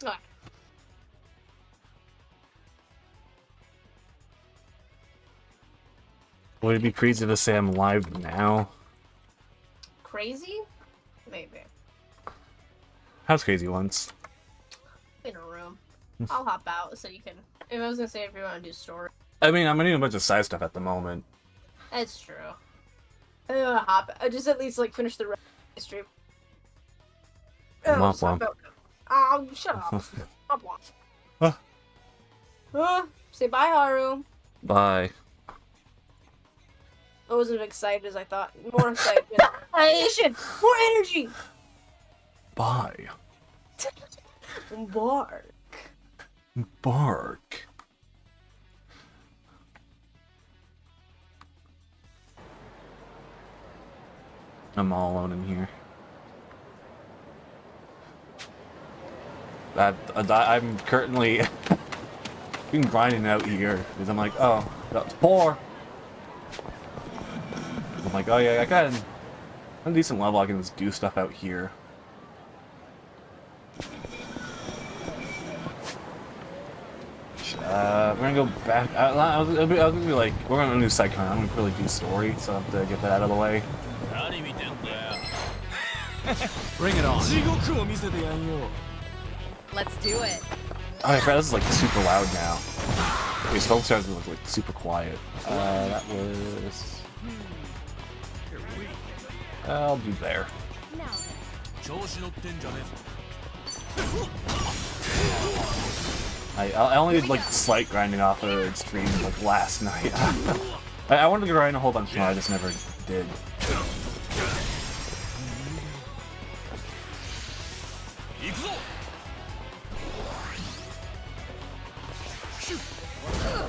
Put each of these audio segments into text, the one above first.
Ah, Would it be crazy to say I'm live now? crazy? Maybe. How's crazy once? In a room. I'll hop out so you can. If I was gonna say if you want to do story, I mean, I'm doing a bunch of side stuff at the moment. that's true. I don't want to hop. I just at least like finish the rest of the stream. Oh, Womp so womp. about. Oh, shut up. Hop on. Huh. Say bye, Haru. Bye. I wasn't as excited as I thought. More excited. Mission! More energy! Bye. Bark. Bark. I'm all alone in here. I'm currently been grinding out here because I'm like, oh, that's poor. I'm like, oh yeah, I got a decent level. I can just do stuff out here. We're gonna go back. I was gonna be like, we're gonna do Psychon. I'm gonna really do story, so I have to get that out of the way. Bring it on. Let's do it. Oh, I forgot this is like super loud now. These folks started to look like super quiet. That was. I'll do there. I only did like slight grinding off of the stream like last night. I wanted to grind a whole bunch more, I just never did.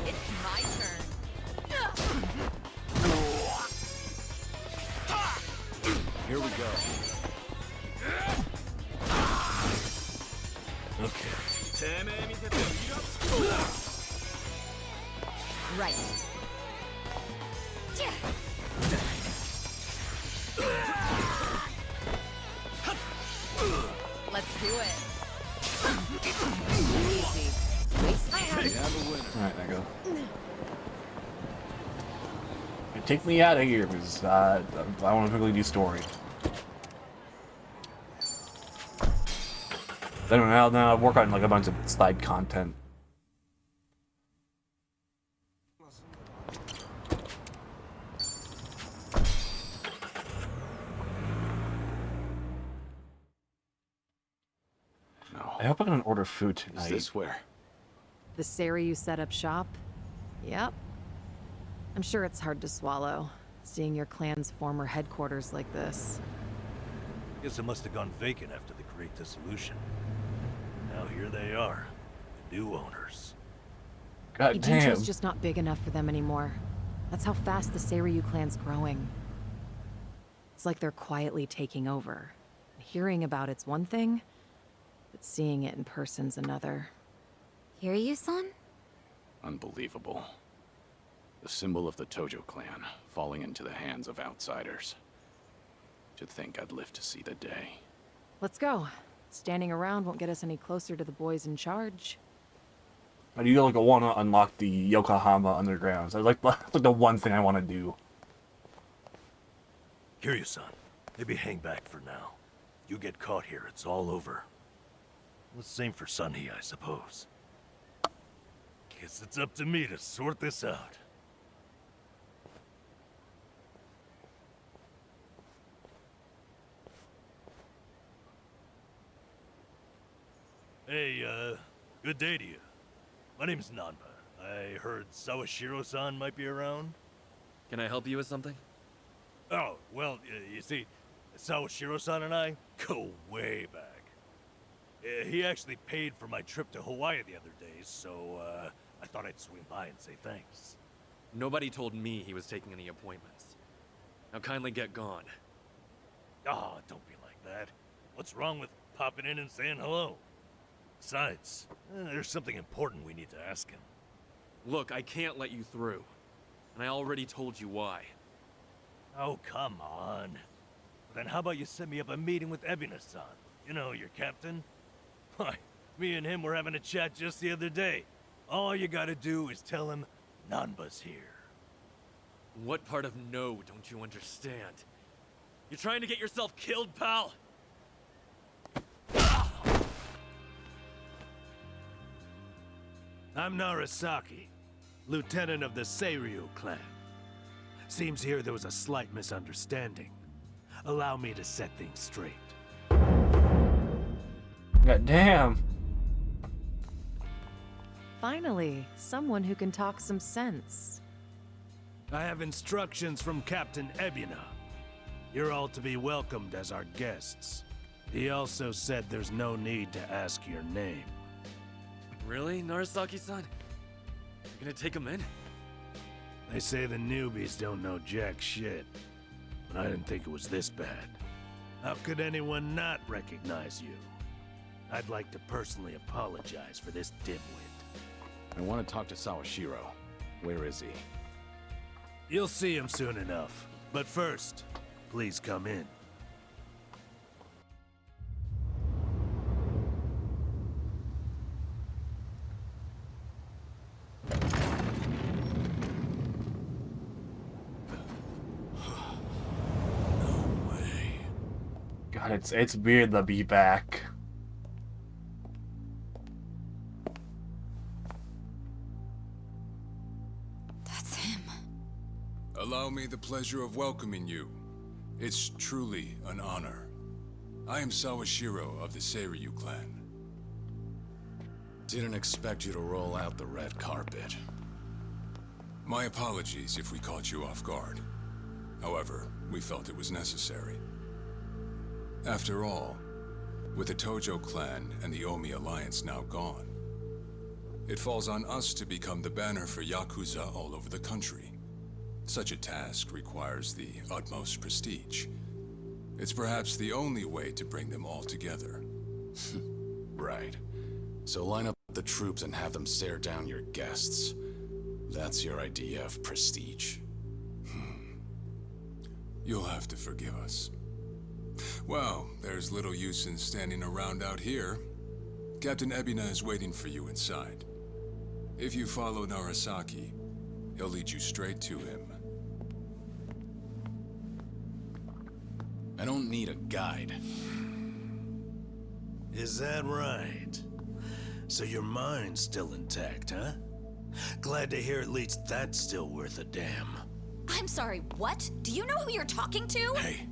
It's my turn. Here we go. Okay. Right. Let's do it. Easy. Waste Alright, there you go. Take me out of here, because I want to quickly do story. Then I'll work on like a bunch of side content. No. I hope I can order food tonight. Is this where? The Seiryu set up shop? Yep. I'm sure it's hard to swallow, seeing your clan's former headquarters like this. Guess it must have gone vacant after the Great Dissolution. Now here they are, the new owners. God damn. Ijincho's just not big enough for them anymore. That's how fast the Seiryu clan's growing. It's like they're quietly taking over. Hearing about it's one thing, but seeing it in person's another. Kiryu-san? Unbelievable. The symbol of the Tojo clan, falling into the hands of outsiders. To think I'd live to see the day. Let's go. Standing around won't get us any closer to the boys in charge. I do like want to unlock the Yokohama Underground. So that's like the one thing I want to do. Kiryu-san, maybe hang back for now. You get caught here, it's all over. The same for Sunny, I suppose. Guess it's up to me to sort this out. Hey, good day to you. My name's Nanba. I heard Sawashiro-san might be around. Can I help you with something? Oh, well, you see, Sawashiro-san and I go way back. He actually paid for my trip to Hawaii the other day, so, I thought I'd swing by and say thanks. Nobody told me he was taking any appointments. Now kindly get gone. Oh, don't be like that. What's wrong with popping in and saying hello? Besides, there's something important we need to ask him. Look, I can't let you through. And I already told you why. Oh, come on. Then how about you set me up a meeting with Ebina-san? You know, your captain? Why, Me and him were having a chat just the other day. All you gotta do is tell him Nanba's here. What part of no don't you understand? You trying to get yourself killed, pal? I'm Narasaki, lieutenant of the Seiryu clan. Seems here there was a slight misunderstanding. Allow me to set things straight. God damn. Finally, someone who can talk some sense. I have instructions from Captain Ebina. You're all to be welcomed as our guests. He also said there's no need to ask your name. Really, Narasaki-san? You're gonna take him in? They say the newbies don't know jack shit, but I didn't think it was this bad. How could anyone not recognize you? I'd like to personally apologize for this dimwit. I want to talk to Sawashiro. Where is he? You'll see him soon enough. But first, please come in. God, it's weird to be back. That's him. Allow me the pleasure of welcoming you. It's truly an honor. I am Sawashiro of the Seiryu clan. Didn't expect you to roll out the red carpet. My apologies if we caught you off guard. However, we felt it was necessary. After all, with the Tojo clan and the Omi alliance now gone, it falls on us to become the banner for Yakuza all over the country. Such a task requires the utmost prestige. It's perhaps the only way to bring them all together. Right. So line up the troops and have them stare down your guests. That's your idea of prestige. You'll have to forgive us. Well, there's little use in standing around out here. Captain Ebina is waiting for you inside. If you follow Narasaki, he'll lead you straight to him. I don't need a guide. Is that right? So your mind's still intact, huh? Glad to hear at least that's still worth a damn. I'm sorry, what? Do you know who you're talking to? Hey,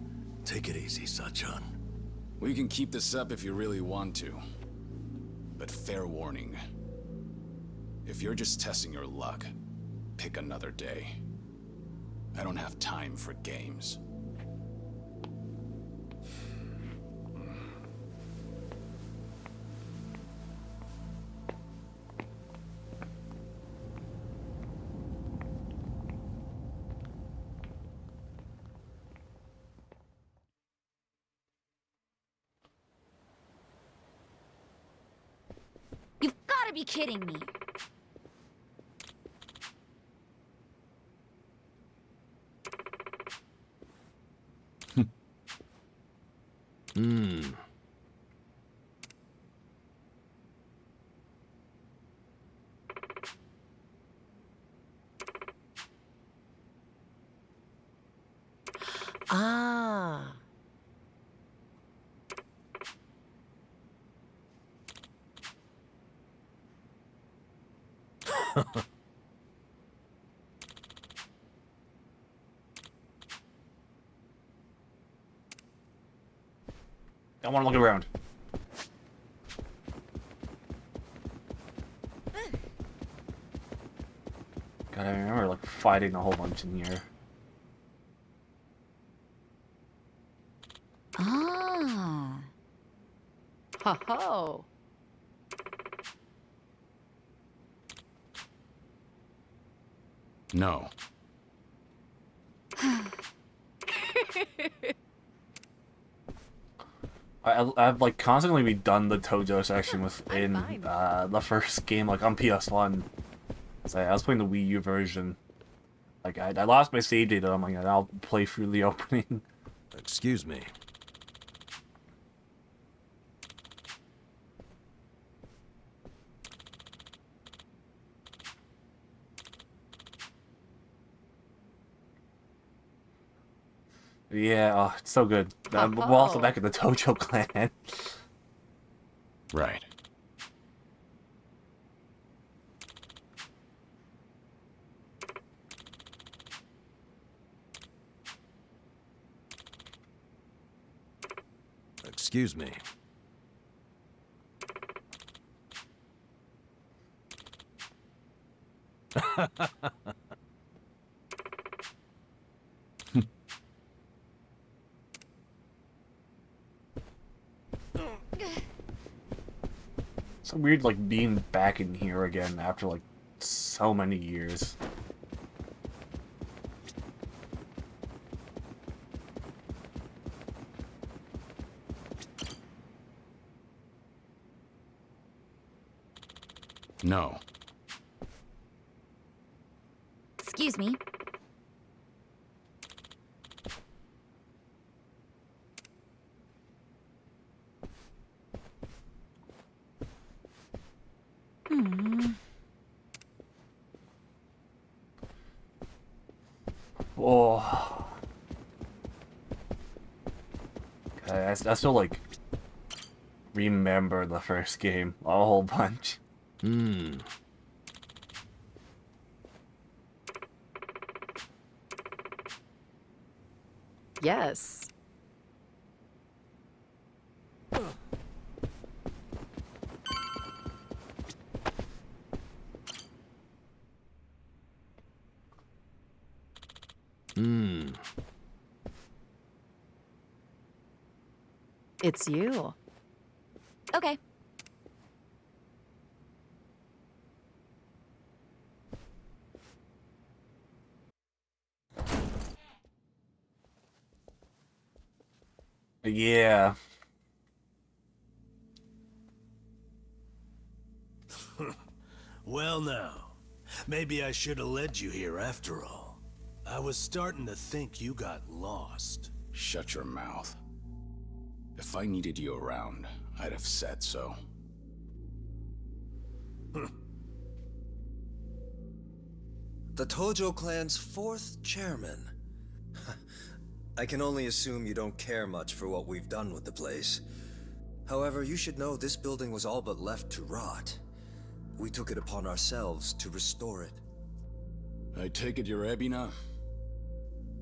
take it easy, Sachan. We can keep this up if you really want to. But fair warning. If you're just testing your luck, pick another day. I don't have time for games. You've gotta be kidding me. Ah. I want to look around. God, I remember like fighting a whole bunch in here. Ah. Ho ho. No. I've like constantly redone the Tojo section I'm within fine. the first game, like on PS1. So I was playing the Wii U version. Like I lost my save data. I'm like, I'll play through the opening. Excuse me. Yeah, oh, it's so good. We're also Oh. back at the Tojo clan. Right. Excuse me. So weird, like, being back in here again after, like, so many years. No. Excuse me. Oh. Okay, I still, like, remember the first game a whole bunch. Yes. It's you. Okay. Yeah. Well now, maybe I should have led you here after all. I was starting to think you got lost. Shut your mouth. If I needed you around, I'd have said so. The Tojo clan's fourth chairman. I can only assume you don't care much for what we've done with the place. However, you should know this building was all but left to rot. We took it upon ourselves to restore it. I take it you're Ebina?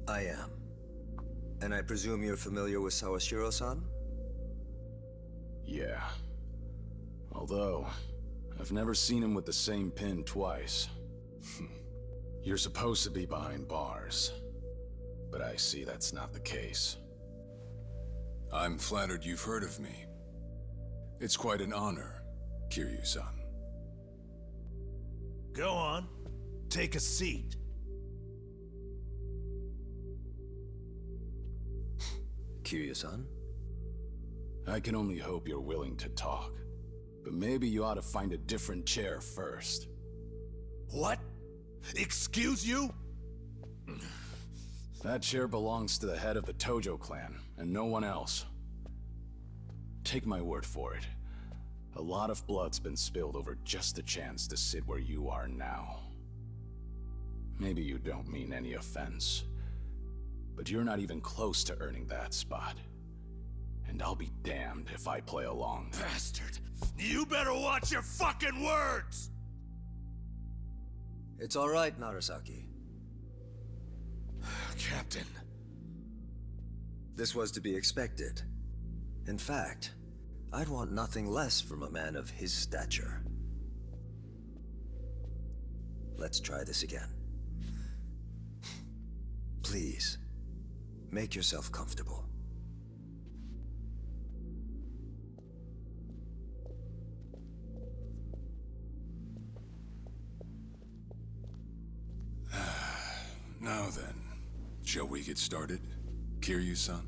I am. And I presume you're familiar with Sawashiro-san? Yeah. Although, I've never seen him with the same pin twice. You're supposed to be behind bars. But I see that's not the case. I'm flattered you've heard of me. It's quite an honor, Kiryu-san. Go on. Take a seat. Kiryu-san? I can only hope you're willing to talk. But maybe you ought to find a different chair first. What? Excuse you? That chair belongs to the head of the Tojo clan, and no one else. Take my word for it. A lot of blood's been spilled over just a chance to sit where you are now. Maybe you don't mean any offense, but you're not even close to earning that spot. And I'll be damned if I play along. Bastard! You better watch your fucking words! It's all right, Narasaki. Captain. This was to be expected. In fact, I'd want nothing less from a man of his stature. Let's try this again. Please, make yourself comfortable. Now then, shall we get started, Kiryu-san?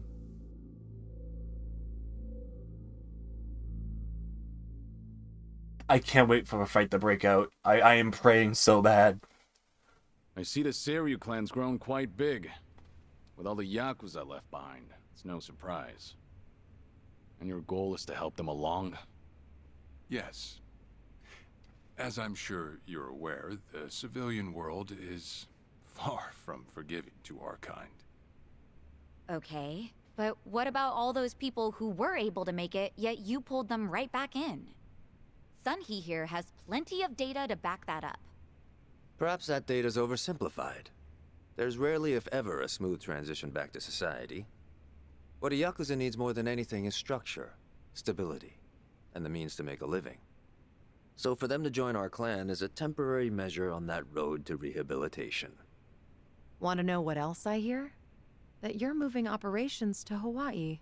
I can't wait for the fight to break out. I am praying so bad. I see the Seiryu clan's grown quite big. With all the Yakuza left behind, it's no surprise. And your goal is to help them along? Yes. As I'm sure you're aware, the civilian world is far from forgiving to our kind. Okay, but what about all those people who were able to make it, yet you pulled them right back in? Sunhee here has plenty of data to back that up. Perhaps that data's oversimplified. There's rarely, if ever, a smooth transition back to society. What a Yakuza needs more than anything is structure, stability, and the means to make a living. So for them to join our clan is a temporary measure on that road to rehabilitation. Want to know what else I hear? That you're moving operations to Hawaii.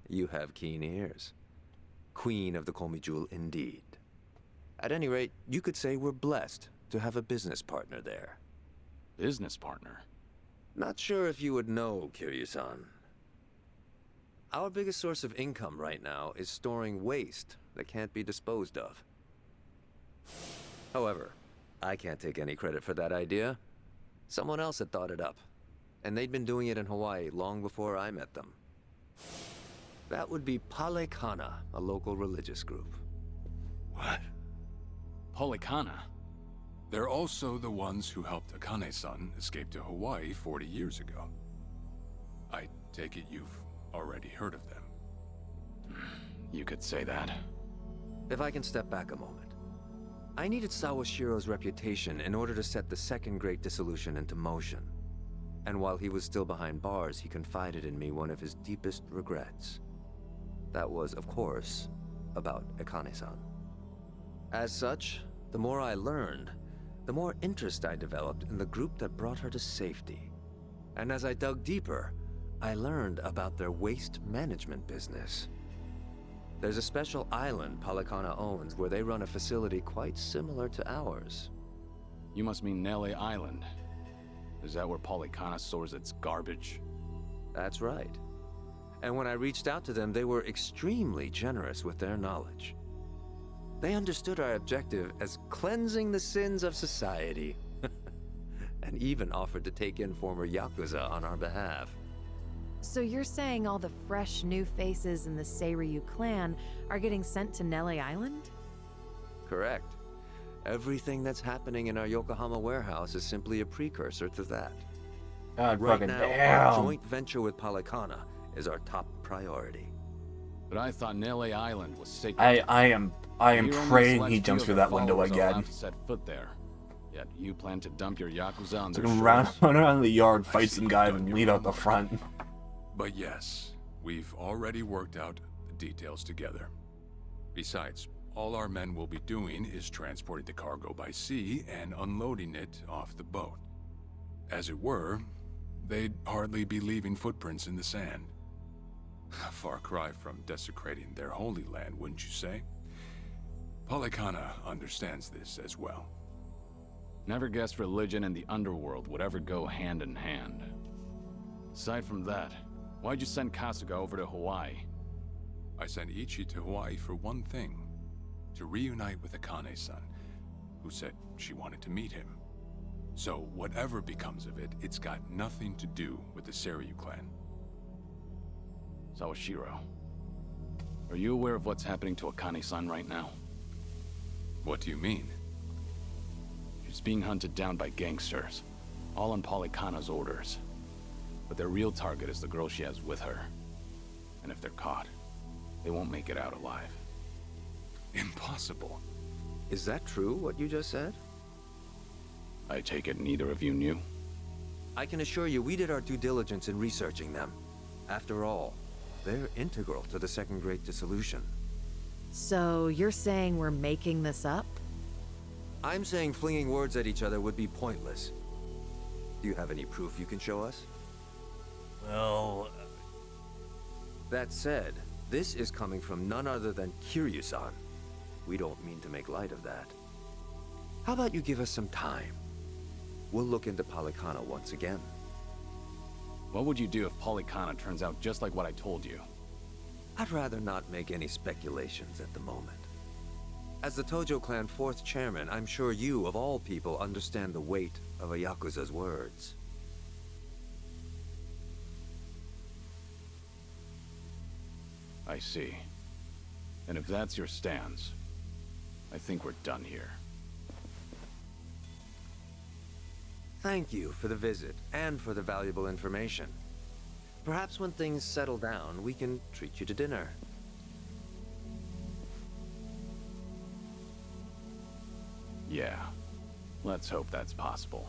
You have keen ears. Queen of the Komi Jewel indeed. At any rate, you could say we're blessed to have a business partner there. Business partner? Not sure if you would know, Kiryu-san. Our biggest source of income right now is storing waste that can't be disposed of. However, I can't take any credit for that idea. Someone else had thought it up, and they'd been doing it in Hawaii long before I met them. That would be Palekana, a local religious group. What? Polikana? They're also the ones who helped Akane-san escape to Hawaii 40 years ago. I take it you've already heard of them. You could say that. If I can step back a moment. I needed Sawashiro's reputation in order to set the second Great Dissolution into motion. And while he was still behind bars, he confided in me one of his deepest regrets. That was, of course, about Akane-san. As such, the more I learned, the more interest I developed in the group that brought her to safety. And as I dug deeper, I learned about their waste management business. There's a special island Palekana owns where they run a facility quite similar to ours. You must mean Nele Island. Is that where Polikana stores its garbage? That's right. And when I reached out to them, they were extremely generous with their knowledge. They understood our objective as cleansing the sins of society, and even offered to take in former Yakuza on our behalf. So you're saying all the fresh new faces in the Seiryu clan are getting sent to Nele Island? Correct. Everything that's happening in our Yokohama warehouse is simply a precursor to that. God Right fucking now, damn. our joint venture with Palekana is our top priority. But I thought Nele Island was sacred. I am You're only praying select he few jumps of through their that window followers are allowed again. to set foot there. Yet you plan to dump your Yakuza on So their can shores. run around the yard, I fight see some you've guys, done and your leave out the homework. front. But yes, we've already worked out the details together. Besides, all our men will be doing is transporting the cargo by sea and unloading it off the boat. As it were, they'd hardly be leaving footprints in the sand. A far cry from desecrating their holy land, wouldn't you say? Polikana understands this as well. Never guessed religion and the underworld would ever go hand in hand. Aside from that, why'd you send Kasuga over to Hawaii? I sent Ichi to Hawaii for one thing. To reunite with Akane-san, who said she wanted to meet him. So whatever becomes of it, it's got nothing to do with the Seiryu clan. Sawashiro, are you aware of what's happening to Akane-san right now? What do you mean? She's being hunted down by gangsters, all on Polikana's orders. But their real target is the girl she has with her. And if they're caught, they won't make it out alive. Impossible. Is that true, what you just said? I take it neither of you knew? I can assure you we did our due diligence in researching them. After all, they're integral to the Second Great Dissolution. So you're saying we're making this up? I'm saying flinging words at each other would be pointless. Do you have any proof you can show us? Well, That said, this is coming from none other than Kiryu-san. We don't mean to make light of that. How about you give us some time? We'll look into Polikana once again. What would you do if Polikana turns out just like what I told you? I'd rather not make any speculations at the moment. As the Tojo clan 4th chairman, I'm sure you, of all people, understand the weight of a Yakuza's words. I see. And if that's your stance, I think we're done here. Thank you for the visit and for the valuable information. Perhaps when things settle down, we can treat you to dinner. Yeah. Let's hope that's possible.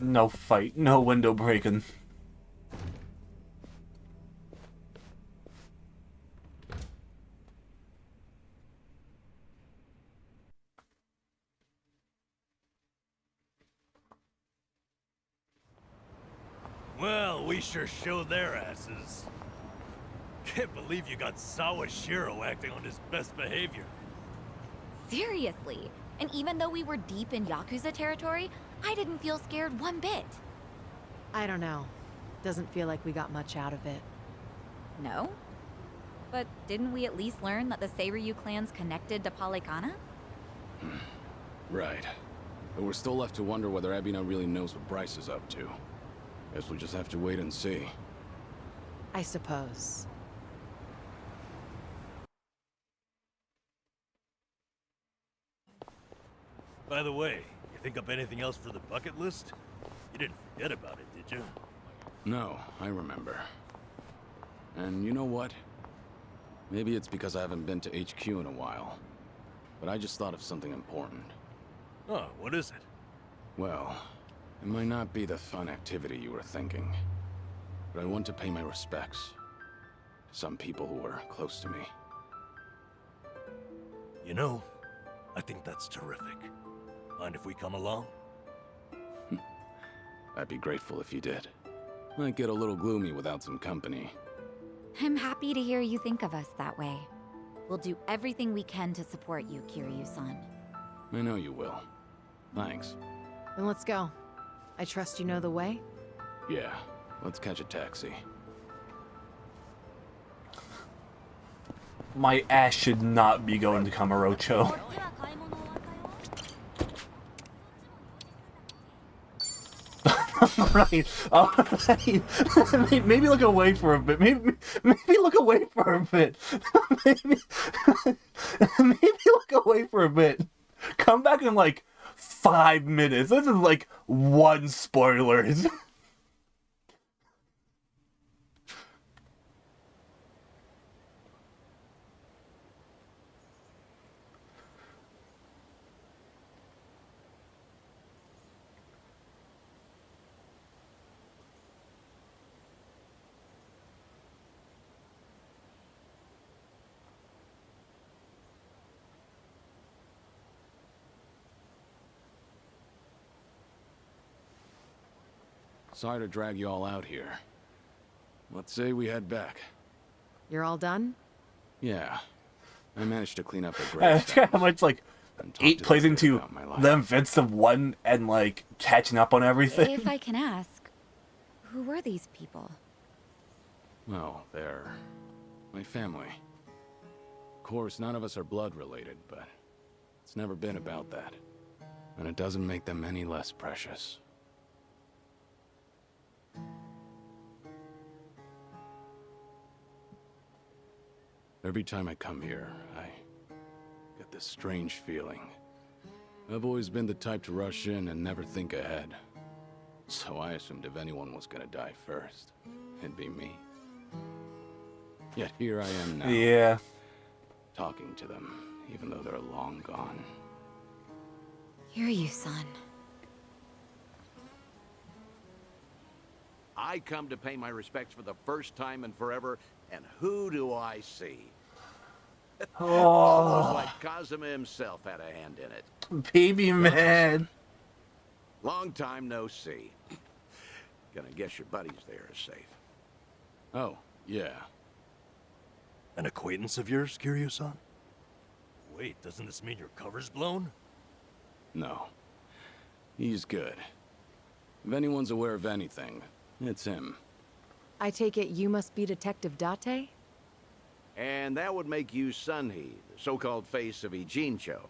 No fight, no window breaking. Well, we sure showed their asses. Can't believe you got Sawashiro acting on his best behavior. Seriously. And even though we were deep in Yakuza territory, I didn't feel scared one bit. I don't know. Doesn't feel like we got much out of it. No? But didn't we at least learn that the Seiryu clan's connected to Polycana? Right. But we're still left to wonder whether Ebina really knows what Bryce is up to. Guess we'll just have to wait and see. I suppose. By the way, you think up anything else for the bucket list? You didn't forget about it, did you? No, I remember. And you know what? Maybe it's because I haven't been to HQ in a while. But I just thought of something important. Oh, what is it? Well, it might not be the fun activity you were thinking. But I want to pay my respects to some people who were close to me. You know, I think that's terrific. Mind if we come along? I'd be grateful if you did. Might get a little gloomy without some company. I'm happy to hear you think of us that way. We'll do everything we can to support you, Kiryu-san. I know you will. Thanks. Then let's go. I trust you know the way? Yeah, let's catch a taxi. My ass should not be going to Kamurocho. Right. Maybe look away for a bit. Maybe look away for a bit. maybe look away for a bit. Come back in like 5 minutes. This is like one spoiler. Sorry to drag you all out here. Let's say we head back. You're all done? Yeah. I managed to clean up a great How much like 8 plays into the events of 1 and like catching up on everything. If I can ask, who were these people? Well, they're my family. Of course, none of us are blood related, but it's never been about that. And it doesn't make them any less precious. Every time I come here, I get this strange feeling. I've always been the type to rush in and never think ahead. So I assumed if anyone was gonna die first, it'd be me. Yet here I am now. Yeah. Talking to them, even though they're long gone. Kiryu-san. I come to pay my respects for the first time in forever, and who do I see? Almost like Kazuma himself had a hand in it. Baby man. Long time no see. Gonna guess your buddies there are safe. Oh, yeah. An acquaintance of yours, Kiryu-san? Wait, doesn't this mean your cover's blown? No. He's good. If anyone's aware of anything, it's him. I take it you must be Detective Date? And that would make you Sunhee, the so-called face of Ijincho.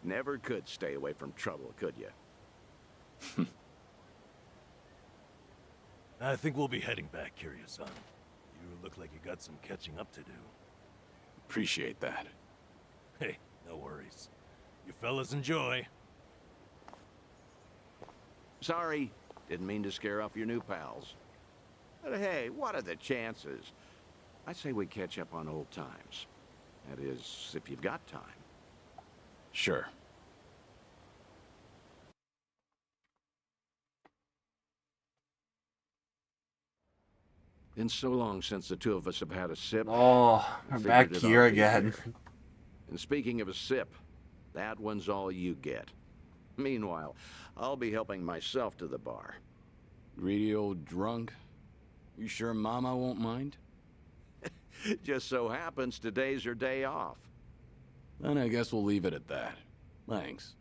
Never could stay away from trouble, could you? I think we'll be heading back, Kiryu-san. You look like you got some catching up to do. Appreciate that. Hey, no worries. You fellas enjoy. Sorry, didn't mean to scare off your new pals. But hey, what are the chances? I say we catch up on old times. That is, if you've got time. Sure. Been so long since the two of us have had a sip. Oh, we're back Figured it here ought to be again. here. And speaking of a sip, that one's all you get. Meanwhile, I'll be helping myself to the bar. Greedy old drunk. You sure Mama won't mind? Just so happens today's her day off. Then I guess we'll leave it at that. Thanks.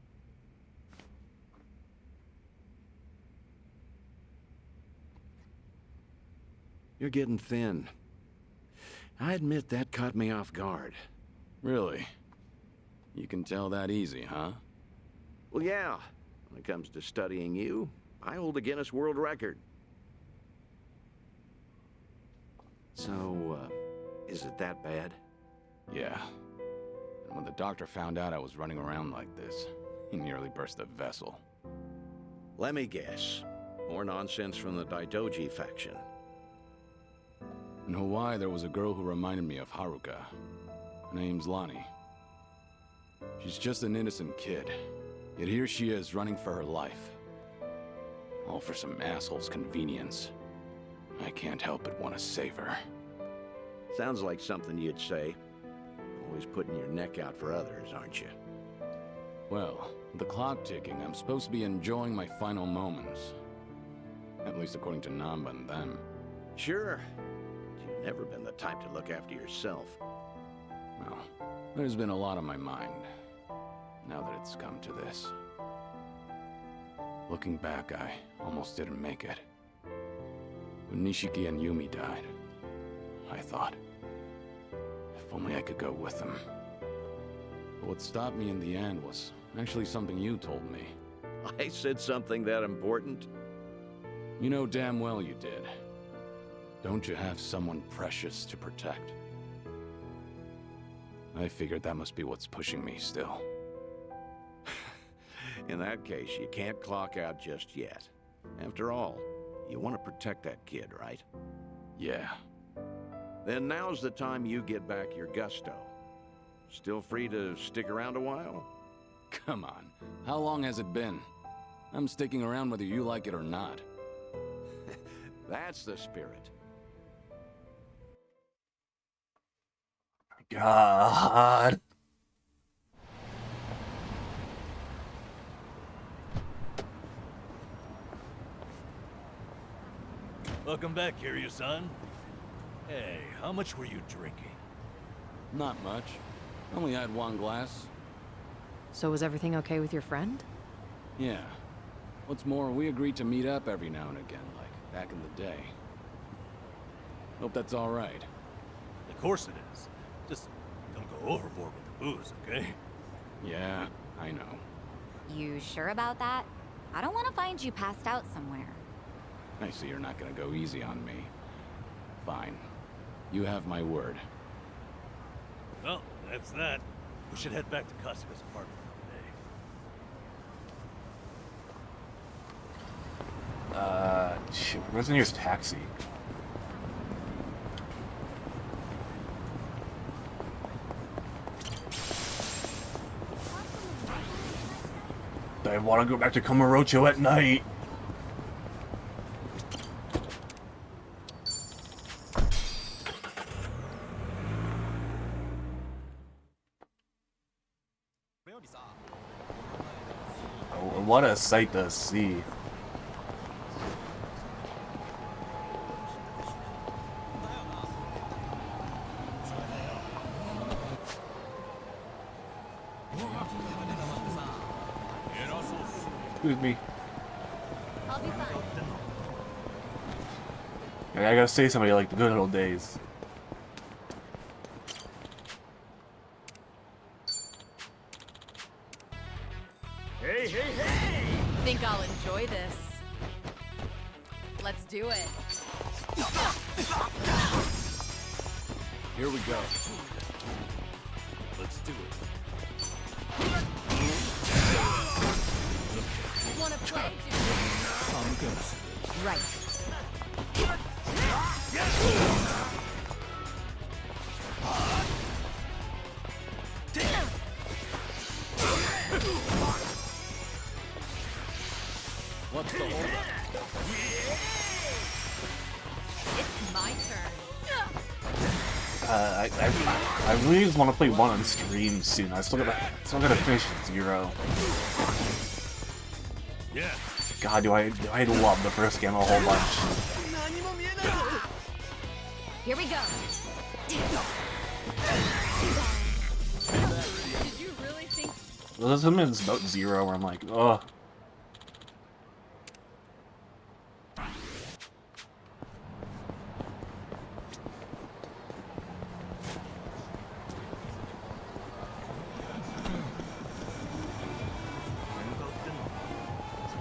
You're getting thin. I admit that caught me off guard. Really? You can tell that easy, huh? Well, yeah. When it comes to studying you, I hold a Guinness World Record. So, is it that bad? Yeah. And when the doctor found out I was running around like this, he nearly burst the vessel. Let me guess. More nonsense from the Daidoji faction. In Hawaii, there was a girl who reminded me of Haruka. Her name's Lonnie. She's just an innocent kid. Yet here she is, running for her life. All for some asshole's convenience. I can't help but want to save her. Sounds like something you'd say. Always putting your neck out for others, aren't you? Well, with the clock ticking, I'm supposed to be enjoying my final moments. At least according to Namba and them. Sure. You've never been the type to look after yourself. Well, there's been a lot on my mind, now that it's come to this. Looking back, I almost didn't make it. When Nishiki and Yumi died, I thought, if only I could go with them. But what stopped me in the end was actually something you told me. I said something that important? You know damn well you did. Don't you have someone precious to protect? I figured that must be what's pushing me still. In that case, you can't clock out just yet. After all, you want to protect that kid, right? Yeah. Then now's the time you get back your gusto. Still free to stick around a while? Come on. How long has it been? I'm sticking around whether you like it or not. That's the spirit. God. Welcome back, Kiryu-san. Hey, how much were you drinking? Not much. Only had one glass. So was everything okay with your friend? Yeah. What's more, we agreed to meet up every now and again, like back in the day. Hope that's all right. Of course it is. Just don't go overboard with the booze, okay? Yeah, I know. You sure about that? I don't want to find you passed out somewhere. I see you're not gonna go easy on me. Fine. You have my word. Well, that's that. We should head back to Kasuga's apartment for the day. Shit, where's the nearest taxi? I want to go back to Kamurocho at night. Oh, what a sight to see. Excuse me. I'll be fine. I gotta say somebody like the good old days. Hey, hey, hey! Think I'll enjoy this. Let's do it. Here we go. Let's do it. Wanna play, dude? Right. What's the hold It's my turn. I really just want to play 1 on stream soon. I still gotta finish 0. Yeah. God, do I love the first game a whole bunch. Here we go. Did you really think? There's something that's about 0 where I'm like, ugh.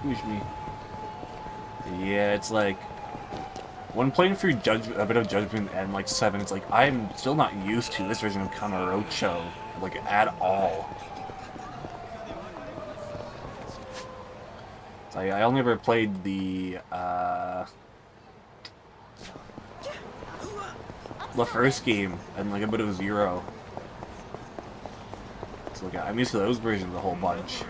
Excuse me. Yeah, it's like when playing through a bit of Judgment and like 7, it's like I'm still not used to this version of Kamurocho, like at all. So I only ever played the first game and like a bit of 0. So like I'm used to those versions a whole bunch.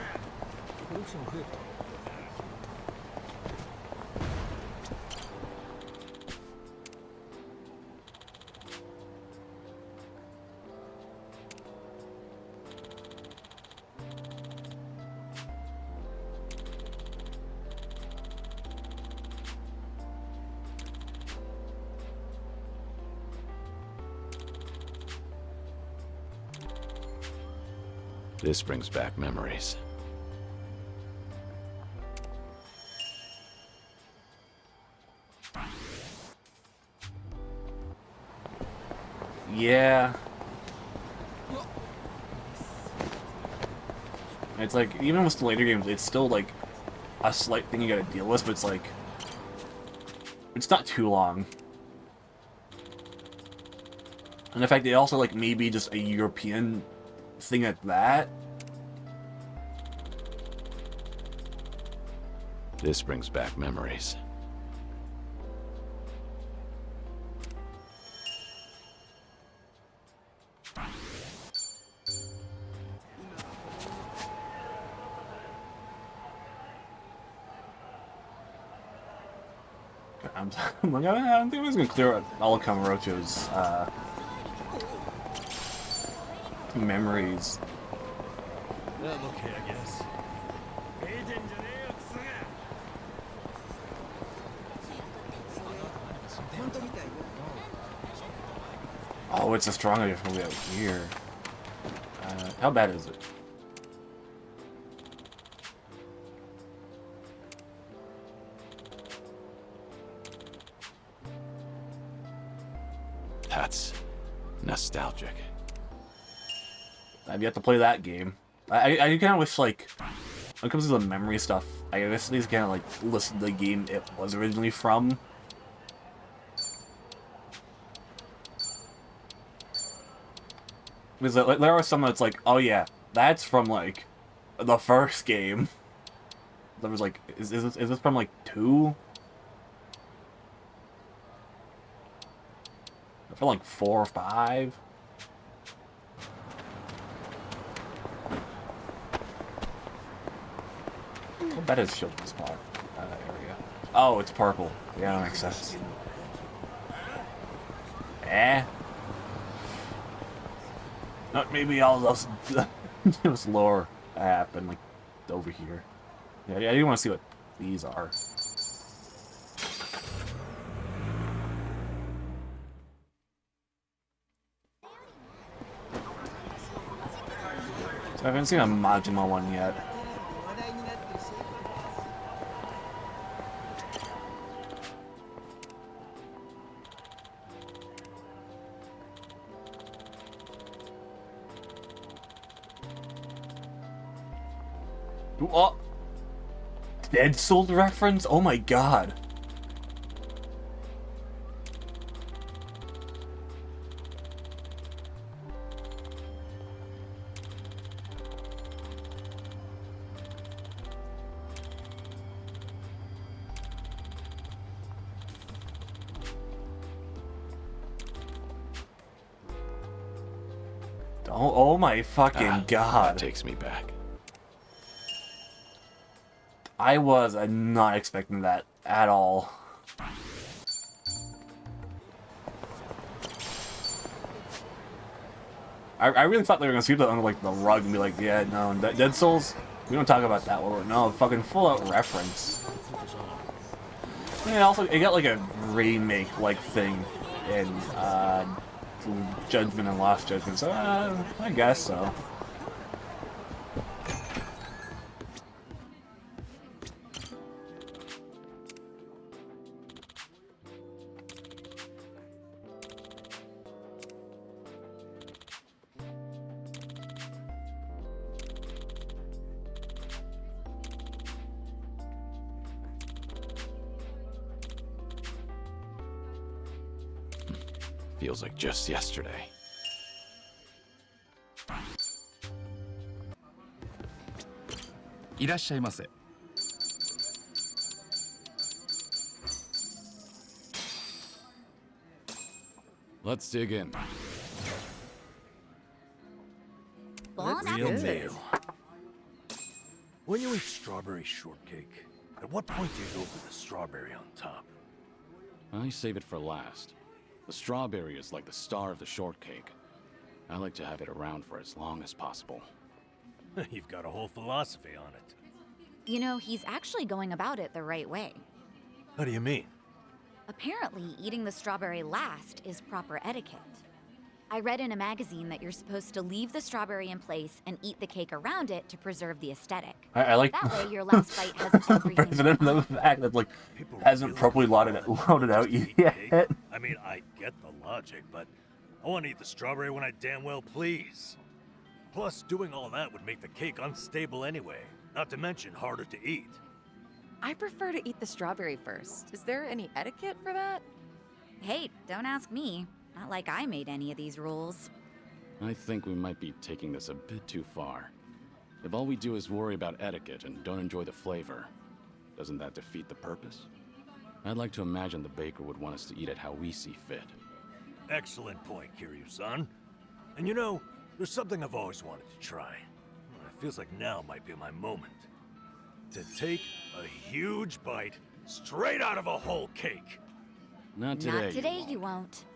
This brings back memories. Yeah. It's like, even with the later games, it's still like a slight thing you gotta deal with, but it's like, it's not too long. And in fact, it also like maybe just a European thing at that. This brings back memories. I'm like, I don't think I was gonna clear out all of Kamurocho's memories. I'm okay, I guess. Oh, it's a stronger from out here. How bad is it? That's nostalgic. I've yet to play that game. I kind of wish, like, when it comes to the memory stuff, I guess these kind of, like, listen to the game it was originally from. Because there are some that's like, oh yeah, that's from, like, the first game. There was, like, is this from, like, 2? From, like, 4 or 5? How bad is shield spot? Area. Oh, it's purple. Yeah, that makes sense. Not maybe all those just lore happen like over here. Yeah, I do want to see what these are. So I haven't seen a Majima one yet. Oh! Dead Soul reference? Oh my god. Oh my fucking god. That takes me back. I was not expecting that at all. I really thought they were gonna sweep that under like the rug and be like, yeah, no, Dead Souls, we don't talk about that. Well, no, fucking full out reference. Yeah, also it got like a remake like thing in Judgment and Lost Judgment, so I guess so. Feels like just yesterday. Let's dig in. Bon Real appetit. meal. When you eat strawberry shortcake, at what point do you go for the strawberry on top? I save it for last. The strawberry is like the star of the shortcake. I like to have it around for as long as possible. You've got a whole philosophy on it. You know, he's actually going about it the right way. How do you mean? Apparently, eating the strawberry last is proper etiquette. I read in a magazine that you're supposed to leave the strawberry in place and eat the cake around it to preserve the aesthetic. I like that way your last bite has everything. President of the fact that like hasn't properly loaded out yet. I mean, I get the logic, but I want to eat the strawberry when I damn well please. Plus, doing all that would make the cake unstable anyway, not to mention harder to eat. I prefer to eat the strawberry first. Is there any etiquette for that? Hey, don't ask me. Not like I made any of these rules. I think we might be taking this a bit too far. If all we do is worry about etiquette and don't enjoy the flavor, doesn't that defeat the purpose? I'd like to imagine the baker would want us to eat it how we see fit. Excellent point, Kiryu-san. And you know, there's something I've always wanted to try. It feels like now might be my moment. To take a huge bite straight out of a whole cake. Not today. Not today, you won't.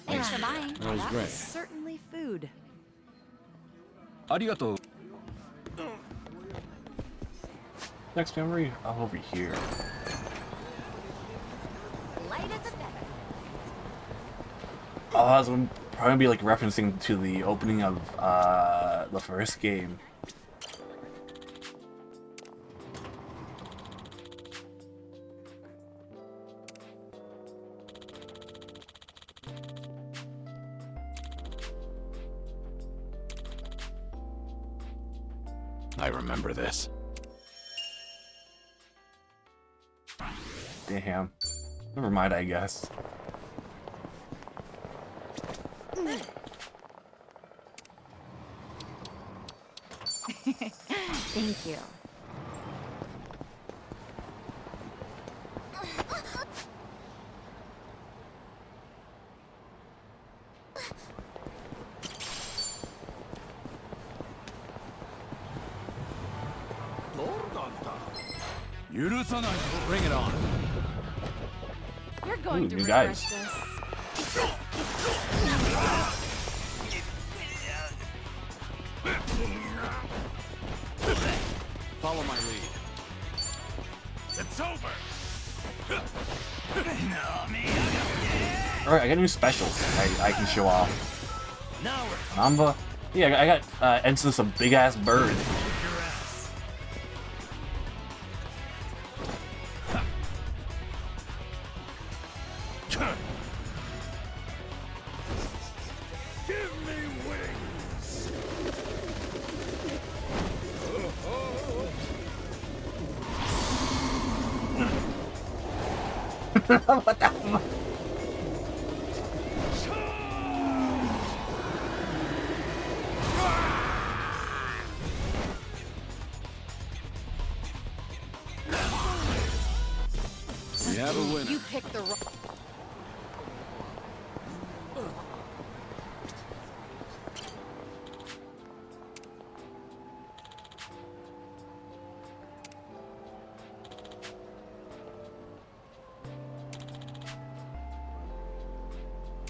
Thanks for buying. That was great. Certainly food. Arigato. Next memory over here. Light as a feather. Oh, I was probably be like referencing to the opening of the first game. I remember this. Damn. Never mind, I guess. Thank you. Bring it on. You're going Ooh, to new regret guys. this. Follow my lead. It's over! Alright, I got new specials I can show off. Now we're Namba? Yeah, I got instance of big ass bird. your ass. Give me wings! What the fuck? We have a winner. You picked the wrong.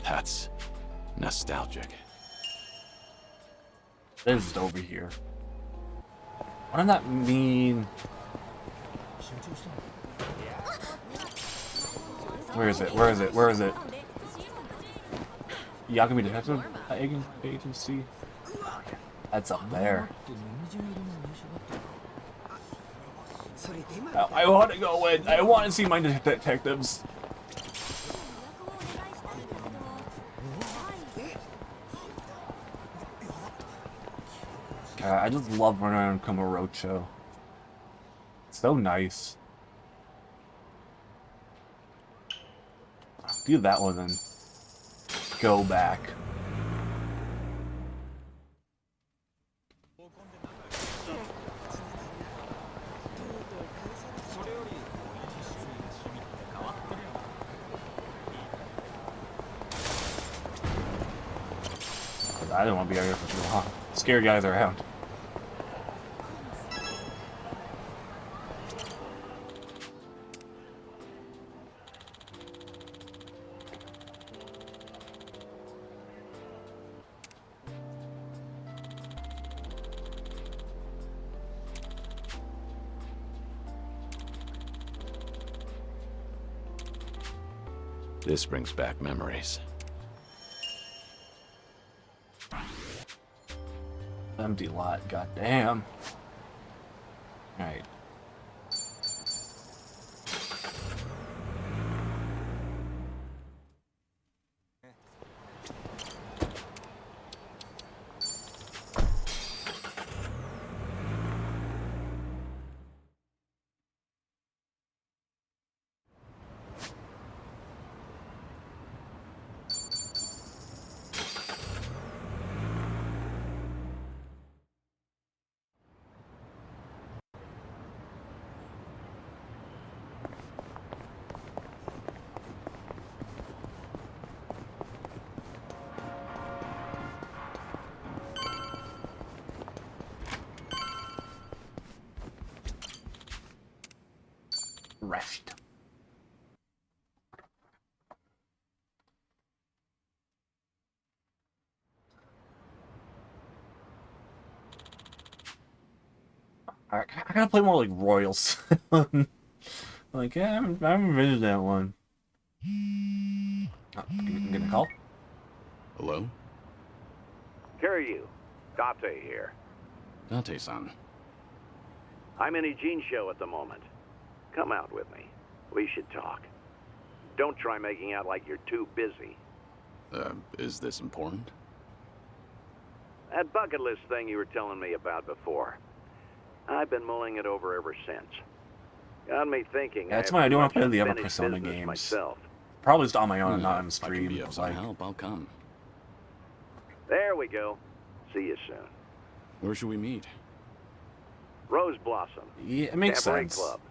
That's nostalgic. This is over here. What does that mean? Where is it? Where is it? Where is it? Yagami Detective Agency? That's up there. I want to go in. I want to see my detectives. I just love running around Kamurocho. It's so nice. Do that one then. Go back. I don't want to be out here for too long. Scary guys around. This brings back memories. Empty lot, goddamn. Alright. Rest. I gotta play more like Royals. Like, yeah, I haven't visited that one. Oh, getting a call? Hello? Kiryu, Date here. Dante-san. I'm in Ijin show at the moment. Come out with me. We should talk. Don't try making out like you're too busy. Is this important? That bucket list thing you were telling me about before. I've been mulling it over ever since. Got me thinking. Yeah, that's why I do want to play the other Persona games. Myself. Probably just on my own and not on If I can stream. be of some help, I'll come. There we go. See you soon. Where should we meet? Rose Blossom. Yeah, it makes Cabaret sense. Club.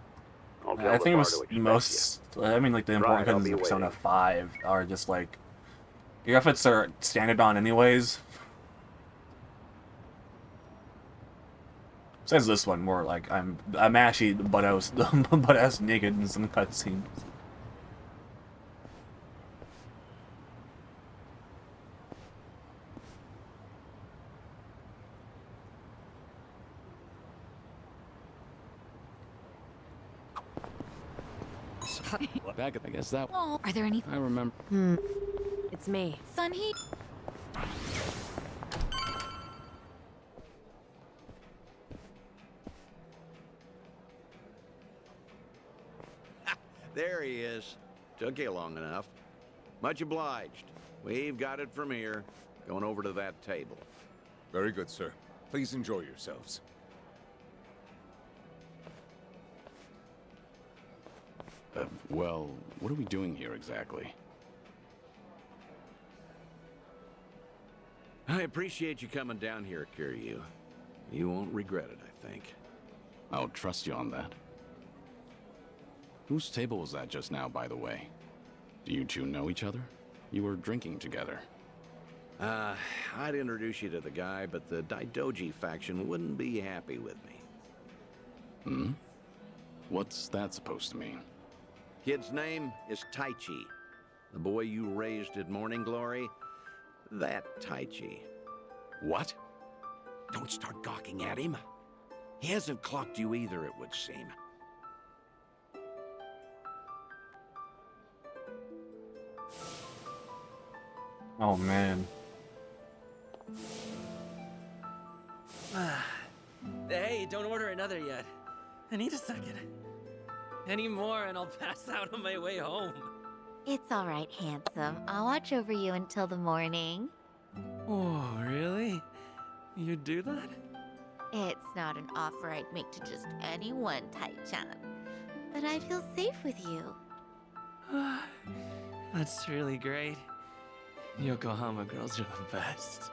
I'll I tell think the it bar was to expect most. I mean, like the important Right, I'll cousins be of Persona waiting. 5 are just like your outfits are standard on anyways. Says this one more like I'm actually butt ass naked in some cutscenes. Back, I guess that. Oh, are there any? I remember. It's me. Sunheat? There he is. Took you long enough. Much obliged. We've got it from here. Going over to that table. Very good, sir. Please enjoy yourselves. Well, what are we doing here exactly? I appreciate you coming down here, Kiryu. You won't regret it, I think. I'll trust you on that. Whose table was that just now, by the way? Do you two know each other? You were drinking together. I'd introduce you to the guy, but the Daidoji faction wouldn't be happy with me. Hmm? What's that supposed to mean? Kid's name is Taichi. The boy you raised at Morning Glory, that Taichi. What? Don't start gawking at him. He hasn't clocked you either, it would seem. Oh man. Hey, don't order another yet. I need a second. Any more and I'll pass out on my way home. It's all right, handsome. I'll watch over you until the morning. Oh, really? You do that? It's not an offer I'd make to just anyone, Tai-chan. But I feel safe with you. That's really great. Yokohama girls are the best.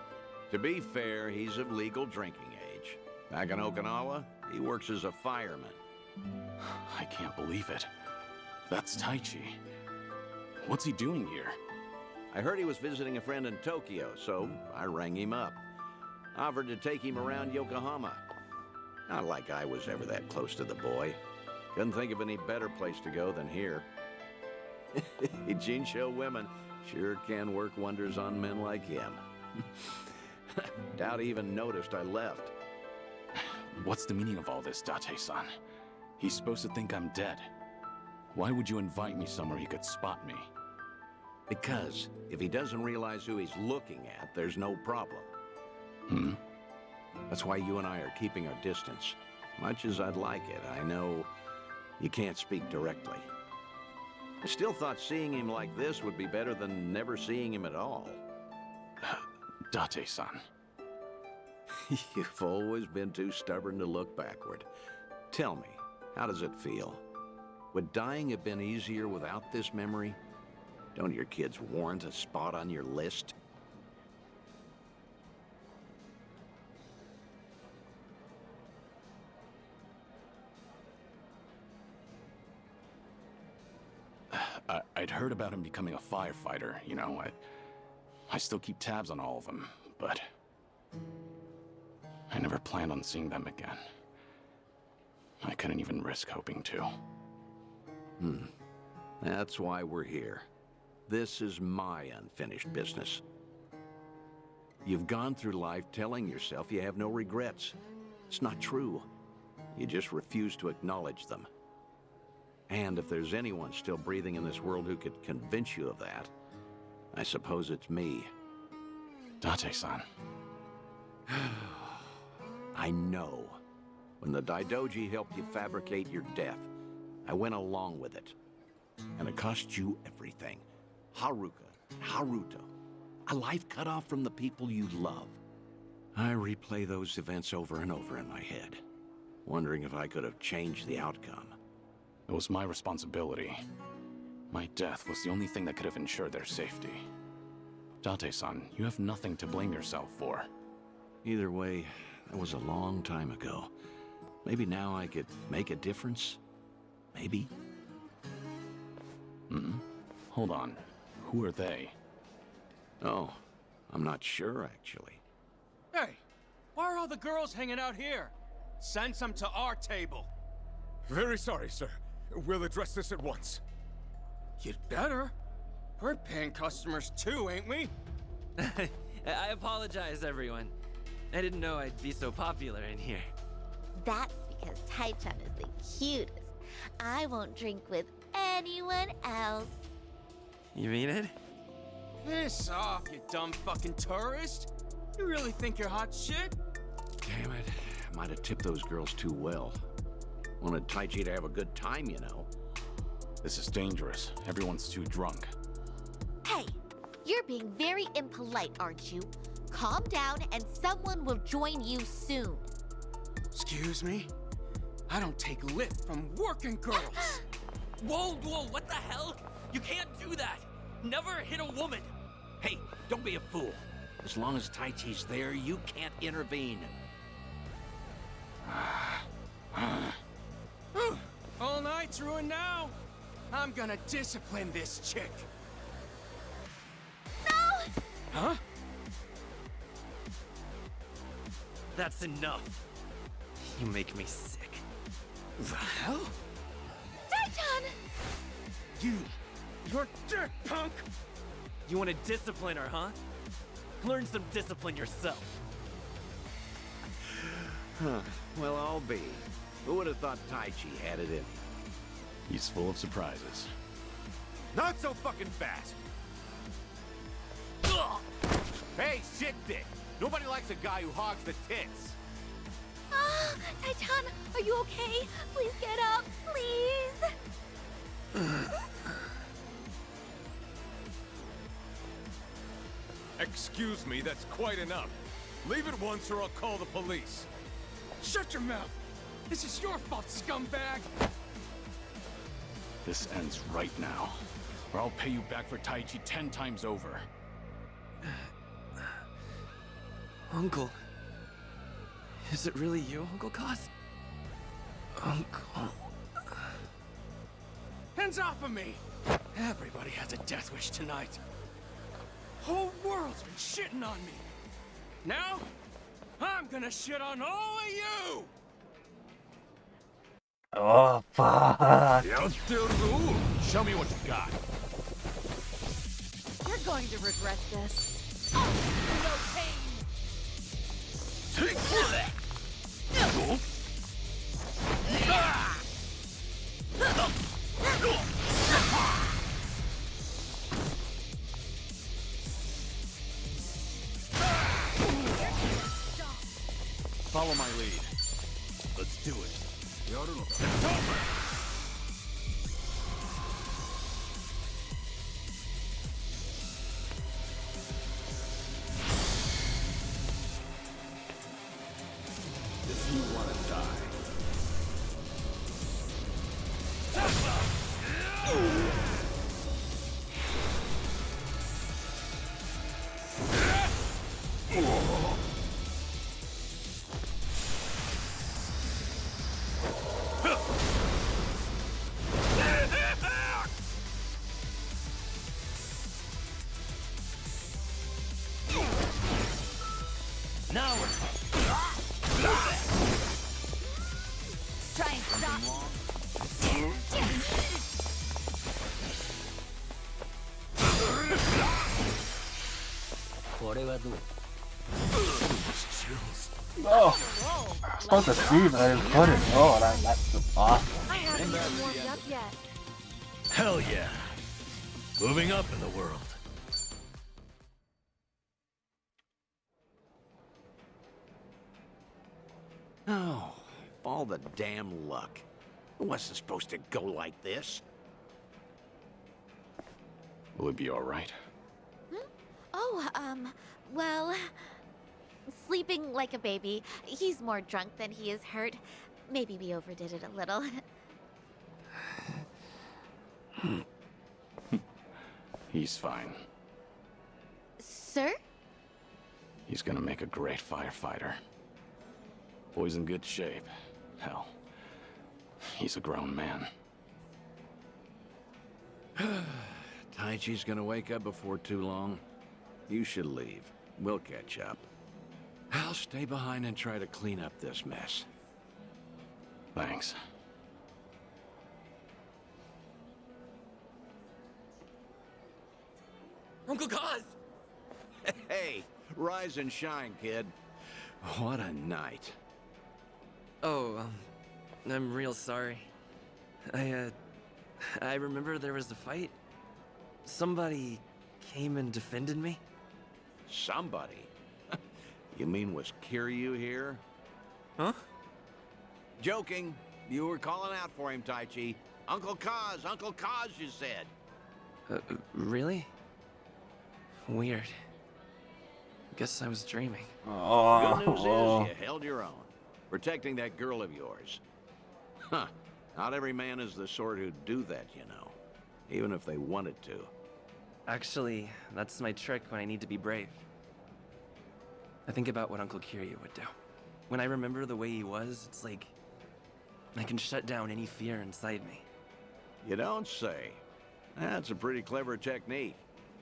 To be fair, he's of legal drinking age. Back in Okinawa, he works as a fireman. I can't believe it. That's Taichi. What's he doing here? I heard he was visiting a friend in Tokyo, so I rang him up. Offered to take him around Yokohama. Not like I was ever that close to the boy. Couldn't think of any better place to go than here. Jinsho women sure can work wonders on men like him. Doubt he even noticed I left. What's the meaning of all this, Date-san? He's supposed to think I'm dead. Why would you invite me somewhere he could spot me? Because if he doesn't realize who he's looking at, there's no problem. Hmm? That's why you and I are keeping our distance. Much as I'd like it, I know you can't speak directly. I still thought seeing him like this would be better than never seeing him at all. Date-san. You've always been too stubborn to look backward. Tell me, how does it feel? Would dying have been easier without this memory? Don't your kids warrant a spot on your list? I'd heard about him becoming a firefighter, you know. I still keep tabs on all of them, but I never planned on seeing them again. I couldn't even risk hoping to. That's why we're here. This is my unfinished business. You've gone through life telling yourself you have no regrets. It's not true. You just refuse to acknowledge them. And if there's anyone still breathing in this world who could convince you of that, I suppose it's me. Date-san. I know. When the Daidoji helped you fabricate your death, I went along with it. And it cost you everything. Haruka, Haruto. A life cut off from the people you love. I replay those events over and over in my head, wondering if I could have changed the outcome. It was my responsibility. My death was the only thing that could have ensured their safety. Date-san, you have nothing to blame yourself for. Either way, that was a long time ago. Maybe now I could make a difference? Maybe? Hold on. Who are they? Oh, I'm not sure, actually. Hey, why are all the girls hanging out here? Send some to our table. Very sorry, sir. We'll address this at once. You'd better. We're paying customers too, ain't we? I apologize, everyone. I didn't know I'd be so popular in here. That's because Tai-chan is the cutest. I won't drink with anyone else. You mean it? Piss off, you dumb fucking tourist. You really think you're hot shit? Damn it. Might have tipped those girls too well. Wanted Taichi to have a good time, you know. This is dangerous. Everyone's too drunk. Hey, you're being very impolite, aren't you? Calm down and someone will join you soon. Excuse me? I don't take lip from working girls. Whoa, what the hell? You can't do that. Never hit a woman. Hey, don't be a fool. As long as Taichi's there, you can't intervene. All night? night's ruined now. I'm gonna discipline this chick. No! Huh? That's enough. You make me sick. The hell? Titan! You're dick, punk! You want to discipline her, huh? Learn some discipline yourself. Huh. Well, I'll be. Who would have thought Taichi had it in him? He's full of surprises. Not so fucking fast! Hey, shit dick! Nobody likes a guy who hogs the tits! Ah, Titan, are you okay? Please get up, please! Excuse me, that's quite enough. Leave it once or I'll call the police. Shut your mouth! This is your fault, scumbag! This ends right now, or I'll pay you back for Taichi 10 times over. Uncle. Is it really you, Uncle Kaz? Uncle. Hands off of me! Everybody has a death wish tonight. Whole world's been shitting on me. Now, I'm gonna shit on all of you! Oh, fuck. Show me what you got. You're going to regret this. Oh, no pain! Follow my lead. Let's do it. It's over! If you want to die. Now we're Try and stop. Oh, I was supposed to see, but I didn't put it. Oh, that's just awesome. I haven't even warmed up yet. Hell yeah. Moving up in the world. Oh, all the damn luck. It wasn't supposed to go like this. Will it be all right? Oh, well... Sleeping like a baby. He's more drunk than he is hurt. Maybe we overdid it a little. He's fine. Sir? He's gonna make a great firefighter. Boy's in good shape. Hell, he's a grown man. Taichi's gonna wake up before too long. You should leave. We'll catch up. I'll stay behind and try to clean up this mess. Thanks. Uncle Kaz! Hey, rise and shine, kid. What a night. Oh, I'm real sorry. I remember there was a fight. Somebody came and defended me. Somebody? You mean was Kiryu here? Huh? Joking. You were calling out for him, Taichi. Uncle Kaz, you said. Really? Weird. Guess I was dreaming. Good news is you held your own. Protecting that girl of yours. Huh. Not every man is the sort who'd do that, you know. Even if they wanted to. Actually, that's my trick when I need to be brave. I think about what Uncle Kiryu would do. When I remember the way he was, it's like I can shut down any fear inside me. You don't say. That's a pretty clever technique.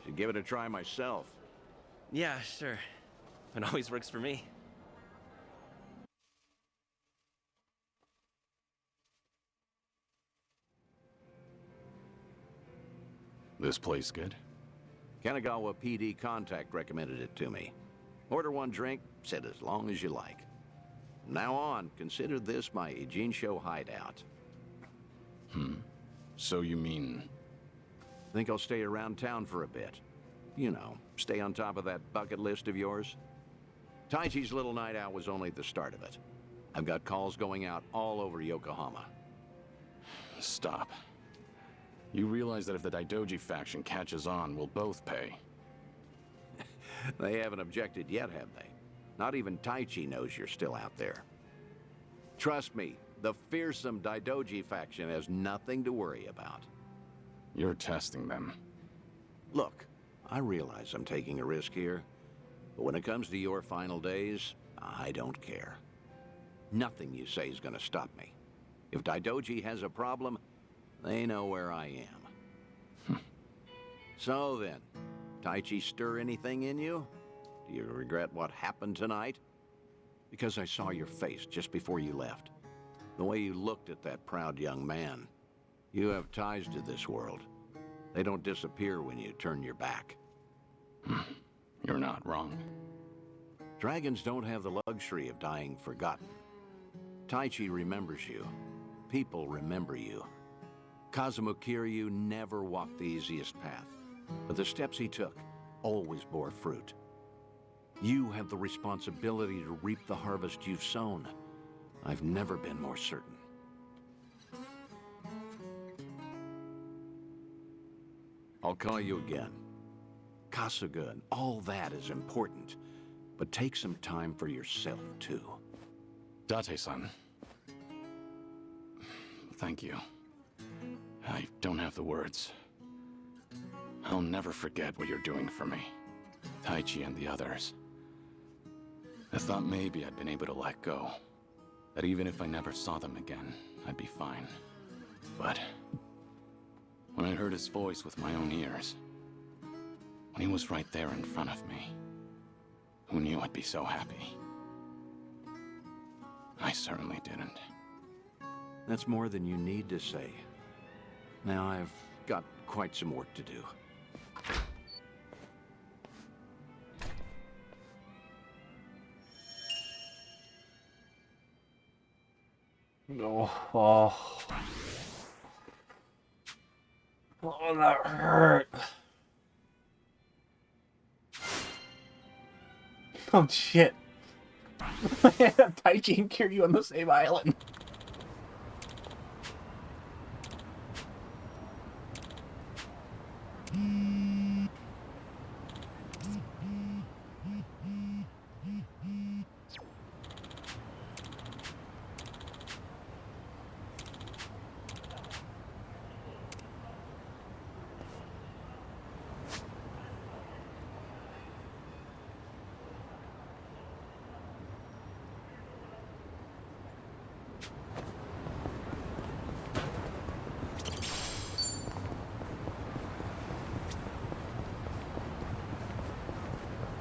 Should give it a try myself. Yeah, sure. It always works for me. This place good? Kanagawa PD contact recommended it to me. Order one drink, sit as long as you like. From now on, consider this my Ijincho hideout. So you mean... Think I'll stay around town for a bit. You know, stay on top of that bucket list of yours. Taichi's little night out was only the start of it. I've got calls going out all over Yokohama. Stop. You realize that if the Daidoji faction catches on, we'll both pay. They haven't objected yet, have they? Not even Taichi knows you're still out there. Trust me, the fearsome Daidoji faction has nothing to worry about. You're testing them. Look, I realize I'm taking a risk here, but when it comes to your final days, I don't care. Nothing you say is gonna stop me. If Daidoji has a problem, they know where I am. So then, Taichi stir anything in you? Do you regret what happened tonight? Because I saw your face just before you left. The way you looked at that proud young man. You have ties to this world. They don't disappear when you turn your back. You're not wrong. Dragons don't have the luxury of dying forgotten. Taichi remembers you. People remember you. Kazuma Kiryu never walked the easiest path, but the steps he took always bore fruit. You have the responsibility to reap the harvest you've sown. I've never been more certain. I'll call you again. Kasuga and all that is important, but take some time for yourself, too. Date-san. Thank you. I don't have the words. I'll never forget what you're doing for me. Taichi and the others. I thought maybe I'd been able to let go. That even if I never saw them again, I'd be fine. But when I heard his voice with my own ears, when he was right there in front of me, who knew I'd be so happy? I certainly didn't. That's more than you need to say. Now I've got quite some work to do. No. Oh, that hurt. Oh shit. Taichi and Kiryu on the same island.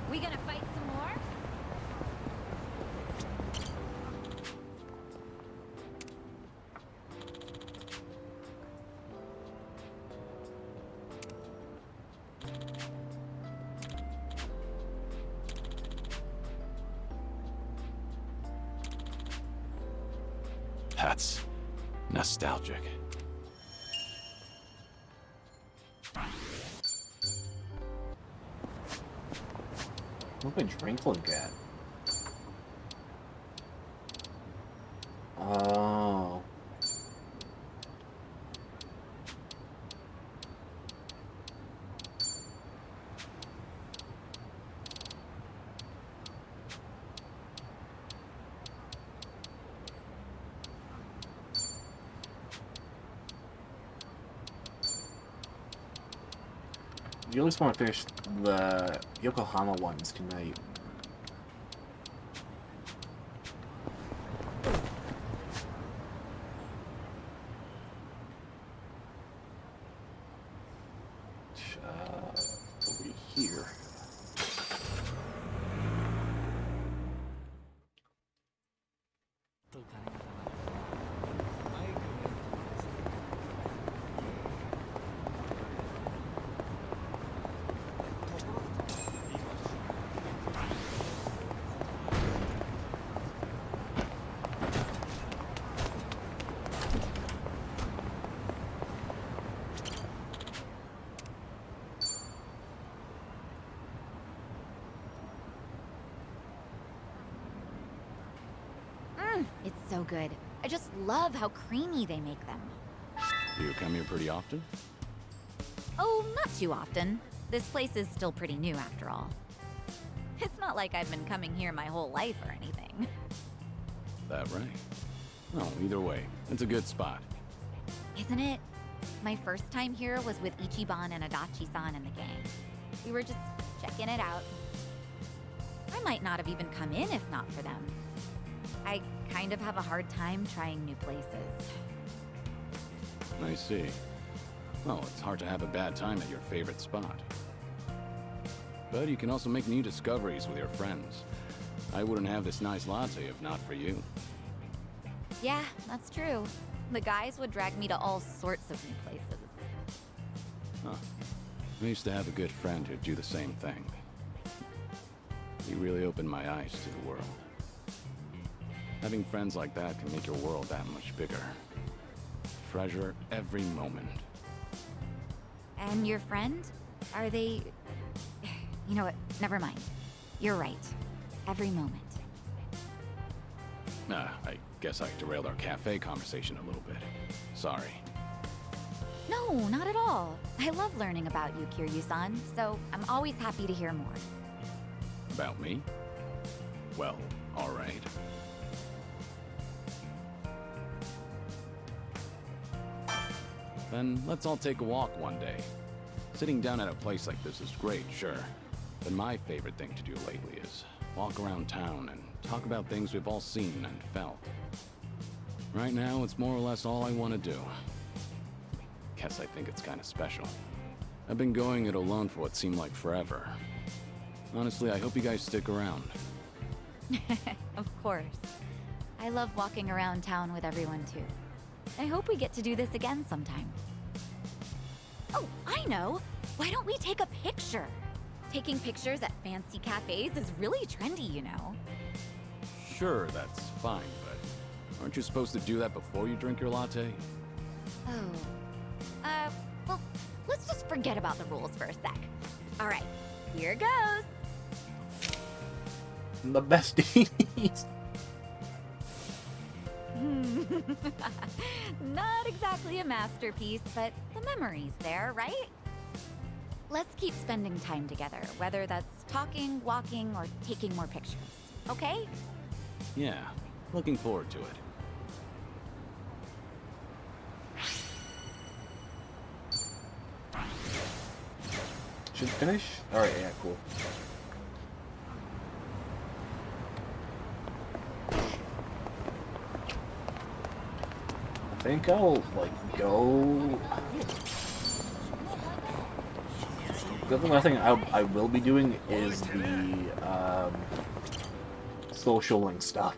We gonna fight some more? That's nostalgic. What did my drink look at? Oh. You always want to finish the Yokohama ones tonight. over here. It's so good. I just love how creamy they make them. You come here pretty often? Oh, not too often. This place is still pretty new after all. It's not like I've been coming here my whole life or anything. That right? Oh, either way, it's a good spot. Isn't it? My first time here was with Ichiban and Adachi-san and the gang. We were just checking it out. I might not have even come in if not for them. I kind of have a hard time trying new places. I see. Well, it's hard to have a bad time at your favorite spot. But you can also make new discoveries with your friends. I wouldn't have this nice latte if not for you. Yeah, that's true. The guys would drag me to all sorts of new places. Huh. I used to have a good friend who'd do the same thing. He really opened my eyes to the world. Having friends like that can make your world that much bigger. Treasure every moment. And your friend? Are they... You know what? Never mind. You're right. Every moment. I guess I derailed our cafe conversation a little bit. Sorry. No, not at all. I love learning about you, Kiryu-san, so I'm always happy to hear more. About me? Well, all right. Then let's all take a walk one day. Sitting down at a place like this is great, sure. But my favorite thing to do lately is walk around town and talk about things we've all seen and felt. Right now, it's more or less all I want to do. Guess I think it's kind of special. I've been going it alone for what seemed like forever. Honestly, I hope you guys stick around. Of course. I love walking around town with everyone too. I hope we get to do this again sometime. Oh, I know! Why don't we take a picture? Taking pictures at fancy cafes is really trendy, you know. Sure, that's fine, but aren't you supposed to do that before you drink your latte? Oh. Well, let's just forget about the rules for a sec. Alright, here goes! The besties! Not exactly a masterpiece, but the memory's there, right? Let's keep spending time together, whether that's talking, walking, or taking more pictures, okay? Yeah, looking forward to it. Should finish? Alright, yeah, cool. I think I'll, like, go... The only last thing I will be doing is the, social link stuff.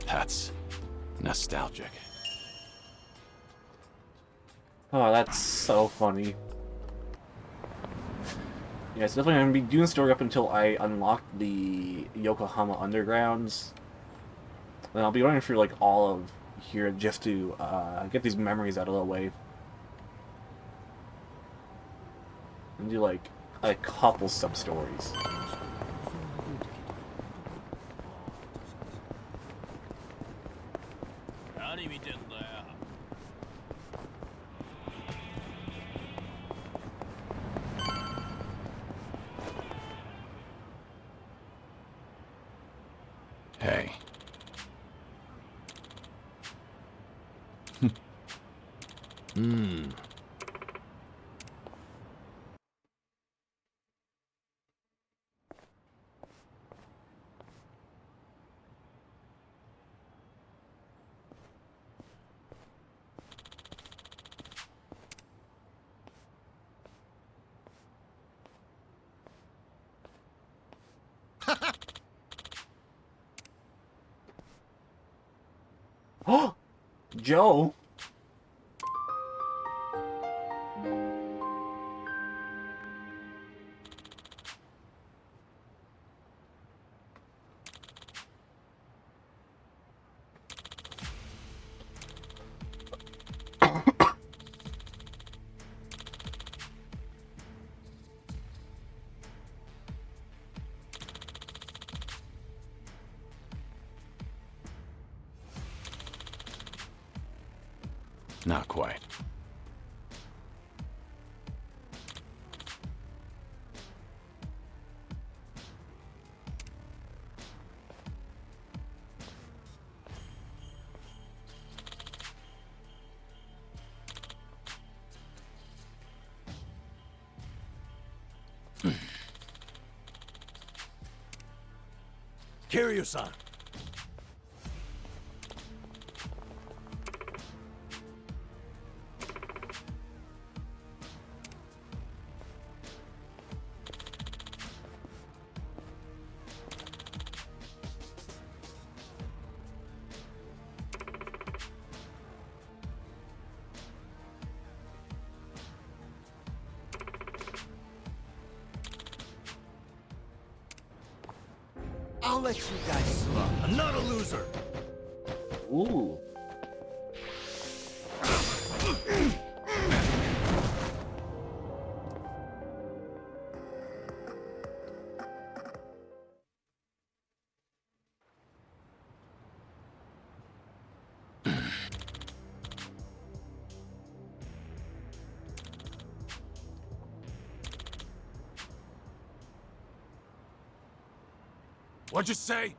That's nostalgic. Oh, that's so funny. Yeah, it's definitely going to be doing the story up until I unlock the Yokohama Undergrounds. Then I'll be running through, like, all of here just to get these memories out of the way. And do, like, a couple sub-stories. Joe. Not quite. Kiryu-san. I'll let you guys slug. I'm not a loser. Ooh. What'd you say?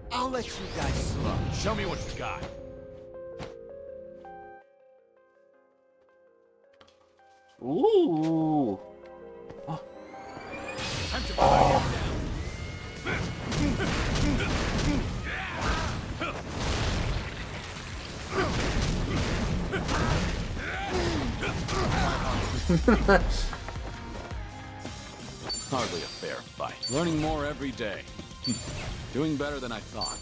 I'll let you guys slug. Show me what you got. Ooh. Time to buy him down. Hardly a fair fight. Learning more every day. Doing better than I thought.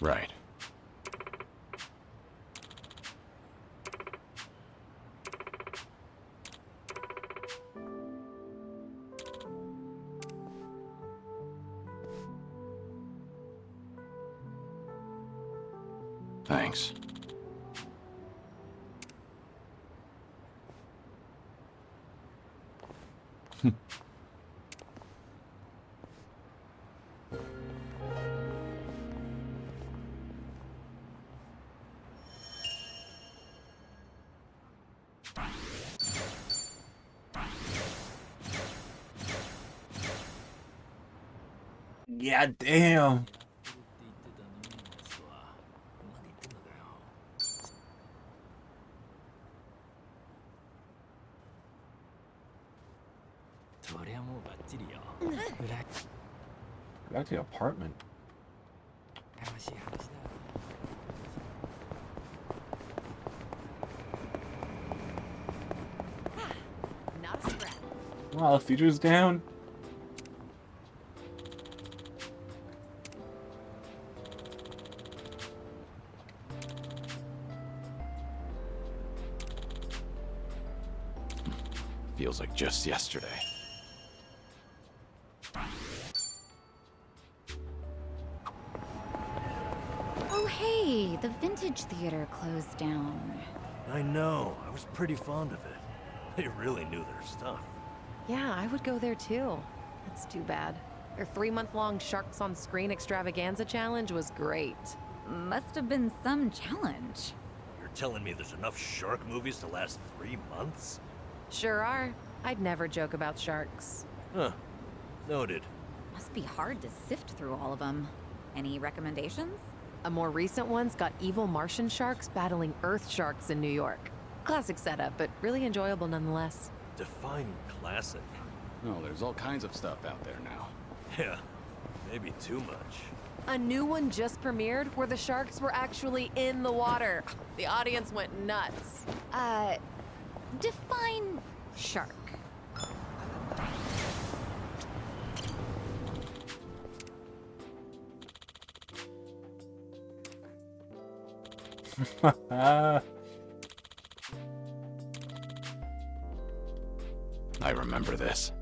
Right. Thanks. Yeah, damn. Back to the apartment. Not a scrap. Wow, the feature's down. Feels like just yesterday. Oh, hey, the Vintage Theater closed down. I know. I was pretty fond of it. They really knew their stuff. Yeah, I would go there too. That's too bad. Their 3-month-long Sharks on Screen extravaganza challenge was great. Must have been some challenge. You're telling me there's enough shark movies to last 3 months? Sure are. I'd never joke about sharks. Huh. Noted. Must be hard to sift through all of them. Any recommendations? A more recent one's got evil Martian sharks battling Earth sharks in New York. Classic setup, but really enjoyable nonetheless. Define classic. No, there's all kinds of stuff out there now. Yeah, maybe too much. A new one just premiered where the sharks were actually in the water. The audience went nuts. Define shark. I remember this.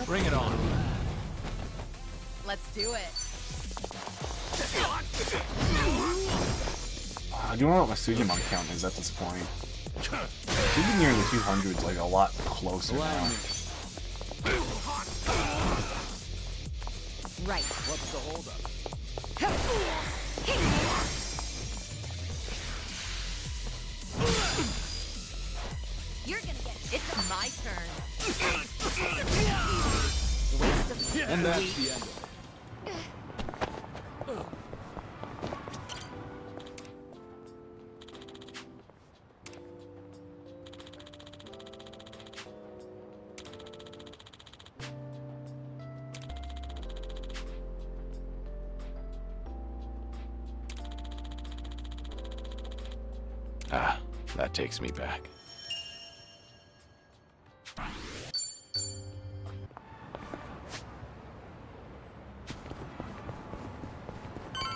Bring it on. Let's do it. I do not know what my Sujimon count is at this point. We've been near the 200s, like a lot closer now. Right. What's the holdup? You're gonna get it. It's my turn. And that's the end of it. Ah, that takes me back.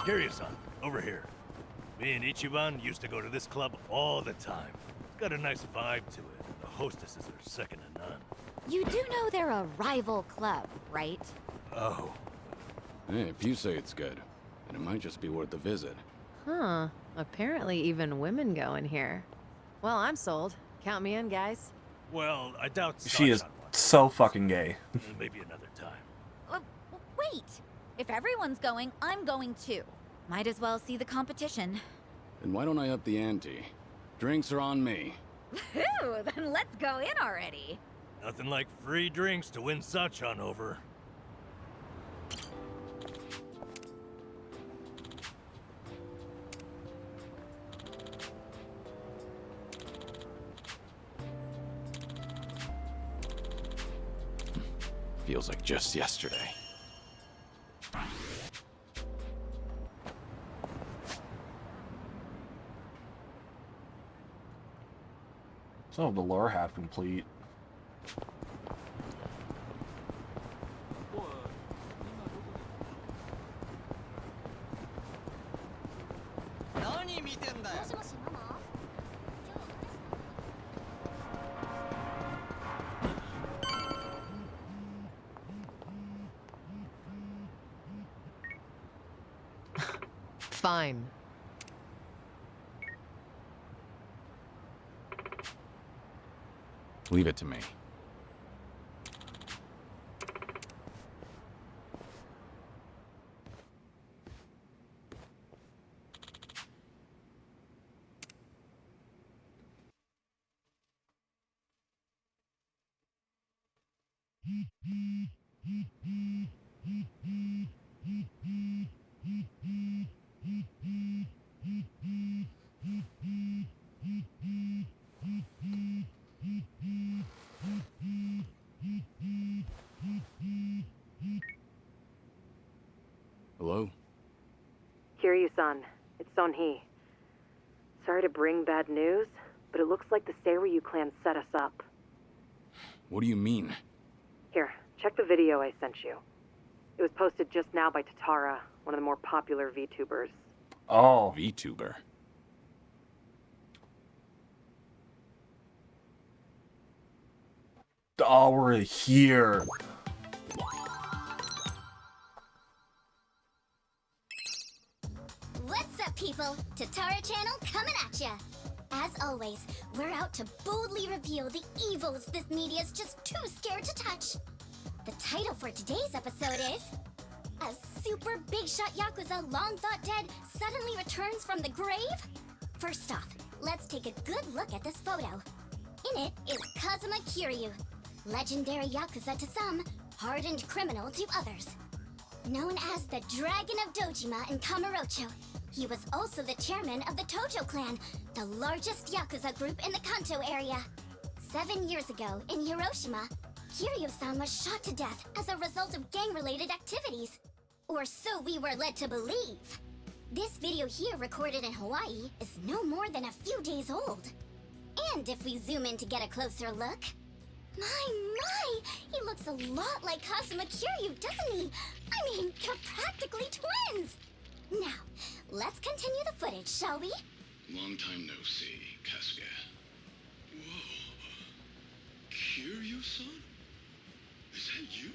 Kiryu-san, over here. Me and Ichiban used to go to this club all the time. Got a nice vibe to it. The hostesses are second to none. You do know they're a rival club, right? Oh. Hey, if you say it's good, then it might just be worth a visit. Huh. Apparently even women go in here. Well, I'm sold. Count me in, guys. Well, I doubt She is Sachan so fucking gay. Maybe another time. Wait. If everyone's going, I'm going too. Might as well see the competition. Then why don't I up the ante? Drinks are on me. Whew, then let's go in already. Nothing like free drinks to win Sachan over. Feels like just yesterday. Some of the lore half complete. Fine. Leave it to me. Hello? Kiryu-san, it's Son-hee. Sorry to bring bad news, but it looks like the Seiryu clan set us up. What do you mean? Here, check the video I sent you. It was posted just now by Tatara, one of the more popular VTubers. Oh. VTuber? Oh, we're here. What's up, people? Tatara Channel coming at ya! As always, we're out to boldly reveal the evils this media's just too scared to touch. The title for today's episode is... A super big shot Yakuza long thought dead suddenly returns from the grave? First off, let's take a good look at this photo. In it is Kazuma Kiryu, legendary Yakuza to some, hardened criminal to others. Known as the Dragon of Dojima in Kamurocho, he was also the chairman of the Tojo clan, the largest Yakuza group in the Kanto area. 7 years ago, in Hiroshima, Kiryu-san was shot to death as a result of gang-related activities. Or so we were led to believe. This video here, recorded in Hawaii, is no more than a few days old. And if we zoom in to get a closer look... My! He looks a lot like Kazuma Kiryu, doesn't he? I mean, you're practically twins! Now, let's continue the footage, shall we? Long time no see, Kasuga. Whoa. Kiryu-san? Is that you?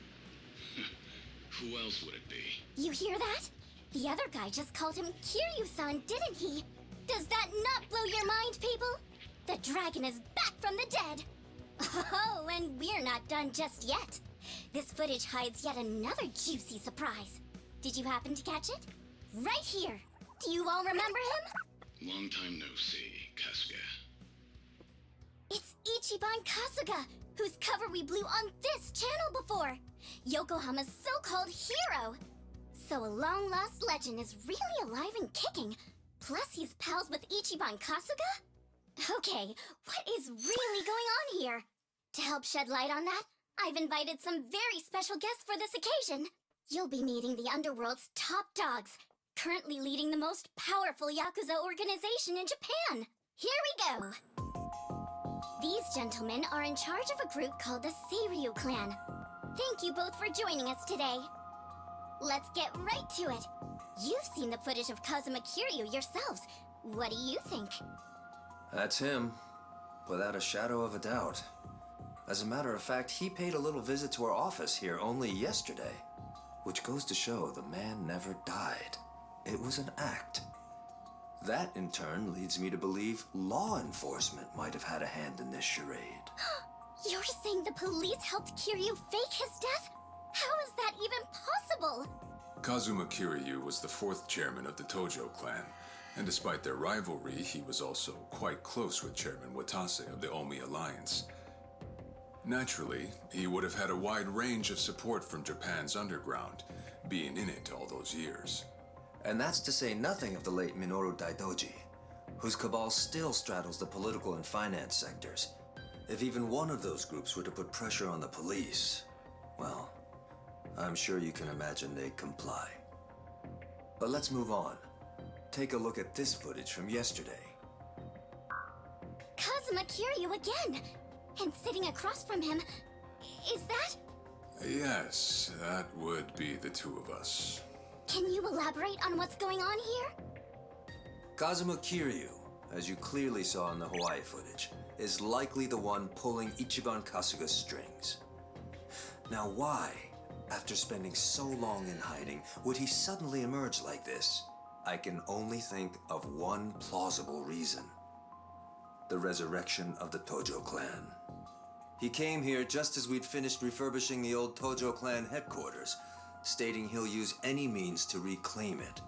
Who else would it be? You hear that? The other guy just called him Kiryu-san, didn't he? Does that not blow your mind, people? The dragon is back from the dead! Oh, and we're not done just yet. This footage hides yet another juicy surprise. Did you happen to catch it? Right here. Do you all remember him? Long time no see, Kasuga. It's Ichiban Kasuga, whose cover we blew on this channel before. Yokohama's so-called hero. So a long-lost legend is really alive and kicking. Plus he's pals with Ichiban Kasuga? Okay, what is really going on here? To help shed light on that, I've invited some very special guests for this occasion. You'll be meeting the Underworld's top dogs, currently leading the most powerful Yakuza organization in Japan. Here we go! These gentlemen are in charge of a group called the Seiryu clan. Thank you both for joining us today. Let's get right to it. You've seen the footage of Kazuma Kiryu yourselves. What do you think? That's him, without a shadow of a doubt. As a matter of fact, he paid a little visit to our office here only yesterday, which goes to show the man never died. It was an act. That, in turn, leads me to believe law enforcement might have had a hand in this charade. You're saying the police helped Kiryu fake his death? How is that even possible? Kazuma Kiryu was the 4th chairman of the Tojo clan, and despite their rivalry, he was also quite close with Chairman Watase of the Omi Alliance. Naturally, he would have had a wide range of support from Japan's underground, being in it all those years. And that's to say nothing of the late Minoru Daidoji, whose cabal still straddles the political and finance sectors. If even one of those groups were to put pressure on the police, well, I'm sure you can imagine they'd comply. But let's move on. Take a look at this footage from yesterday. Kazuma Kiryu again! And sitting across from him, is that? Yes, that would be the two of us. Can you elaborate on what's going on here? Kazuma Kiryu, as you clearly saw in the Hawaii footage, is likely the one pulling Ichiban Kasuga's strings. Now why, after spending so long in hiding, would he suddenly emerge like this? I can only think of one plausible reason. The resurrection of the Tojo clan. He came here just as we'd finished refurbishing the old Tojo clan headquarters, stating he'll use any means to reclaim it.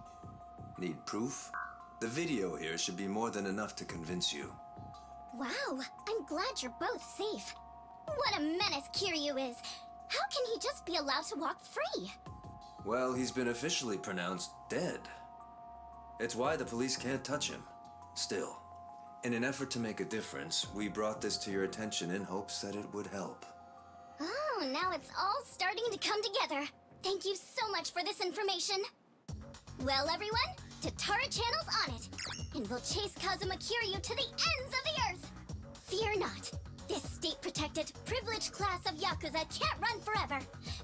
Need proof? The video here should be more than enough to convince you. Wow, I'm glad you're both safe. What a menace Kiryu is! How can he just be allowed to walk free? Well, he's been officially pronounced dead. It's why the police can't touch him. Still, in an effort to make a difference, we brought this to your attention in hopes that it would help. Oh, now it's all starting to come together. Thank you so much for this information. Well, everyone, Tatara Channel's on it, and we'll chase Kazuma Kiryu to the ends of the earth. Fear not. This state-protected, privileged class of Yakuza can't run forever.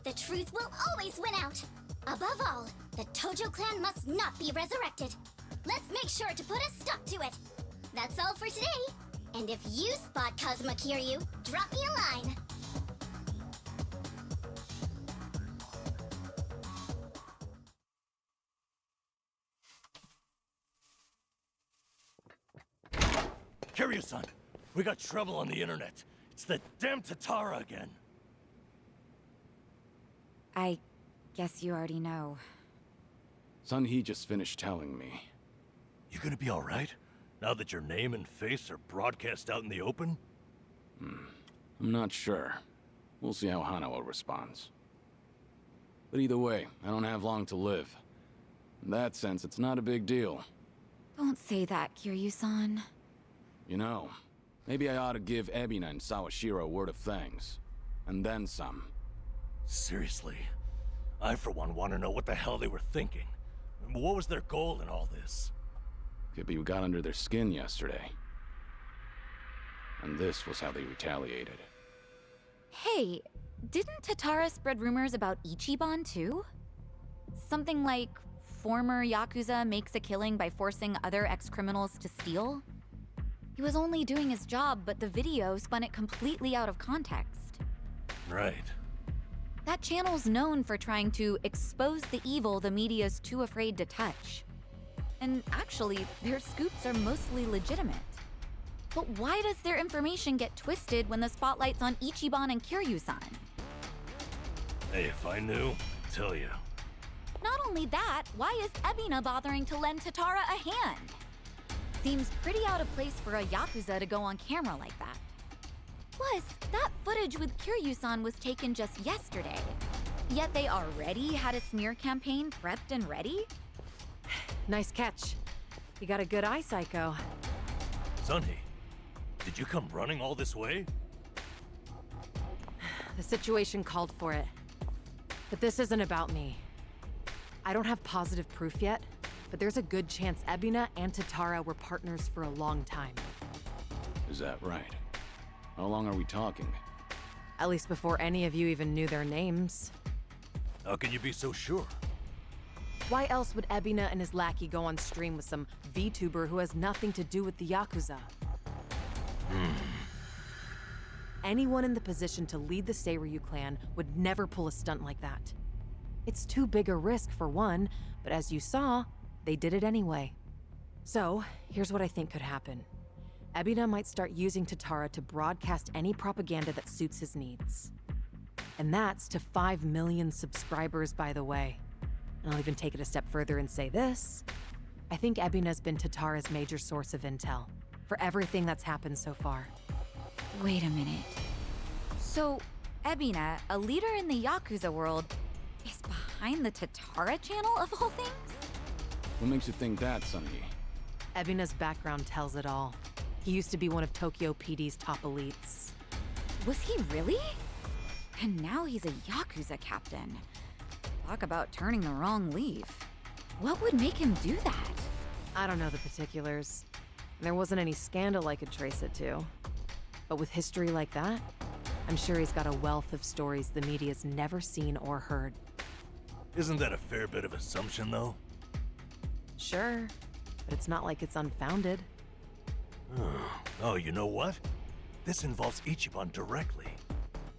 The truth will always win out. Above all, the Tojo clan must not be resurrected. Let's make sure to put a stop to it. That's all for today. And if you spot Kazuma Kiryu, drop me a line. Kiryu-san, we got trouble on the internet. It's the damn Tatara again. I guess you already know. Sun-Hee just finished telling me. You gonna be alright? Now that your name and face are broadcast out in the open? I'm not sure. We'll see how Hanawa responds. But either way, I don't have long to live. In that sense, it's not a big deal. Don't say that, Kiryu-san. You know, maybe I ought to give Ebina and Sawashiro a word of thanks. And then some. Seriously? I, for one, want to know what the hell they were thinking. What was their goal in all this? Could be we got under their skin yesterday. And this was how they retaliated. Hey, didn't Tatara spread rumors about Ichiban too? Something like former Yakuza makes a killing by forcing other ex-criminals to steal? He was only doing his job, but the video spun it completely out of context. Right. That channel's known for trying to expose the evil the media's too afraid to touch. And actually, their scoops are mostly legitimate. But why does their information get twisted when the spotlight's on Ichiban and Kiryu-san? Hey, if I knew, I'd tell you. Not only that, why is Ebina bothering to lend Tatara a hand? Seems pretty out of place for a Yakuza to go on camera like that. Plus, that footage with Kiryu-san was taken just yesterday. Yet they already had a smear campaign prepped and ready? Nice catch. You got a good eye, Psycho. Sun-Hee, did you come running all this way? The situation called for it. But this isn't about me. I don't have positive proof yet, but there's a good chance Ebina and Tatara were partners for a long time. Is that right? How long are we talking? At least before any of you even knew their names. How can you be so sure? Why else would Ebina and his lackey go on stream with some VTuber who has nothing to do with the Yakuza? Anyone in the position to lead the Seiryu clan would never pull a stunt like that. It's too big a risk for one, but as you saw, they did it anyway. So, here's what I think could happen. Ebina might start using Tatara to broadcast any propaganda that suits his needs. And that's to 5 million subscribers, by the way. And I'll even take it a step further and say this. I think Ebina's been Tatara's major source of intel for everything that's happened so far. Wait a minute. So, Ebina, a leader in the Yakuza world, is behind the Tatara channel of all things? What makes you think that, Sun-Hee? Ebina's background tells it all. He used to be one of Tokyo PD's top elites. Was he really? And now he's a Yakuza captain. Talk about turning the wrong leaf. What would make him do that? I don't know the particulars. There wasn't any scandal I could trace it to. But with history like that, I'm sure he's got a wealth of stories the media's never seen or heard. Isn't that a fair bit of assumption, though? Sure, but it's not like it's unfounded. Oh, you know what? This involves Ichiban directly.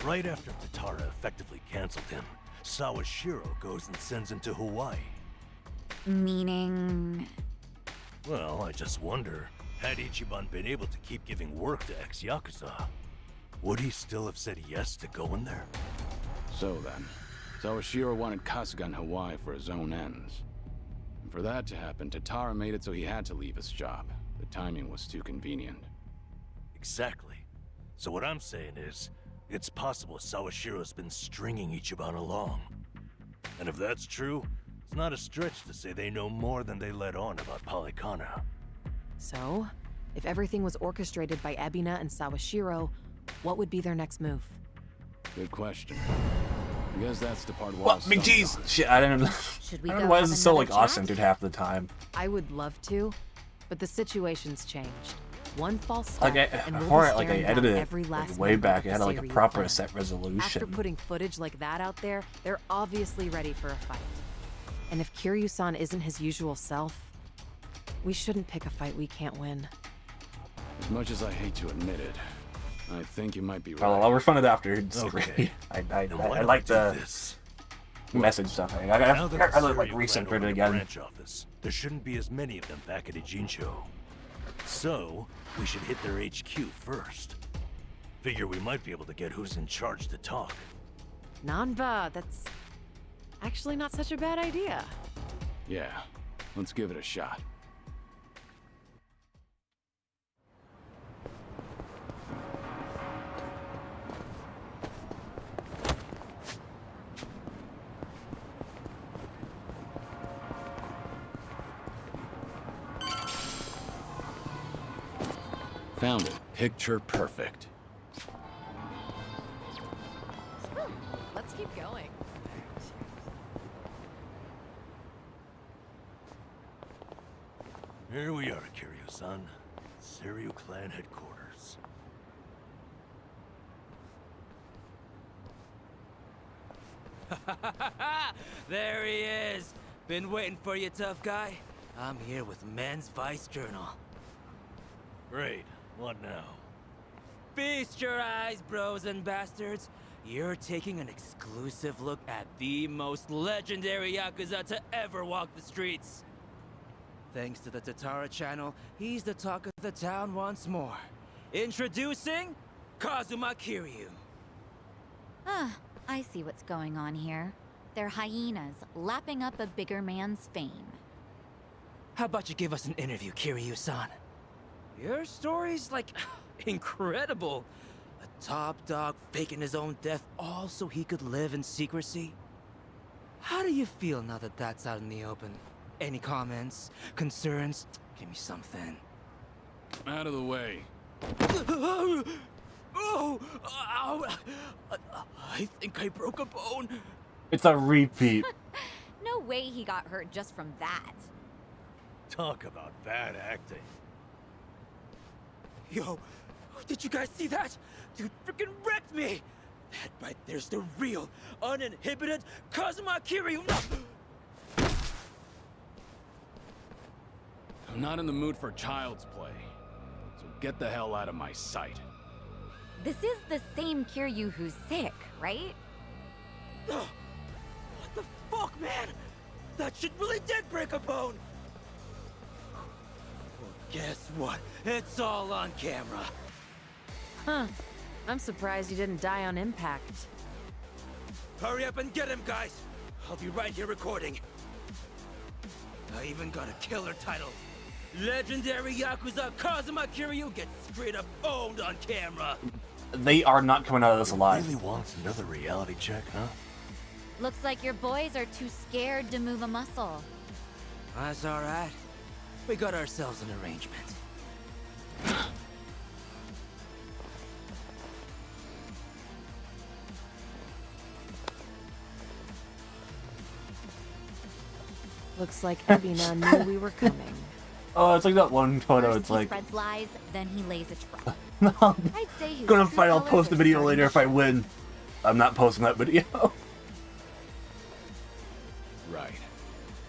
Right after Tatara effectively canceled him, Sawashiro goes and sends him to Hawaii. Meaning... Well, I just wonder, had Ichiban been able to keep giving work to ex-Yakuza, would he still have said yes to going there? So then, Sawashiro wanted Kasuga in Hawaii for his own ends. And for that to happen, Tatara made it so he had to leave his job. The timing was too convenient. Exactly. So what I'm saying is, it's possible Sawashiro's been stringing Ichiban along. And if that's true, it's not a stretch to say they know more than they let on about Polycana. So, if everything was orchestrated by Ebina and Sawashiro, what would be their next move? Good question. I guess that's the part What? Big G's! Shit, I don't know. Should we I go don't know why have this is so another like chat? off-centered half the time. I would love to, but the situation's changed. One false step, Like and we'll before, be like I staring down edited every it last like, way member back. of It had the like a Seiryu proper clan. set resolution. After putting footage like that out there, they're obviously ready for a fight. And if Kiryu-san isn't his usual self, we shouldn't pick a fight we can't win. As much as I hate to admit it, I think you might be right. I'll refund it after. Okay. I Then why don't like we do the this? message stuff. I Now that the like Seiryu clan recentered own it a again. branch office, there shouldn't be as many of them back at Ijincho. So, we should hit their HQ first. Figure we might be able to get who's in charge to talk. Nanba, that's actually not such a bad idea. Yeah, let's give it a shot. Found it. Picture perfect. Let's keep going. Here we are, Kiryu-san. Seiryu clan headquarters. There he is! Been waiting for you, tough guy. I'm here with Men's Vice Journal. Great. What now? Feast your eyes, bros and bastards. You're taking an exclusive look at the most legendary Yakuza to ever walk the streets. Thanks to the Tatara channel, he's the talk of the town once more. Introducing Kazuma Kiryu. Ah, I see what's going on here. They're hyenas, lapping up a bigger man's fame. How about you give us an interview, Kiryu-san? Your story's, like, incredible. A top dog faking his own death all so he could live in secrecy. How do you feel now that that's out in the open? Any comments? Concerns? Give me something. Out of the way. Oh! Ow! I think I broke a bone. It's a repeat. No way he got hurt just from that. Talk about bad acting. Yo, did you guys see that? Dude freaking wrecked me! That right there's the real, uninhibited Kazuma Kiryu! I'm not in the mood for child's play, so get the hell out of my sight. This is the same Kiryu who's sick, right? What the fuck, man? That shit really did break a bone! Well, guess what? It's all on camera. Huh. I'm surprised you didn't die on impact. Hurry up and get him, guys! I'll be right here recording. I even got a killer title. Legendary Yakuza Kazuma Kiryu gets straight up owned on camera. They are not coming out of this alive. Really wants another reality check, huh? Looks like your boys are too scared to move a muscle. That's alright. We got ourselves an arrangement. Looks like Ebina knew we were coming. Oh, it's like that one photo. First It's he like, spreads lies, then he lays a trap. no, I'd say his gonna true fight. I'll colors post the are video starting later to if I show. win. I'm not posting that video. Right.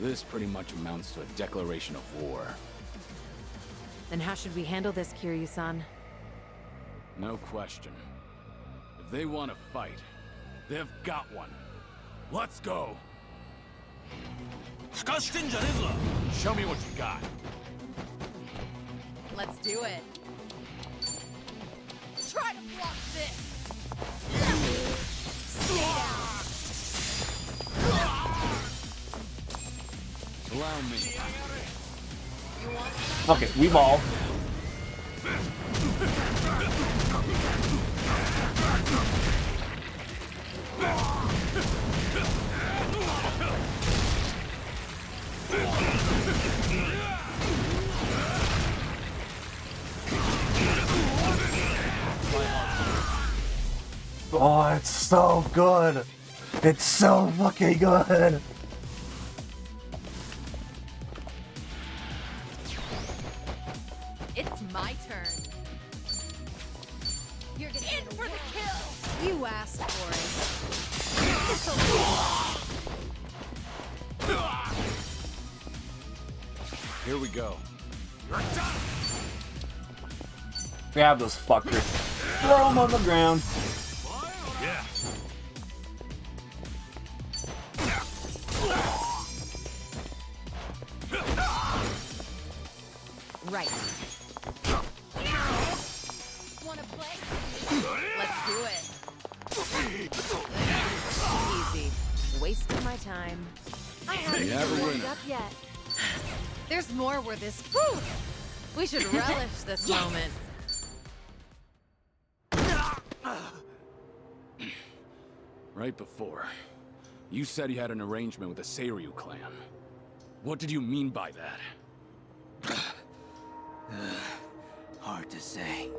This pretty much amounts to a declaration of war. Then how should we handle this, Kiryu-san? No question. If they want to fight, they've got one. Let's go! Show me what you got. Let's do it. Try to block this! Allow me. Fuck it, we ball. Oh, it's so good. It's so fucking good. It's my turn. You're gonna in for the kill. You asked for it. Here we go. You're done. Grab those fuckers. Throw them on the ground. Yeah. Right. Wanna play? Let's do it. Easy. Wasting my time. I haven't warmed up yet. There's more where this. Whew. We should relish this moment. Right before, you said you had an arrangement with the Seiryu clan. What did you mean by that? Hard to say.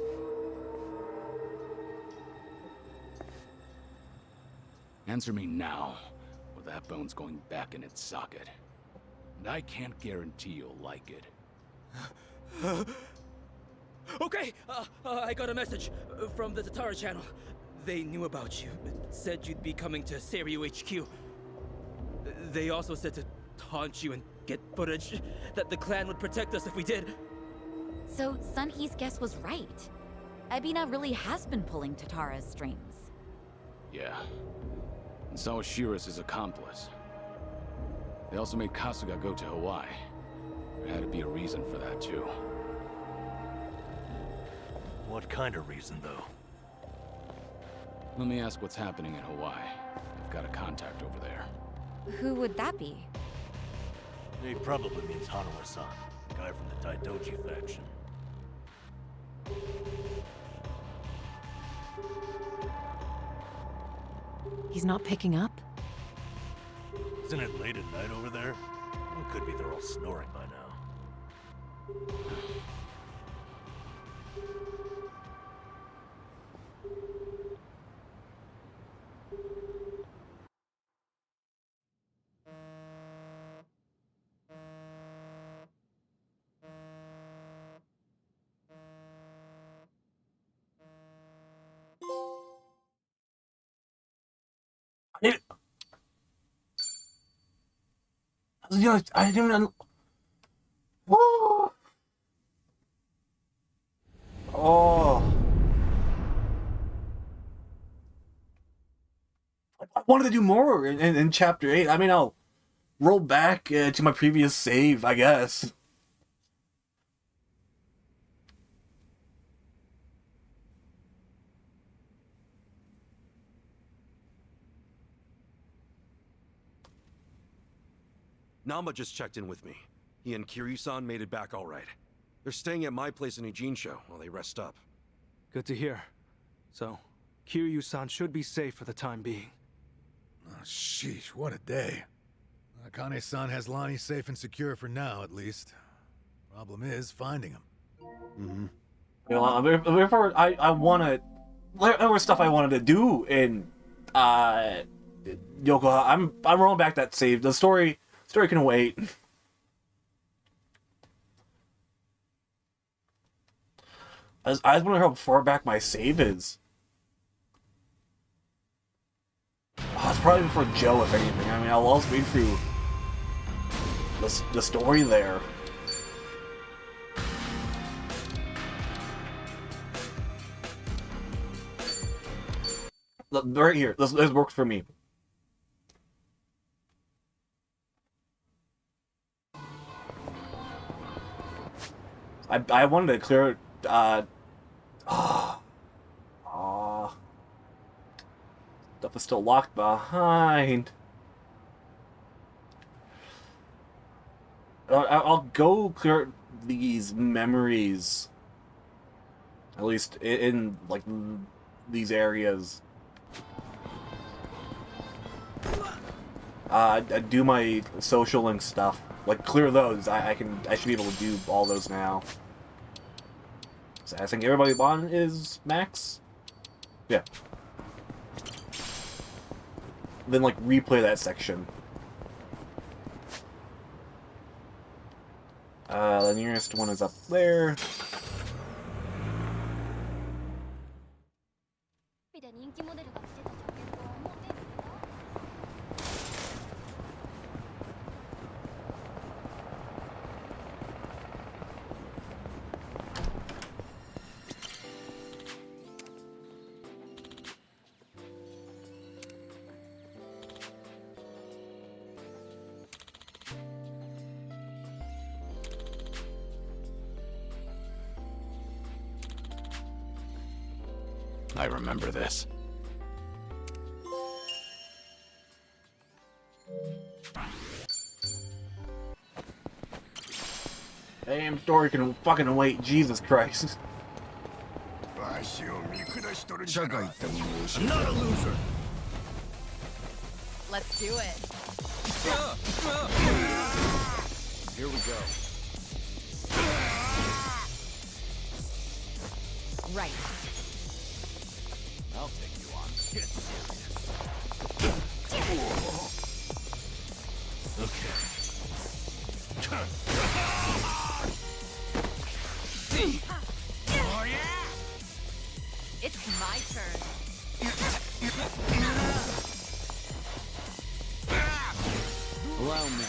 Answer me now, or that bone's going back in its socket. And I can't guarantee you'll like it. Okay, I got a message from the Tatara channel. They knew about you. Said you'd be coming to Seiryu HQ. They also said to taunt you and get footage, that the clan would protect us if we did. So Sunhee's guess was right. Ebina really has been pulling Tatara's strings. Yeah. And Sawashiro's his accomplice. They also made Kasuga go to Hawaii. There had to be a reason for that, too. What kind of reason, though? Let me ask what's happening in Hawaii. I've got a contact over there. Who would that be? He probably means Hanawa-san, the guy from the Daidoji faction. He's not picking up? Isn't it late at night over there? It could be they're all snoring by now. I didn't even. Woo! Oh. I wanted to do more in Chapter 8. I mean, I'll roll back to my previous save, I guess. Nama just checked in with me. He and Kiryu-san made it back all right. They're staying at my place in Ijincho while they rest up. Good to hear. So, Kiryu-san should be safe for the time being. Oh, sheesh, what a day. Akane-san has Lonnie safe and secure for now, at least. Problem is finding him. Mm-hmm. You know, I wanna... There was stuff I wanted to do in Yokohama. I'm rolling back that save. The story can wait. I just wonder how far back my save is. Oh, it's probably before Joe, if anything. I mean, I'll also read through the story there. Right here. This works for me. I wanted to clear stuff is still locked behind. I'll go clear these memories, at least in like these areas. Do my social link stuff, like clear those. I should be able to do all those now. So I think everybody on is max. Yeah. then like replay that section. The nearest one is up there. I remember this. Damn story can fucking wait, Jesus Christ. I'm not a loser. Let's do it. Here we go. Right. I'll take you on. Get serious. Okay. It's my turn. Allow me.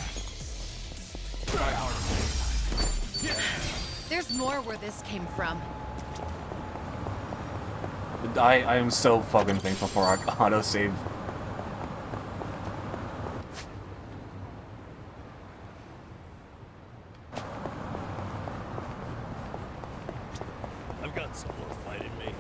There's more where this came from. I am so fucking thankful for our autosave. I've got some more fight in me.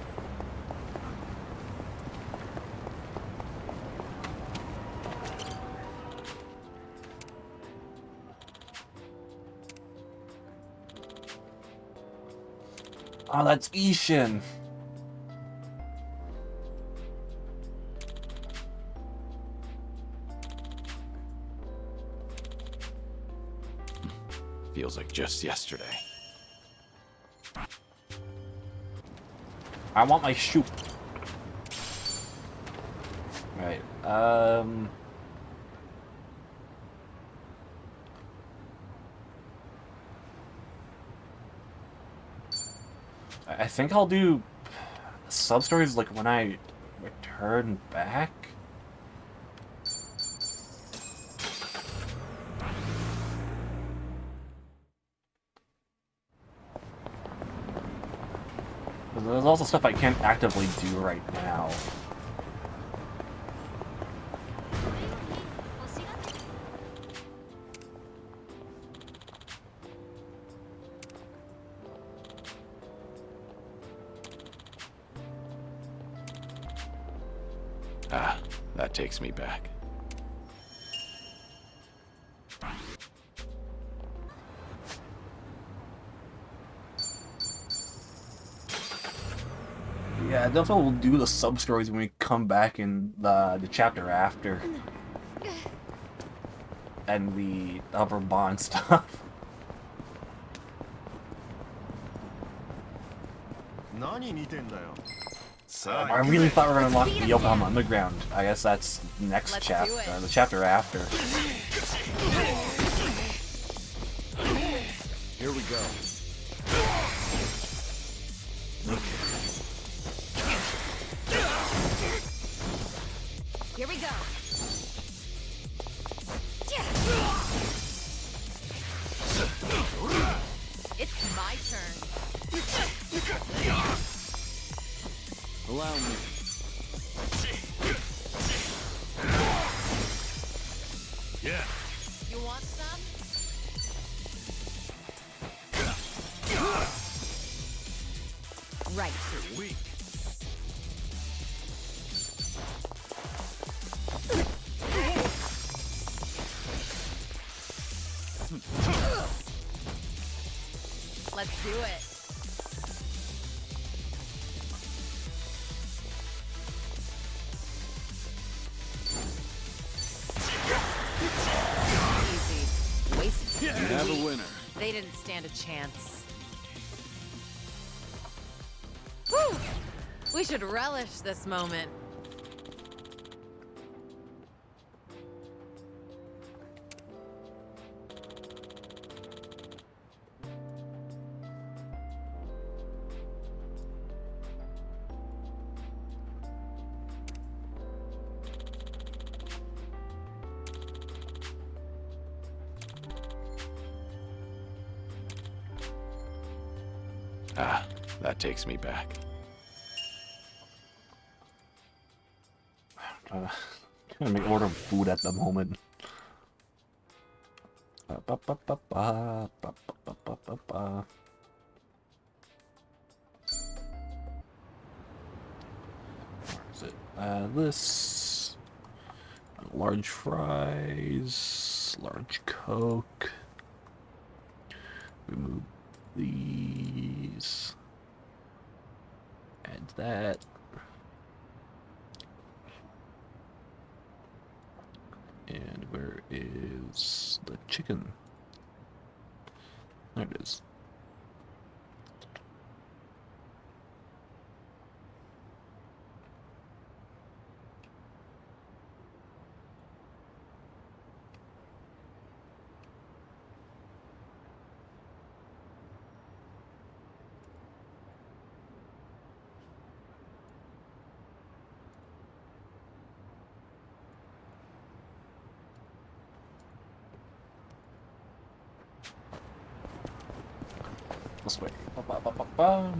Oh, that's Ishin. Feels like just yesterday. I want my shoe. Right. I think I'll do sub-stories like when I return back. There's also stuff I can't actively do right now. Ah, that takes me back. Yeah, definitely we'll do the sub-stories when we come back in the chapter after. And the upper bond stuff. I really thought we were gonna unlock the Yokohama Underground. I guess that's next chapter, or the chapter after. Here we go. Here we go. It's my turn. Allow me. Yeah. You want some? Right. You're weak. Let's do it. Easy. Wasted. You have a winner. They didn't stand a chance. Whew. We should relish this moment. Ah, that takes me back. Trying to make order of food at the moment. Where is it? This. Large fries. Large Coke. Remove these. Add that. And where is the chicken? There it is. This way. Ba-ba-ba-ba-ba.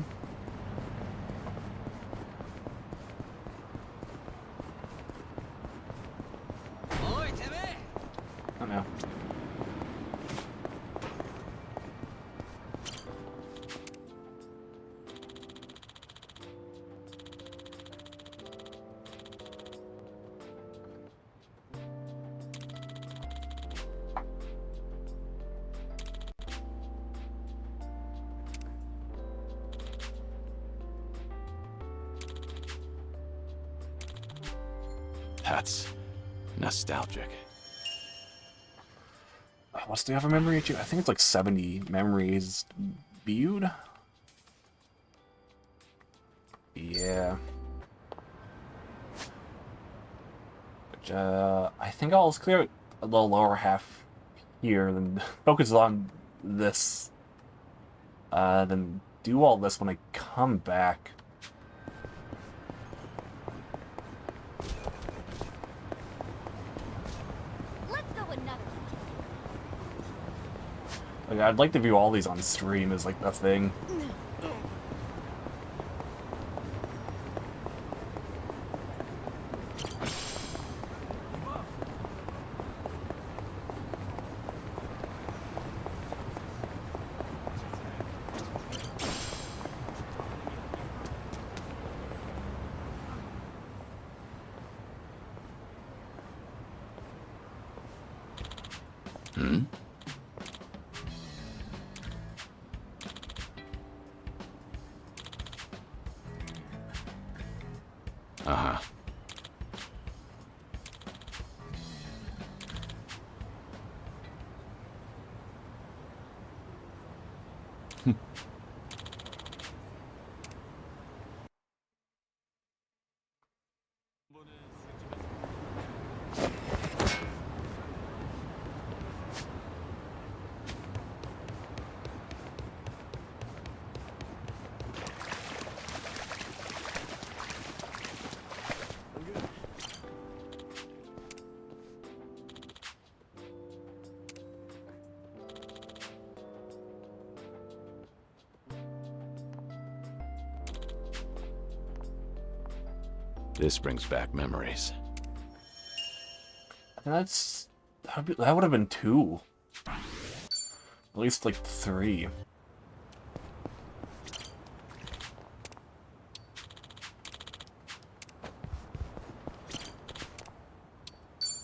Oh no. That's nostalgic. What's the other memory? I think it's like 70 memories viewed. Yeah. Which, I think I'll clear the lower half here, then focus on this. Then do all this when I come back. Like, I'd like to view all these on stream as like the thing. Uh-huh. This brings back memories. That would have been 2. At least like 3.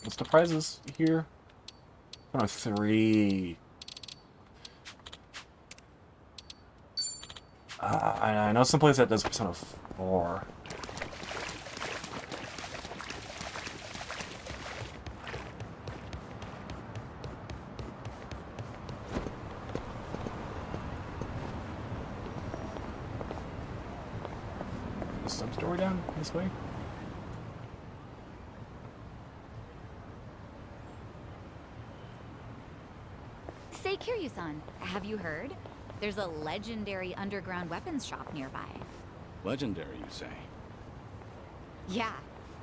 What's the prizes here? Oh, 3. I know someplace that does percent of 4. Sub-story down this way? Say, Kiryu-san, have you heard? There's a legendary underground weapons shop nearby. Legendary, you say? Yeah,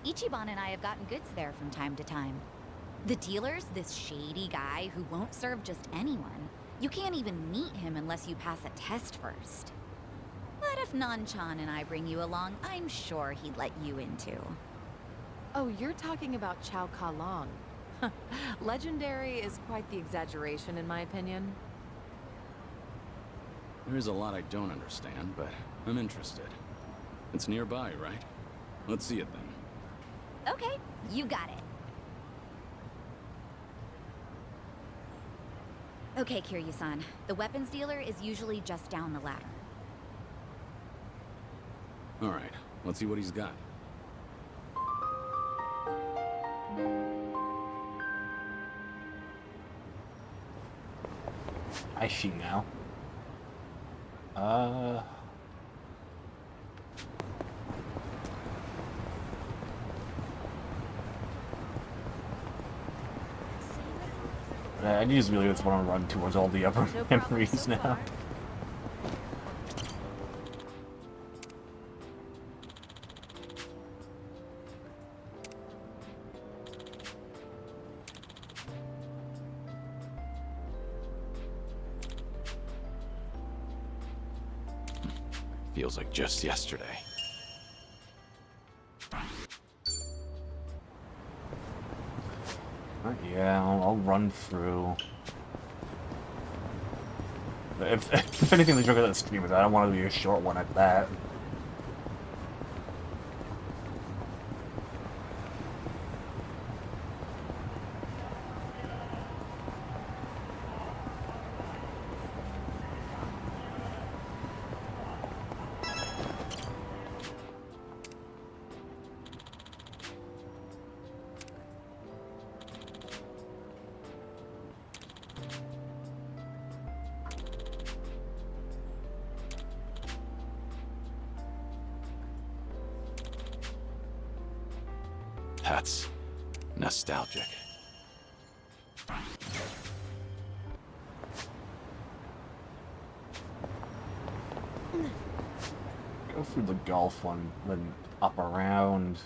Ichiban and I have gotten goods there from time to time. The dealer's this shady guy who won't serve just anyone. You can't even meet him unless you pass a test first. What if Nan-chan and I bring you along? I'm sure he'd let you in too. Oh, you're talking about Chow Ka Long. Legendary is quite the exaggeration, in my opinion. There's a lot I don't understand, but I'm interested. It's nearby, right? Let's see it then. Okay, you got it. Okay, Kiryu-san. The weapons dealer is usually just down the ladder. All right, let's see what he's got. I see now. I just really just want to run towards all the upper memories now. Feels like just yesterday. Yeah, I'll run through. If anything, the joke of that stream is I don't want to be a short one at that. That's nostalgic. Go through the golf one, then up around.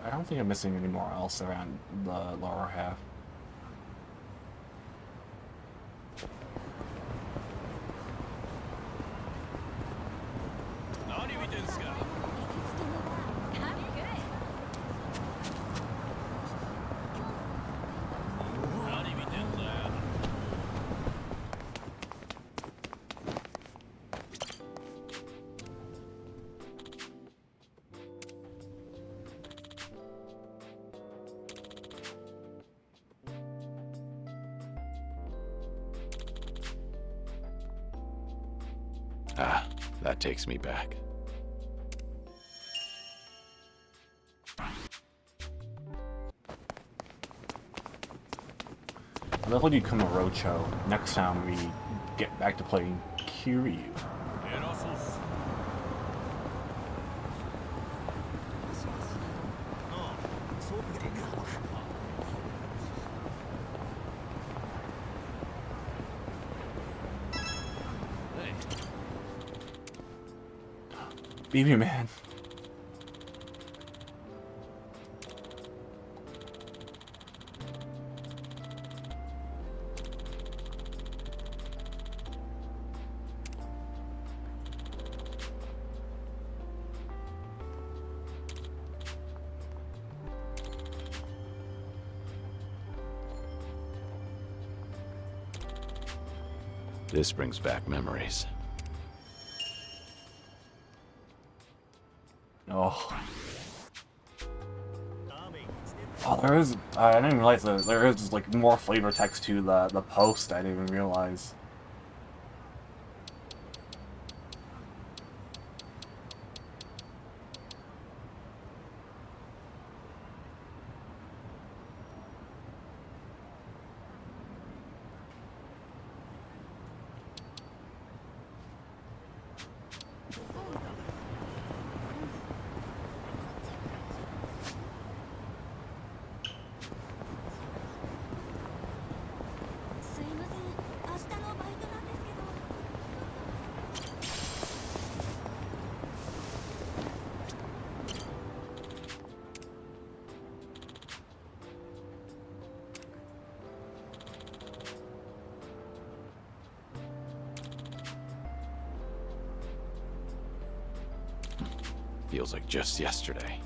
I don't think I'm missing anymore else around the lower half. Ah, that takes me back. I love when you come to Rocho next time we get back to playing Kiryu. BB man. This brings back memories. Oh. Oh, there is. I didn't even realize that there is like more flavor text to the post. I didn't even realize. Feels like just yesterday.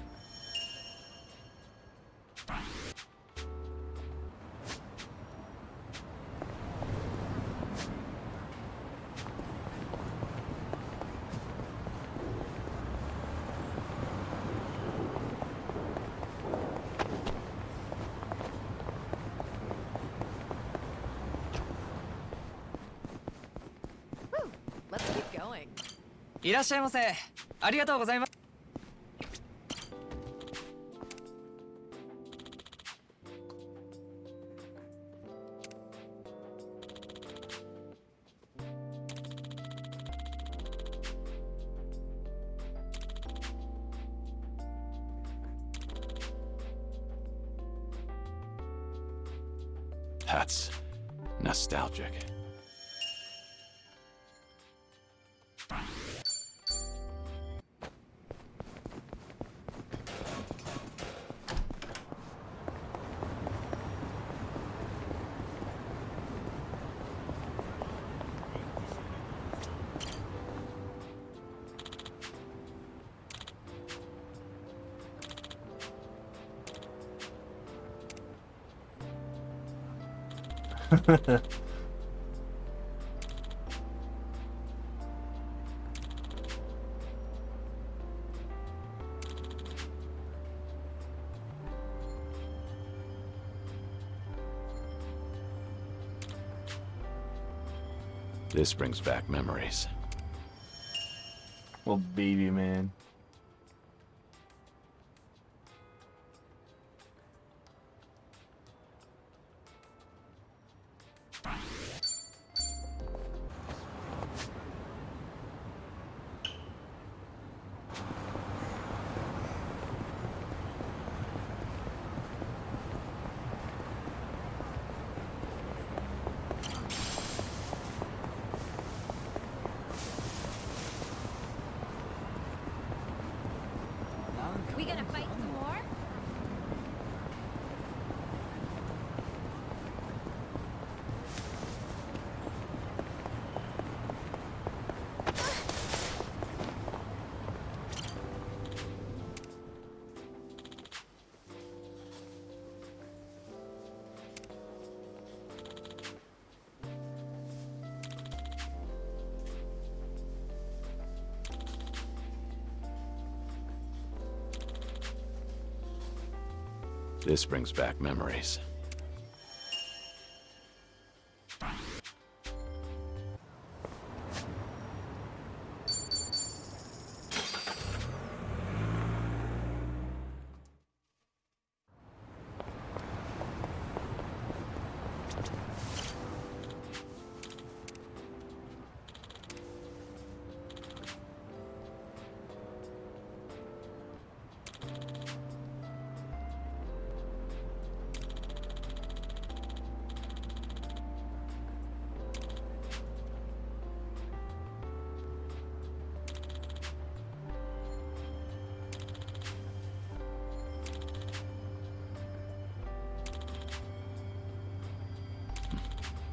Let's keep going. いらっしゃいませ。ありがとうございます。That's nostalgic. This brings back memories. Well, baby man. We gonna fight some more? This brings back memories.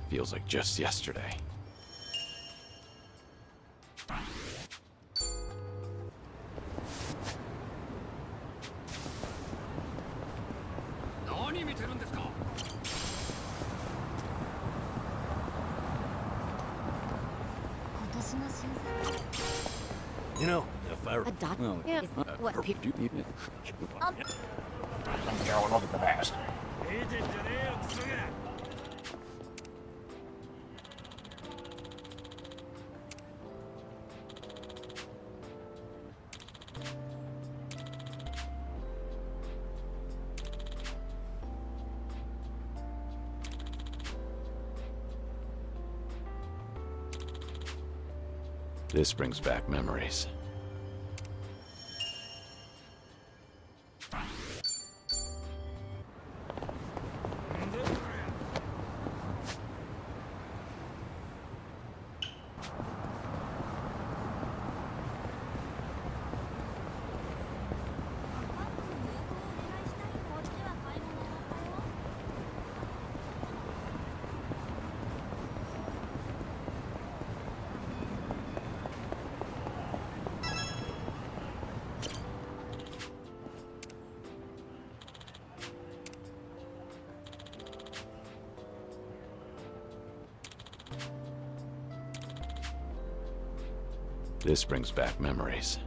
Feels like just yesterday. You know, if I... A dot? Well, Yeah. What? do you... Go look at the past. This brings back memories. This brings back memories.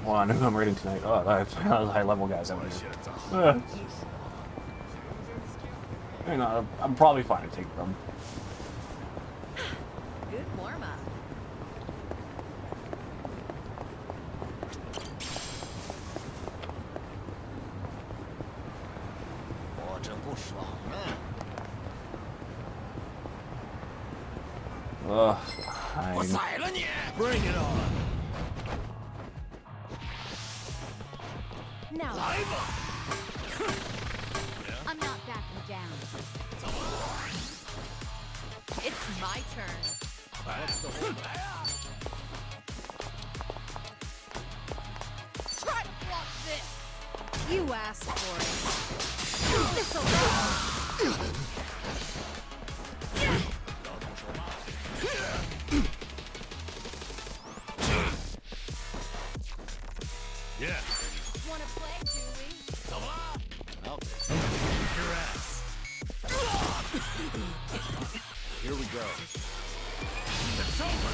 Well, I know who I'm raiding tonight. Oh, that's high level guys. I you know, I'm probably fine to take them. Good warm up. Ugh, fine. Bring it on. Now. I'm not backing down. It's my turn. Try to block this. You asked for it. This'll Yeah. Wanna play, do we? I'll kick your ass. Here we go. It's over.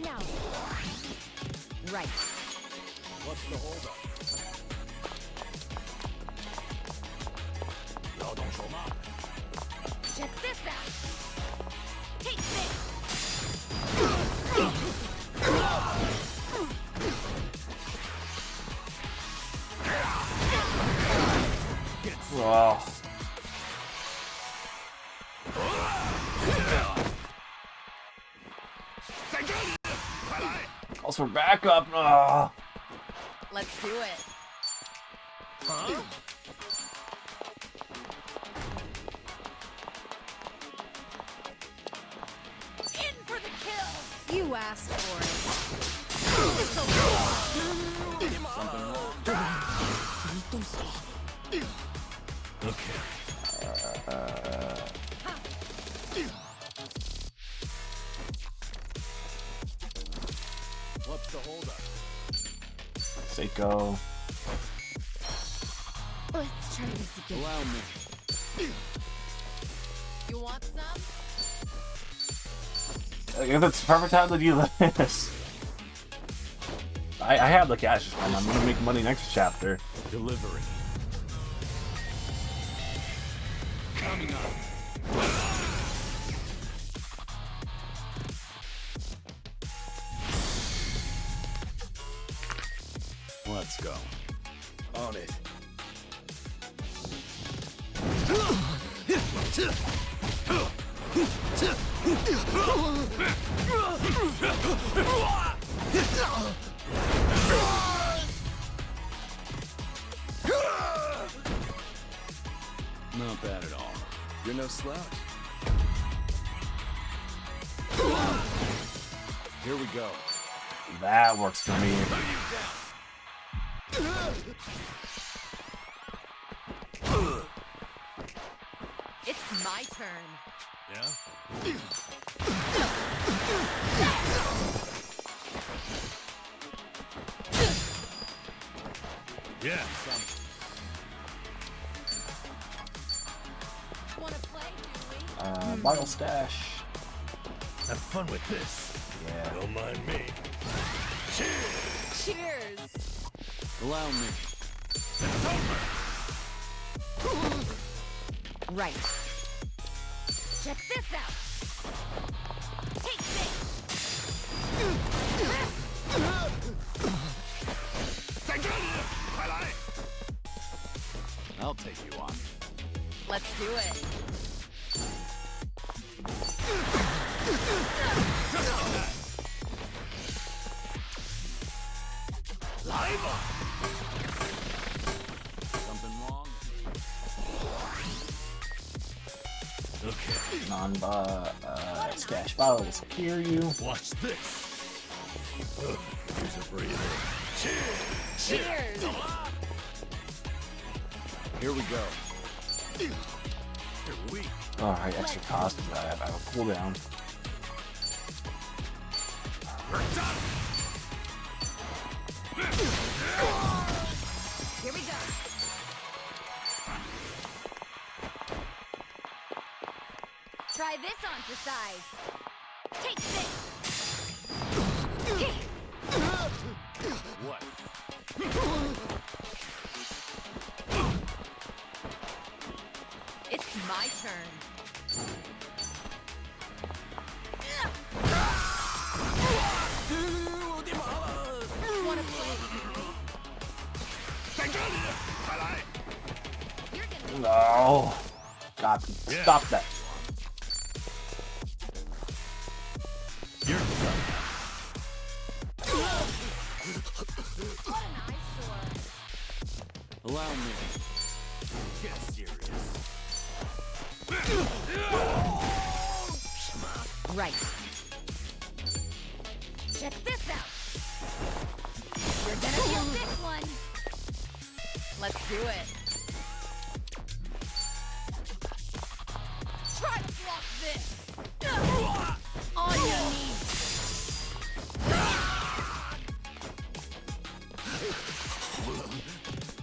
Now. Right. What's the holdup? Check this out. Take this. Wow. Also, back up. Let's do it. Huh? In for the kill. You asked for it. Okay. What's the holdup? Seiko. Let's try this again. Allow me. You want some? If it's perfect time to do this. I have the cash, and I'm gonna make money next chapter. Delivery. Coming up. Let's go. On it. Not bad at all. You're no slouch. Here we go. That works for me. It's my turn. Yeah? Yeah. Wanna play, do we? Bottle stash. Have fun with this. Yeah. Don't mind me. Cheers! Cheers. Allow me. It's over! Right. Check this out. I'll take you on. Let's do it. Something wrong? Okay. Stash bottle to secure you. Watch this. Here's a breather. Cheers! Cheers! Here we go. You're weak. Alright, extra cost, but I have a cooldown. We're done. Here we go. Try this on for size. Take this. What? It's my turn. Wanna play? No. God, stop that. You're done. What an eyesore. Allow me. Get serious. Right. Check this out. You're gonna feel this one. Let's do it. Try to block this. On your knees.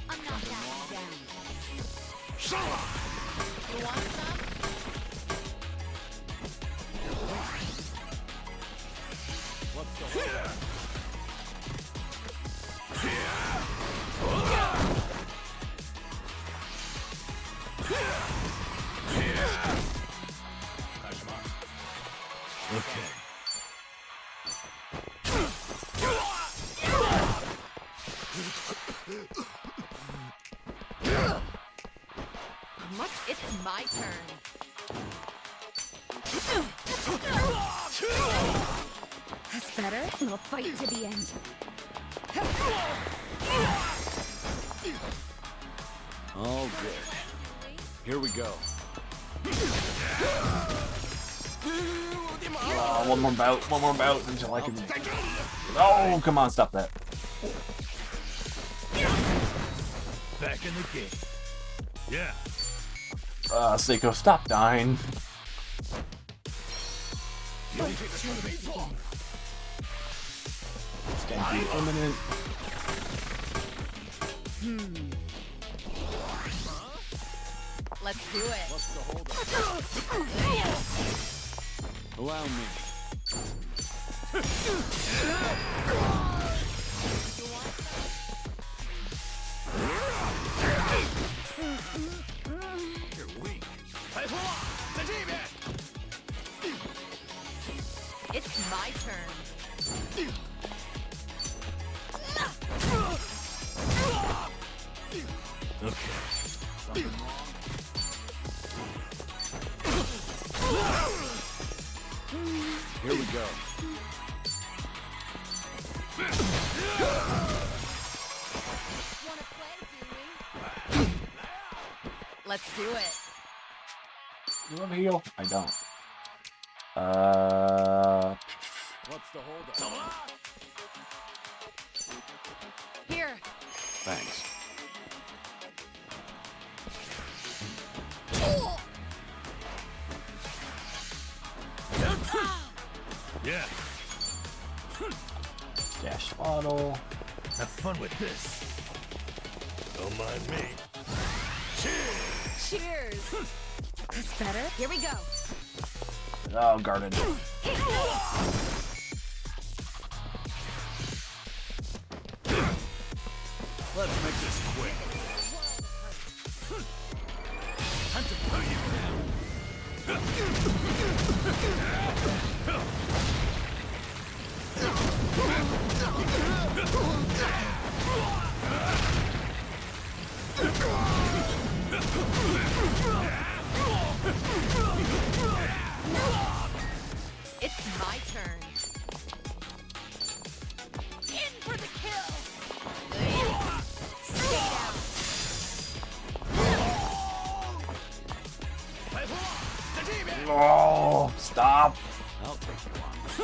I'm not backing down. You want some? What's the hold? Okay. It's my turn. That's better. We'll fight to the end. All good. Here we go. One more bout until I can. Oh, come on, stop that. Back in the game. Yeah. Seiko, stop dying. It's gonna be imminent. Let's do it. What's the hold up? Allow me. You're weak. It's my turn. Okay. Something wrong? Here we go. Wanna play, do we? Let's do it. You want to heal? I don't. What's the hold up? Here. Thanks. Yeah. Dash bottle. Have fun with this. Don't mind me. Cheers! Cheers. That's better. Here we go. Oh, guarded. Let's make this quick. Time to put you down.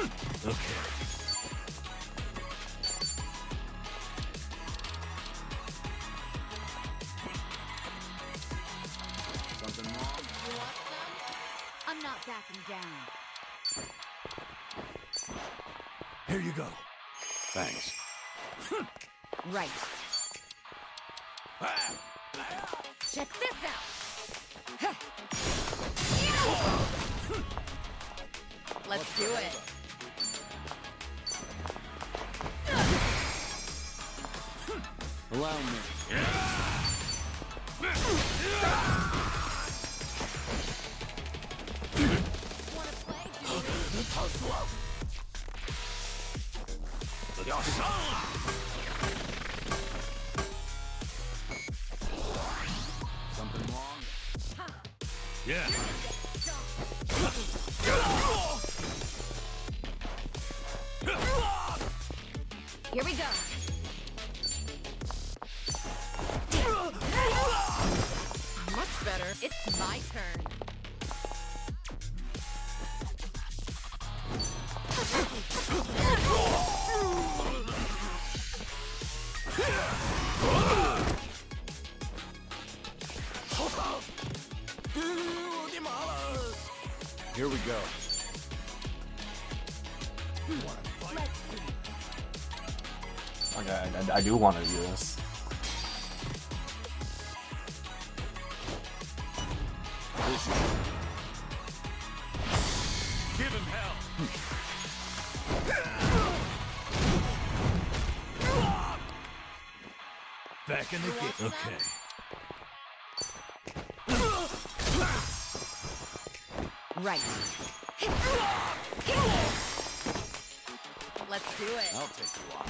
Okay. Something wrong? I'm not backing down. Here you go. Thanks. Right. Check this out. Let's do it. Allow me. Wanna play? Something wrong? Yeah. Here we go. Much better. It's my turn. Here we go. Okay, I do want to do this. Give him hell. Back in the game. Okay. Right. Let's do it. I'll take you off.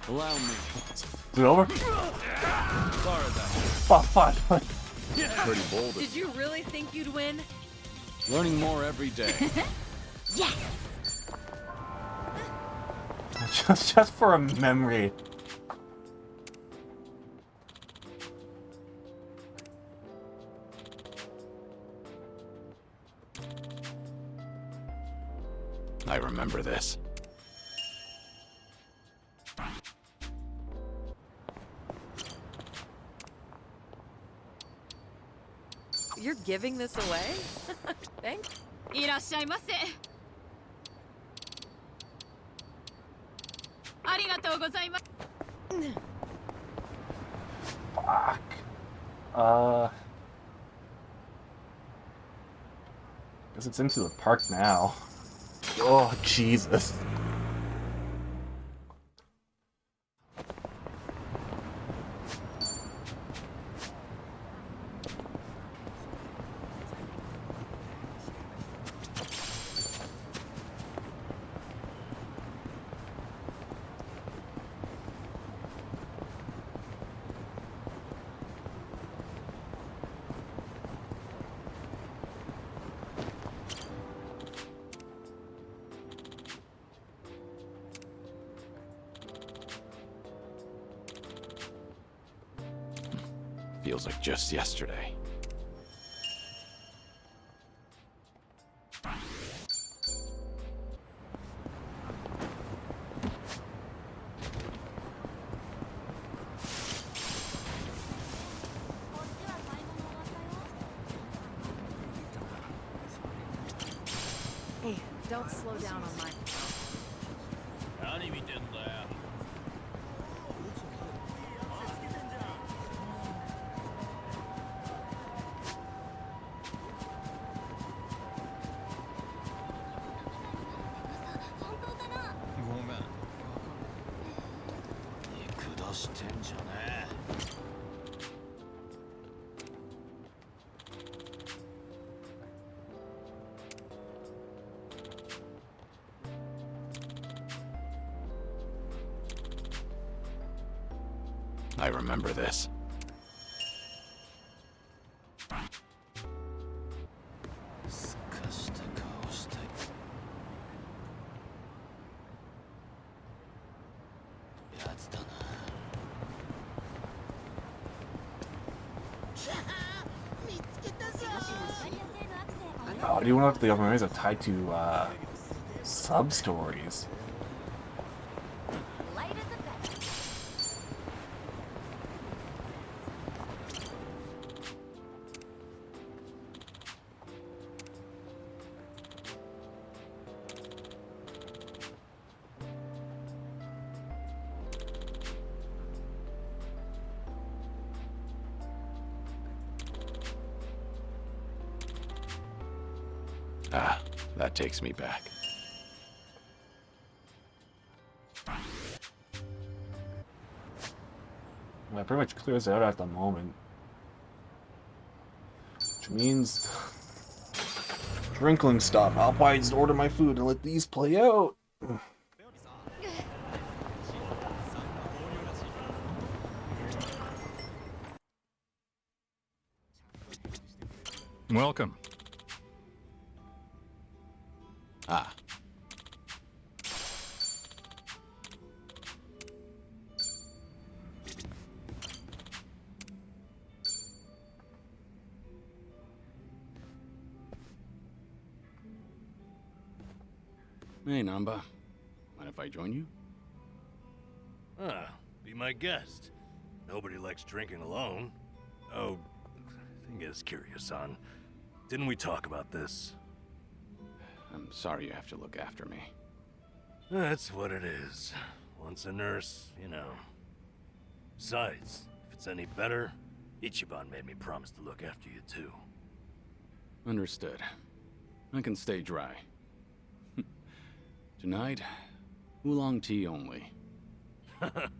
Allow me. Is it over? Sorry about Fuck. Pretty bold. Did you really think you'd win? Learning more every day. Yes. just for a memory. I remember this. You're giving this away? Thanks. いらっしゃいませ。ありがとうございます。 Fuck. Guess it's into the park now. Oh, Jesus. Feels like just yesterday. Hey, don't slow down on my... 何見てんだよ。ごめん。肉出してんじゃねえ。I remember this. How do you wonder if the other memories are tied to sub-stories? Ah, that takes me back. That pretty much clears it out at the moment. Which means... Sprinkling stop. I'll probably just order my food and let these play out. Welcome. Ah. Hey, Namba. Mind if I join you? Ah, be my guest. Nobody likes drinking alone. Oh, thing is, Kiryu-san, didn't we talk about this? I'm sorry you have to look after me. That's what it is. Once a nurse, you know. Besides, if it's any better, Ichiban made me promise to look after you too. Understood. I can stay dry. Tonight, oolong tea only. That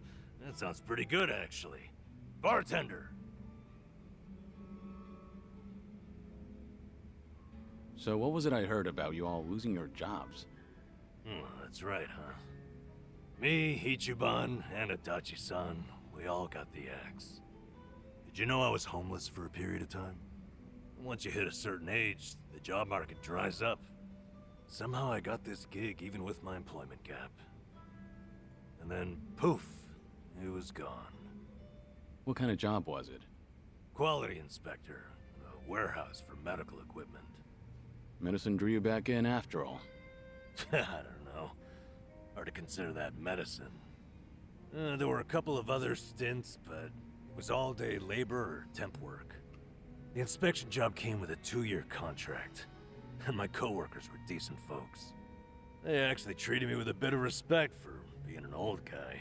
sounds pretty good, actually. Bartender! So what was it I heard about you all losing your jobs? That's right, huh? Me, Ichiban, and Adachi-san, we all got the axe. Did you know I was homeless for a period of time? Once you hit a certain age, the job market dries up. Somehow I got this gig even with my employment gap. And then, poof, it was gone. What kind of job was it? Quality inspector, a warehouse for medical equipment. Medicine drew you back in after all. I don't know. Hard to consider that medicine. There were a couple of other stints, but it was all-day labor or temp work. The inspection job came with a 2-year contract, and my coworkers were decent folks. They actually treated me with a bit of respect for being an old guy.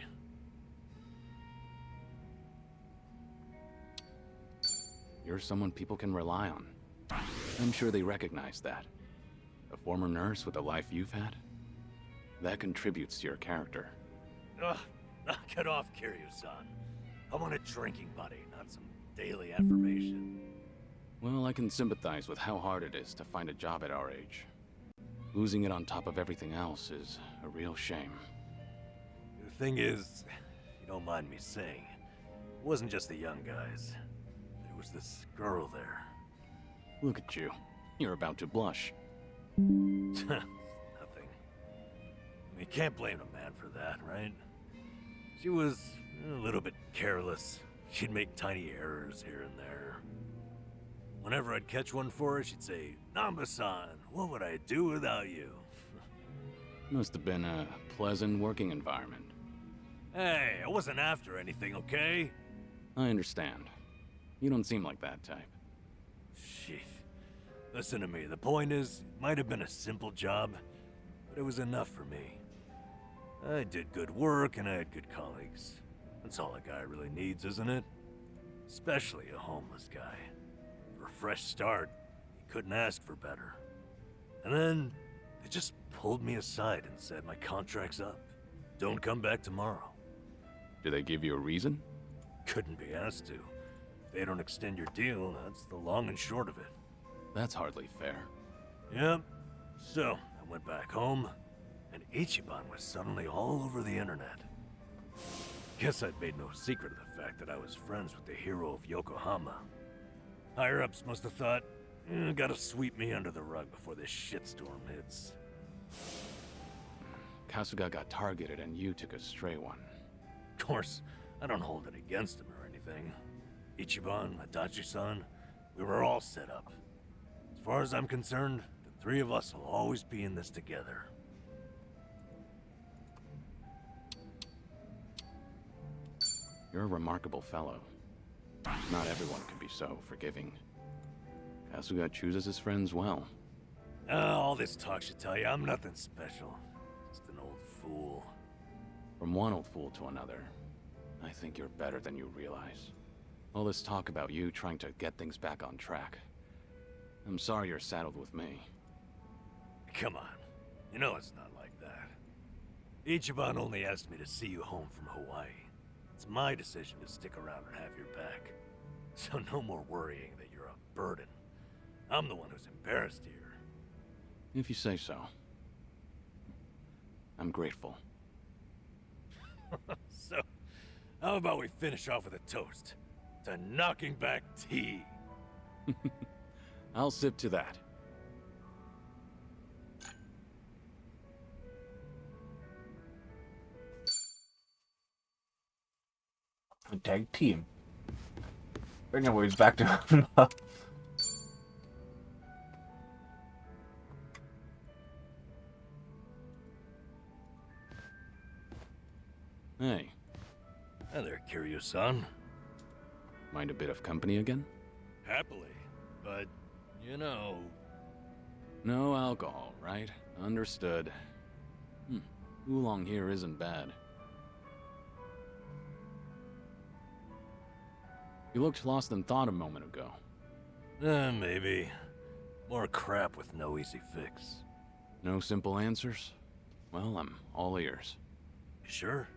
You're someone people can rely on. I'm sure they recognize that. A former nurse with the life you've had? That contributes to your character. Ugh, knock it off, Kiryu-san. I want a drinking buddy, not some daily affirmation. Well, I can sympathize with how hard it is to find a job at our age. Losing it on top of everything else is a real shame. The thing is, if you don't mind me saying, it wasn't just the young guys. There was this girl there. Look at you. You're about to blush. Nothing. You can't blame a man for that, right? She was a little bit careless. She'd make tiny errors here and there. Whenever I'd catch one for her, she'd say, "Namba-san, what would I do without you?" Must have been a pleasant working environment. Hey, I wasn't after anything, okay? I understand. You don't seem like that type. Shit. Listen to me, the point is, it might have been a simple job, but it was enough for me. I did good work and I had good colleagues. That's all a guy really needs, isn't it? Especially a homeless guy. For a fresh start, he couldn't ask for better. And then, they just pulled me aside and said my contract's up. Don't come back tomorrow. Did they give you a reason? Couldn't be asked to. If they don't extend your deal, that's the long and short of it. That's hardly fair. Yep. So, I went back home, and Ichiban was suddenly all over the internet. Guess I'd made no secret of the fact that I was friends with the hero of Yokohama. Higher-ups must have thought, gotta sweep me under the rug before this shitstorm hits. Kasuga got targeted and you took a stray one. Of course, I don't hold it against him or anything. Ichiban, Adachi-san, we were all set up. As far as I'm concerned, Three of us will always be in this together. You're a remarkable fellow. Not everyone can be so forgiving. Kasuga chooses his friends well. All this talk should tell you I'm nothing special. Just an old fool. From one old fool to another, I think you're better than you realize. All this talk about you trying to get things back on track. I'm sorry you're saddled with me. Come on. You know it's not like that. Ichiban only asked me to see you home from Hawaii. It's my decision to stick around and have your back. So no more worrying that you're a burden. I'm the one who's embarrassed here. If you say so. I'm grateful. So, how about we finish off with a toast to knocking back tea? I'll sip to that. A tag team. Anyways, back to Hey. Hi there, Kiryu-san. Mind a bit of company again? Happily, but, you know... No alcohol, right? Understood. Oolong here isn't bad. You looked lost in thought a moment ago. Maybe. More crap with no easy fix. No simple answers? Well, I'm all ears. You sure?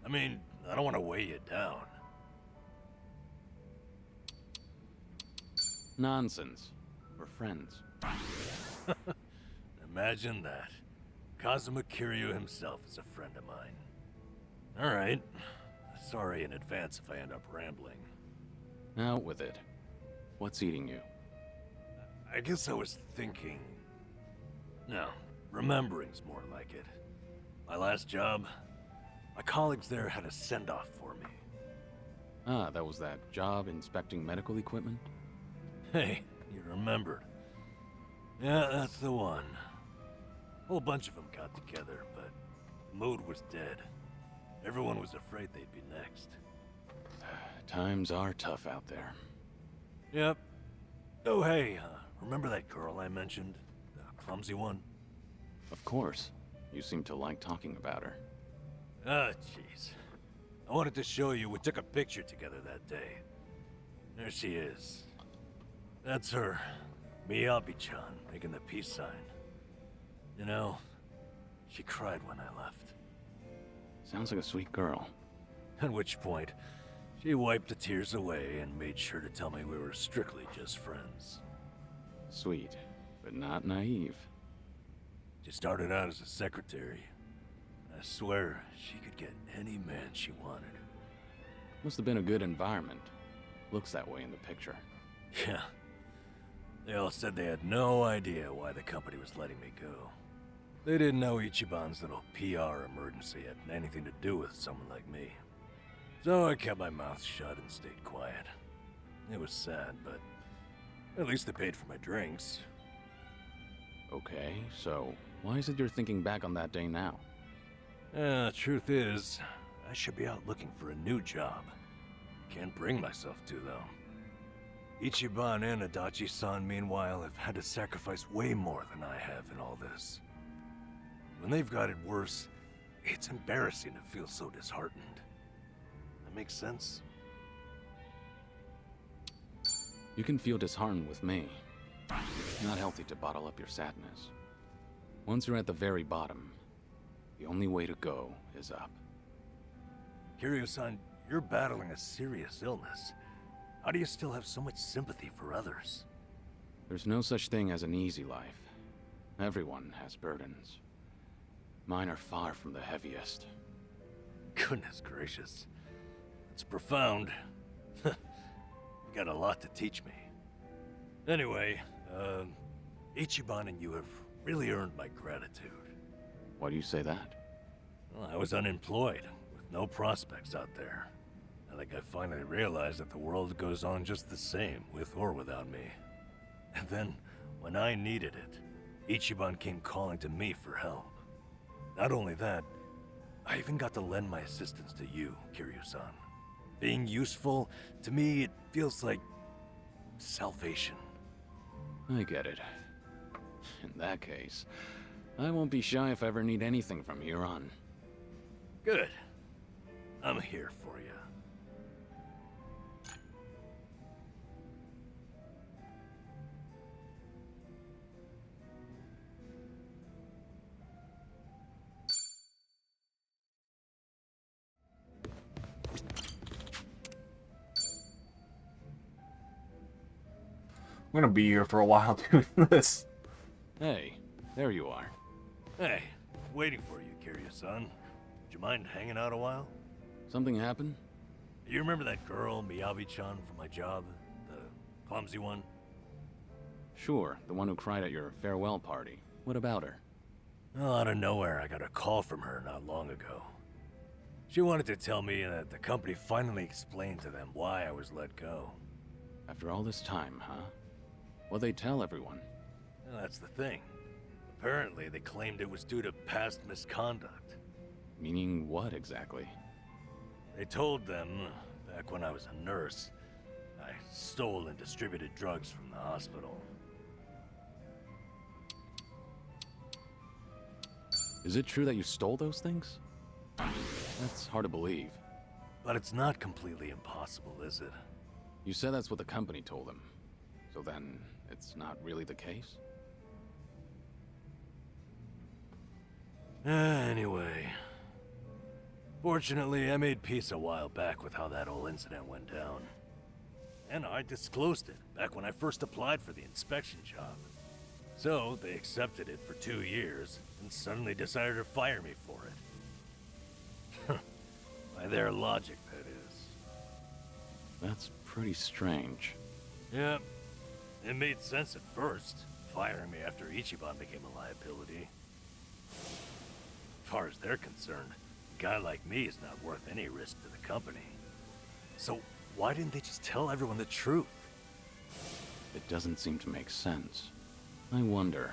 I mean, I don't want to weigh you down. Nonsense. We're friends. Imagine that. Kazuma Kiryu himself is a friend of mine. Alright. Sorry in advance if I end up rambling. Out with it. What's eating you? I guess I was thinking... No, remembering's more like it. My last job, my colleagues there had a send-off for me. Ah, that was that job inspecting medical equipment? Hey, you remembered. Yeah, that's the one. A whole bunch of them got together, but the mood was dead. Everyone was afraid they'd be next. Times are tough out there. Yep. Oh, hey, remember that girl I mentioned? The clumsy one? Of course. You seem to like talking about her. Ah, jeez. I wanted to show you we took a picture together that day. There she is. That's her. Miyabi-chan, making the peace sign. You know, she cried when I left. Sounds like a sweet girl. At which point, she wiped the tears away and made sure to tell me we were strictly just friends. Sweet, but not naive. She started out as a secretary. I swear, she could get any man she wanted. Must have been a good environment. Looks that way in the picture. Yeah. They all said they had no idea why the company was letting me go. They didn't know Ichiban's little PR emergency had anything to do with someone like me. So I kept my mouth shut and stayed quiet. It was sad, but at least they paid for my drinks. Okay, so why is it you're thinking back on that day now? Truth is, I should be out looking for a new job. Can't bring myself to, though. Ichiban and Adachi-san, meanwhile, have had to sacrifice way more than I have in all this. When they've got it worse, it's embarrassing to feel so disheartened. That makes sense? You can feel disheartened with me. It's not healthy to bottle up your sadness. Once you're at the very bottom, the only way to go is up. Kiryu-san, you're battling a serious illness. How do you still have so much sympathy for others? There's no such thing as an easy life. Everyone has burdens. Mine are far from the heaviest. Goodness gracious. It's profound. You got a lot to teach me. Anyway, Ichiban and you have really earned my gratitude. Why do you say that? Well, I was unemployed, with no prospects out there. I think I finally realized that the world goes on just the same, with or without me. And then, when I needed it, Ichiban came calling to me for help. Not only that, I even got to lend my assistance to you, Kiryu-san. Being useful, to me, it feels like salvation. I get it. In that case, I won't be shy if I ever need anything from here on. Good. I'm here for you. I'm gonna be here for a while doing this. Hey, there you are. Hey, waiting for you, Kiryu-san. Would you mind hanging out a while? Something happened? You remember that girl, Miyabi-chan, from my job? The clumsy one? Sure, the one who cried at your farewell party. What about her? Well, out of nowhere, I got a call from her not long ago. She wanted to tell me that the company finally explained to them why I was let go. After all this time, huh? What'd they tell everyone? Well, that's the thing. Apparently, they claimed it was due to past misconduct. Meaning what exactly? They told them, back when I was a nurse, I stole and distributed drugs from the hospital. Is it true that you stole those things? That's hard to believe. But it's not completely impossible, is it? You said that's what the company told them. So then, it's not really the case? Anyway. Fortunately, I made peace a while back with how that whole incident went down. And I disclosed it back when I first applied for the inspection job. So, they accepted it for 2 years, and suddenly decided to fire me for it. By their logic, that is. That's pretty strange. Yep. It made sense at first, firing me after Ichiban became a liability. As far as they're concerned, a guy like me is not worth any risk to the company. So, why didn't they just tell everyone the truth? It doesn't seem to make sense. I wonder,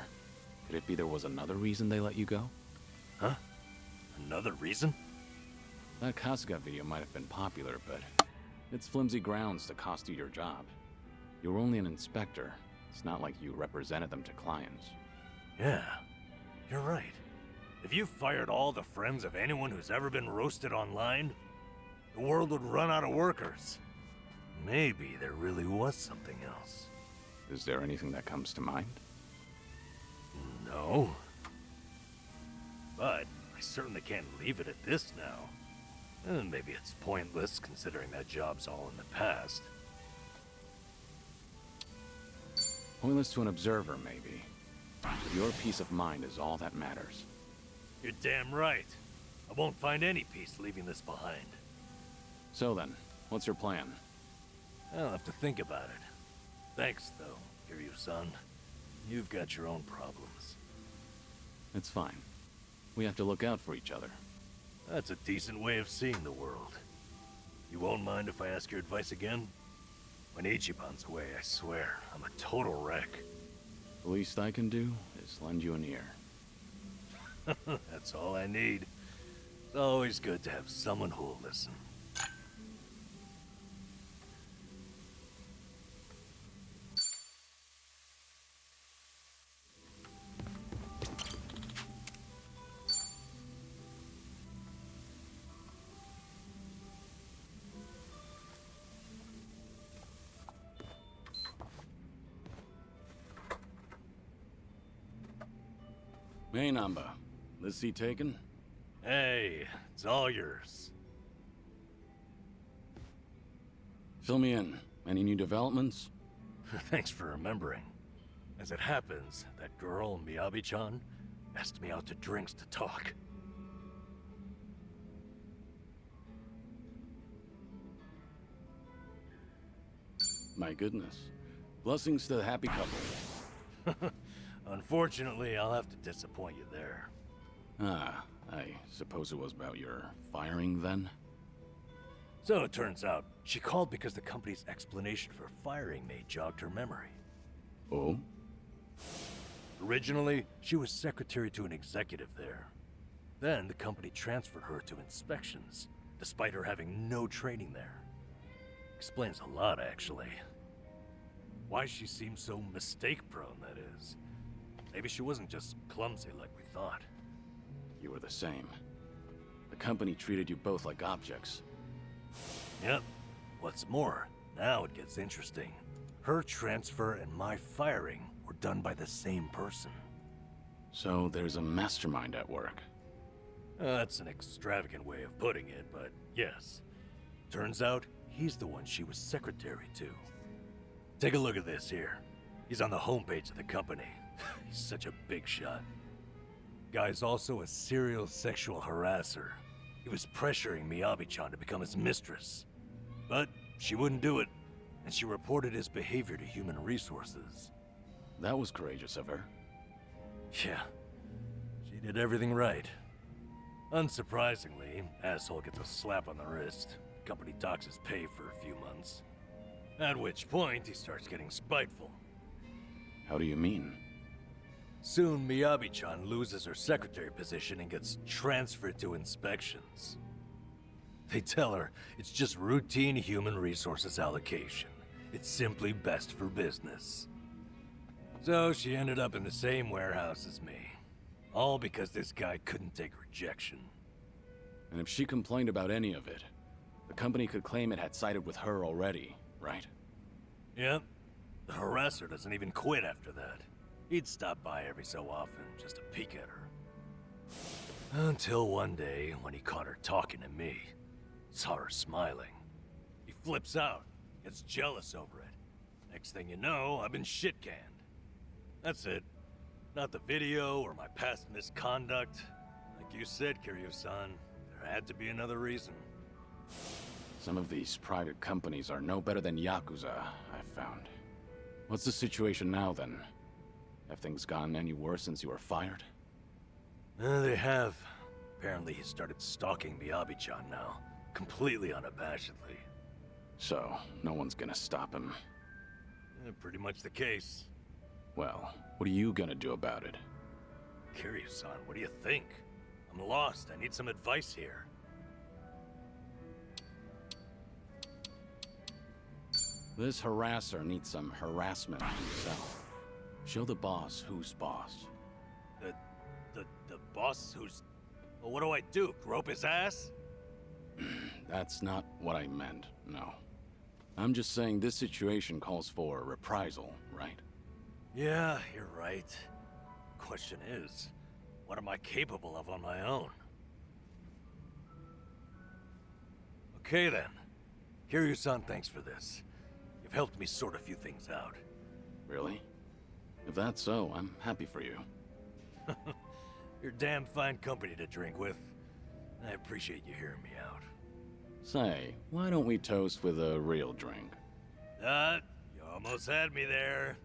could it be there was another reason they let you go? Huh? Another reason? That Kasuga video might have been popular, but it's flimsy grounds to cost you your job. You were only an inspector. It's not like you represented them to clients. Yeah, you're right. If you fired all the friends of anyone who's ever been roasted online, the world would run out of workers. Maybe there really was something else. Is there anything that comes to mind? No. But I certainly can't leave it at this now. And maybe it's pointless considering that job's all in the past. Pointless to an observer, maybe. Your peace of mind is all that matters. You're damn right. I won't find any peace leaving this behind. So then, what's your plan? I'll have to think about it. Thanks, though, Kiryu-san. You've got your own problems. It's fine. We have to look out for each other. That's a decent way of seeing the world. You won't mind if I ask your advice again? When Ichiban's away, I swear, I'm a total wreck. The least I can do is lend you an ear. That's all I need. It's always good to have someone who'll listen. Hey, Namba. This seat taken? Hey, it's all yours. Fill me in. Any new developments? Thanks for remembering. As it happens, that girl, Miyabi-chan, asked me out to drinks to talk. My goodness. Blessings to the happy couple. Unfortunately, I'll have to disappoint you there. Ah, I suppose it was about your firing then? So it turns out, she called because the company's explanation for firing me jogged her memory. Oh? Originally, she was secretary to an executive there. Then the company transferred her to inspections, despite her having no training there. Explains a lot, actually. Why she seemed so mistake-prone, that is. Maybe she wasn't just clumsy like we thought. You were the same. The company treated you both like objects. Yep. What's more, now it gets interesting. Her transfer and my firing were done by the same person. So there's a mastermind at work. That's an extravagant way of putting it, but yes. Turns out, he's the one she was secretary to. Take a look at this here. He's on the homepage of the company. He's such a big shot. Guy's also a serial sexual harasser. He was pressuring Miyabi-chan to become his mistress. But she wouldn't do it, and she reported his behavior to Human Resources. That was courageous of her. Yeah, she did everything right. Unsurprisingly, asshole gets a slap on the wrist. Company docks his pay for a few months. At which point, he starts getting spiteful. How do you mean? Soon, Miyabi-chan loses her secretary position and gets transferred to inspections. They tell her it's just routine human resources allocation. It's simply best for business. So she ended up in the same warehouse as me. All because this guy couldn't take rejection. And if she complained about any of it, the company could claim it had sided with her already, right? Yep. The harasser doesn't even quit after that. He'd stop by every so often just to peek at her. Until one day, when he caught her talking to me, saw her smiling. He flips out, gets jealous over it. Next thing you know, I've been shit-canned. That's it. Not the video or my past misconduct. Like you said, Kiryu-san, there had to be another reason. Some of these private companies are no better than Yakuza, I've found. What's the situation now, then? Have things gotten any worse since you were fired? They have. Apparently he started stalking Miyabi-chan now, completely unabashedly. So, no one's gonna stop him. Pretty much the case. Well, what are you gonna do about it? Kiryu-san, what do you think? I'm lost. I need some advice here. This harasser needs some harassment himself. Show the boss who's boss. The boss who's... Well, what do I do? Grope his ass? That's not what I meant, no. I'm just saying this situation calls for a reprisal, right? Yeah, you're right. Question is, what am I capable of on my own? Okay then. Kiryu-san, thanks for this. You've helped me sort a few things out. Really? If that's so, I'm happy for you. You're damn fine company to drink with. I appreciate you hearing me out. Say, why don't we toast with a real drink? You almost had me there.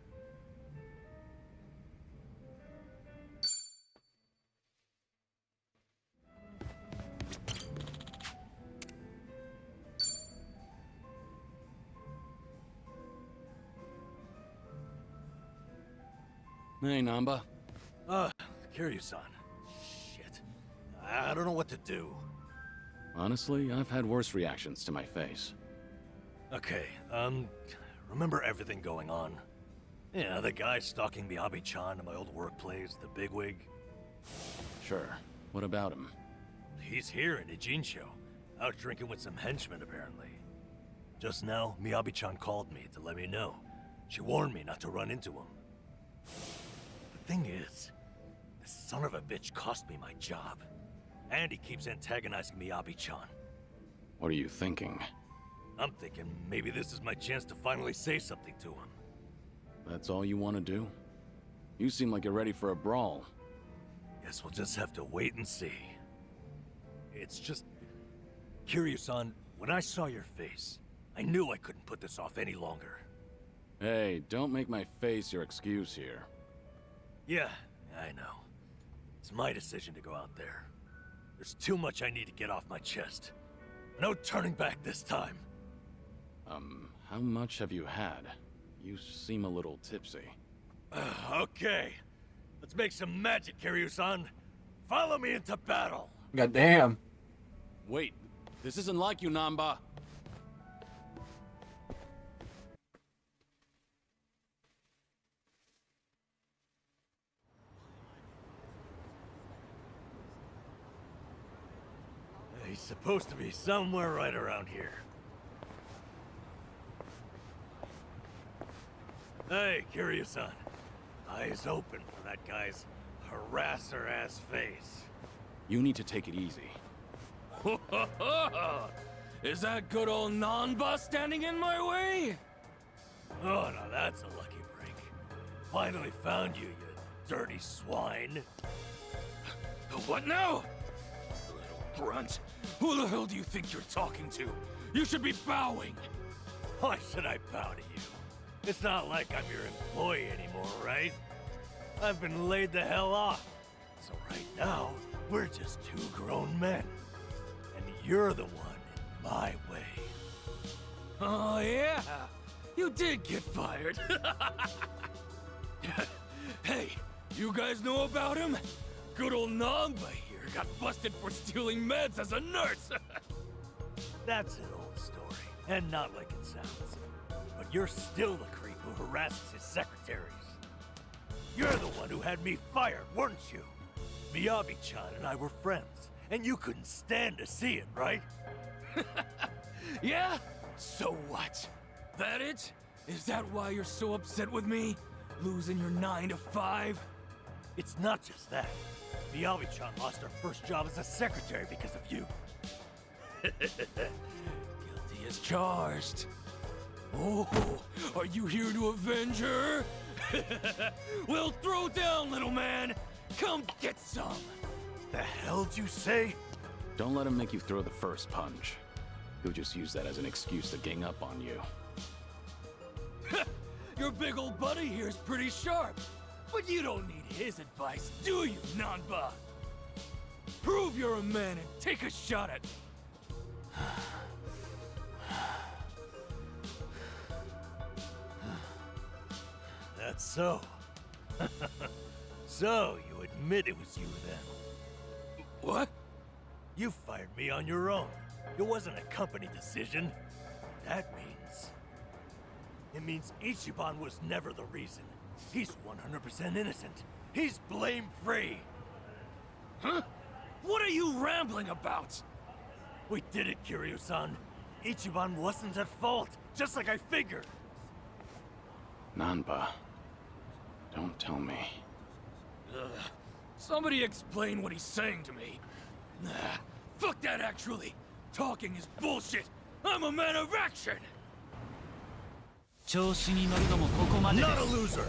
Hey, Namba. Kiryu-san. Shit. I don't know what to do. Honestly, I've had worse reactions to my face. Okay, remember everything going on? Yeah, the guy stalking Miyabi-chan in my old workplace, the bigwig? Sure. What about him? He's here in Ijincho, out drinking with some henchmen apparently. Just now, Miyabi-chan called me to let me know. She warned me not to run into him. The thing is, this son of a bitch cost me my job. And he keeps antagonizing Miyabi-chan. What are you thinking? I'm thinking maybe this is my chance to finally say something to him. That's all you want to do? You seem like you're ready for a brawl. Guess we'll just have to wait and see. It's just... Kiryu-san, when I saw your face, I knew I couldn't put this off any longer. Hey, don't make my face your excuse here. Yeah, I know. It's my decision to go out there. There's too much I need to get off my chest. No turning back this time. How much have you had? You seem a little tipsy. Okay. Let's make some magic, Kiryu-san. Follow me into battle. God damn. Wait, this isn't like you, Namba. He's supposed to be somewhere right around here. Hey, Kiryu-san. Eyes open for that guy's harasser-ass face. You need to take it easy. Is that good old Nanba standing in my way? Oh, now that's a lucky break. Finally found you, you dirty swine. What now? Little brunt. Who the hell do you think you're talking to? You should be bowing. Why should I bow to you? It's not like I'm your employee anymore, right? I've been laid the hell off. So right now, we're just two grown men. And you're the one in my way. Oh, yeah. You did get fired. Hey, you guys know about him? Good old Namba here got busted for stealing meds as a nurse. That's an old story, and not like it sounds. But you're still the creep who harasses his secretaries. You're the one who had me fired, weren't you? Miyabi-chan and I were friends, and you couldn't stand to see it, right? Yeah? So what? That it? Is that why you're so upset with me? Losing your 9 to 5? It's not just that. Miyabi-chan lost her first job as a secretary because of you. Guilty as charged. Oh, are you here to avenge her? Well, throw down, little man. Come get some. The hell'd you say? Don't let him make you throw the first punch. He'll just use that as an excuse to gang up on you. Your big old buddy here's pretty sharp. But you don't need his advice, do you, Nanba? Prove you're a man and take a shot at me. That's so. So, you admit it was you then? What? You fired me on your own. It wasn't a company decision. That means... It means Ichiban was never the reason. He's 100% innocent. He's blame-free. Huh? What are you rambling about? We did it, Kiryu-san. Ichiban wasn't at fault, just like I figured. Nanba, don't tell me. Somebody explain what he's saying to me. Nah, fuck that actually. Talking is bullshit. I'm a man of action. Not a loser.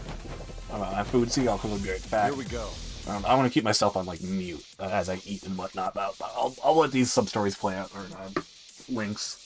I'm gonna have food, see, I'll be right back. Here we go. I want to keep myself on like mute as I eat and whatnot, but I'll let these sub stories play out or links.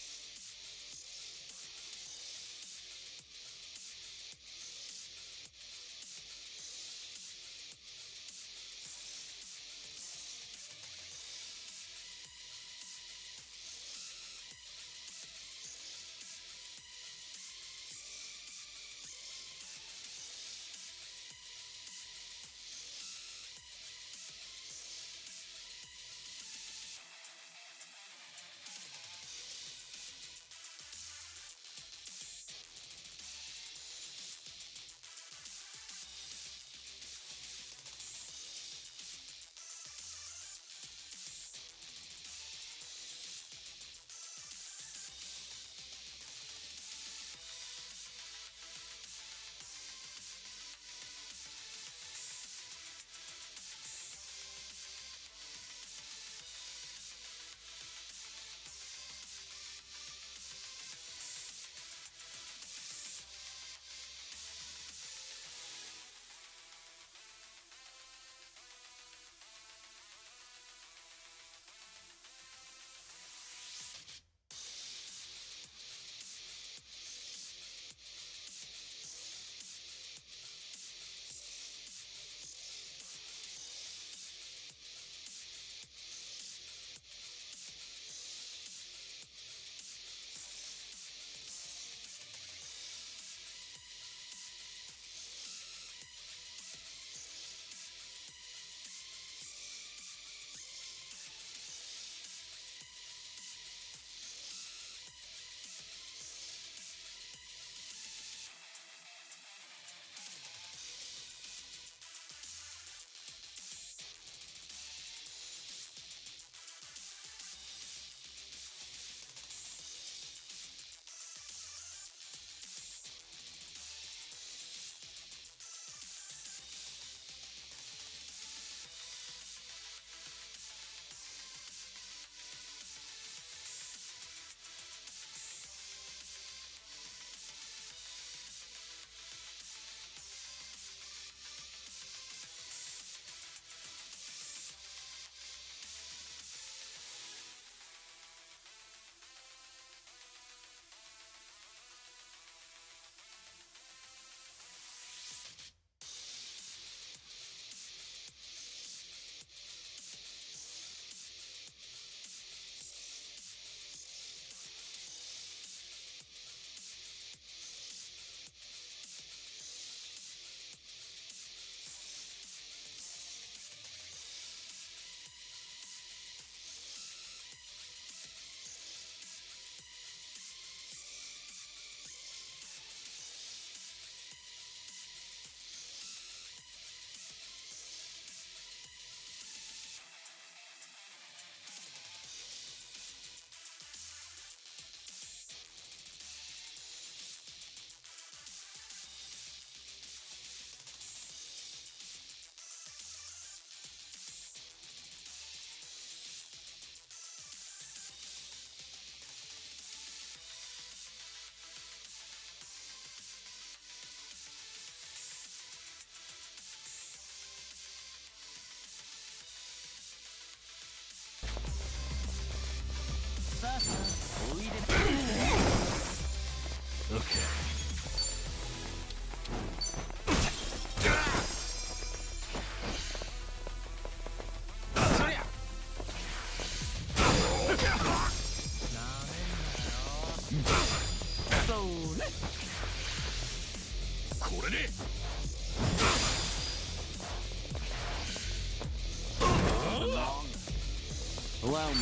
Allow me.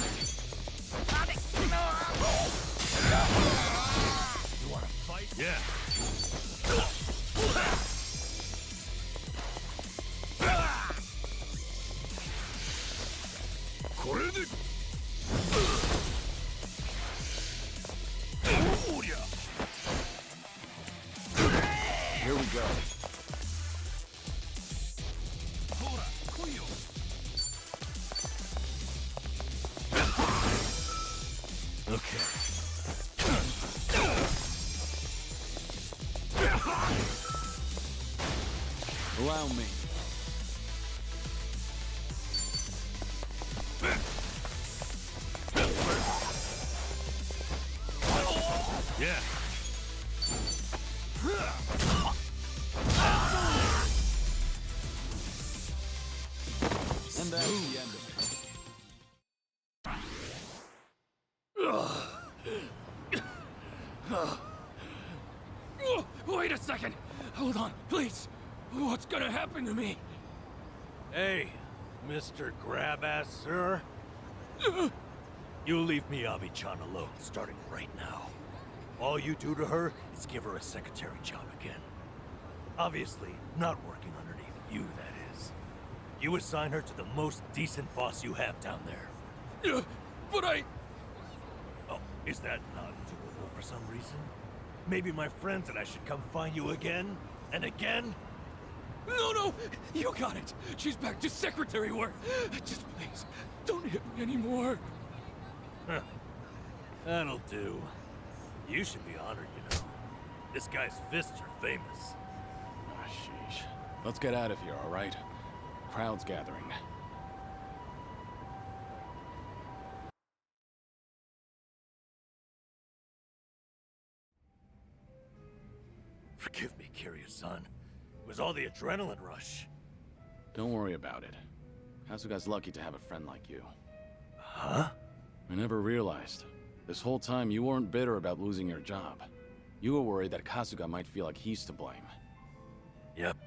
You wanna fight? Yeah. Here we go. Okay. Allow me. Yeah. And that's the end of it. Wait a second! Hold on, please! What's gonna happen to me? Hey, Mr. Grabass, sir. You leave Miyabi-chan alone, starting right now. All you do to her is give her a secretary job again. Obviously, not working underneath you, that is. You assign her to the most decent boss you have down there. But I... Oh, is that not doable for some reason? Maybe my friends and I should come find you again and again? No! You got it! She's back to secretary work! Just please, don't hit me anymore. Huh. That'll do. You should be honored, you know. This guy's fists are famous. Ah, sheesh. Let's get out of here, all right? Crowd's gathering. Forgive me, Kiryu-san. It was all the adrenaline rush. Don't worry about it. Kasuga's lucky to have a friend like you. Huh? I never realized. This whole time you weren't bitter about losing your job. You were worried that Kasuga might feel like he's to blame. Yep.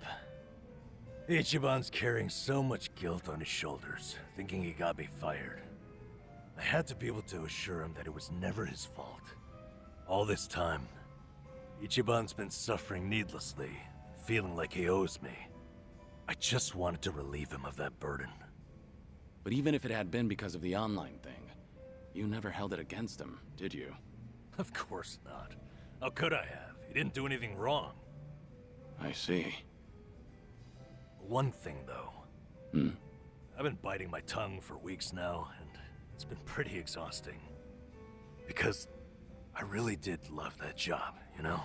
Ichiban's carrying so much guilt on his shoulders, thinking he got me fired. I had to be able to assure him that it was never his fault. All this time, Ichiban's been suffering needlessly, feeling like he owes me. I just wanted to relieve him of that burden. But even if it had been because of the online thing, you never held it against him, did you? Of course not. How could I have? He didn't do anything wrong. I see. One thing, though. I've been biting my tongue for weeks now, and it's been pretty exhausting. Because I really did love that job, you know?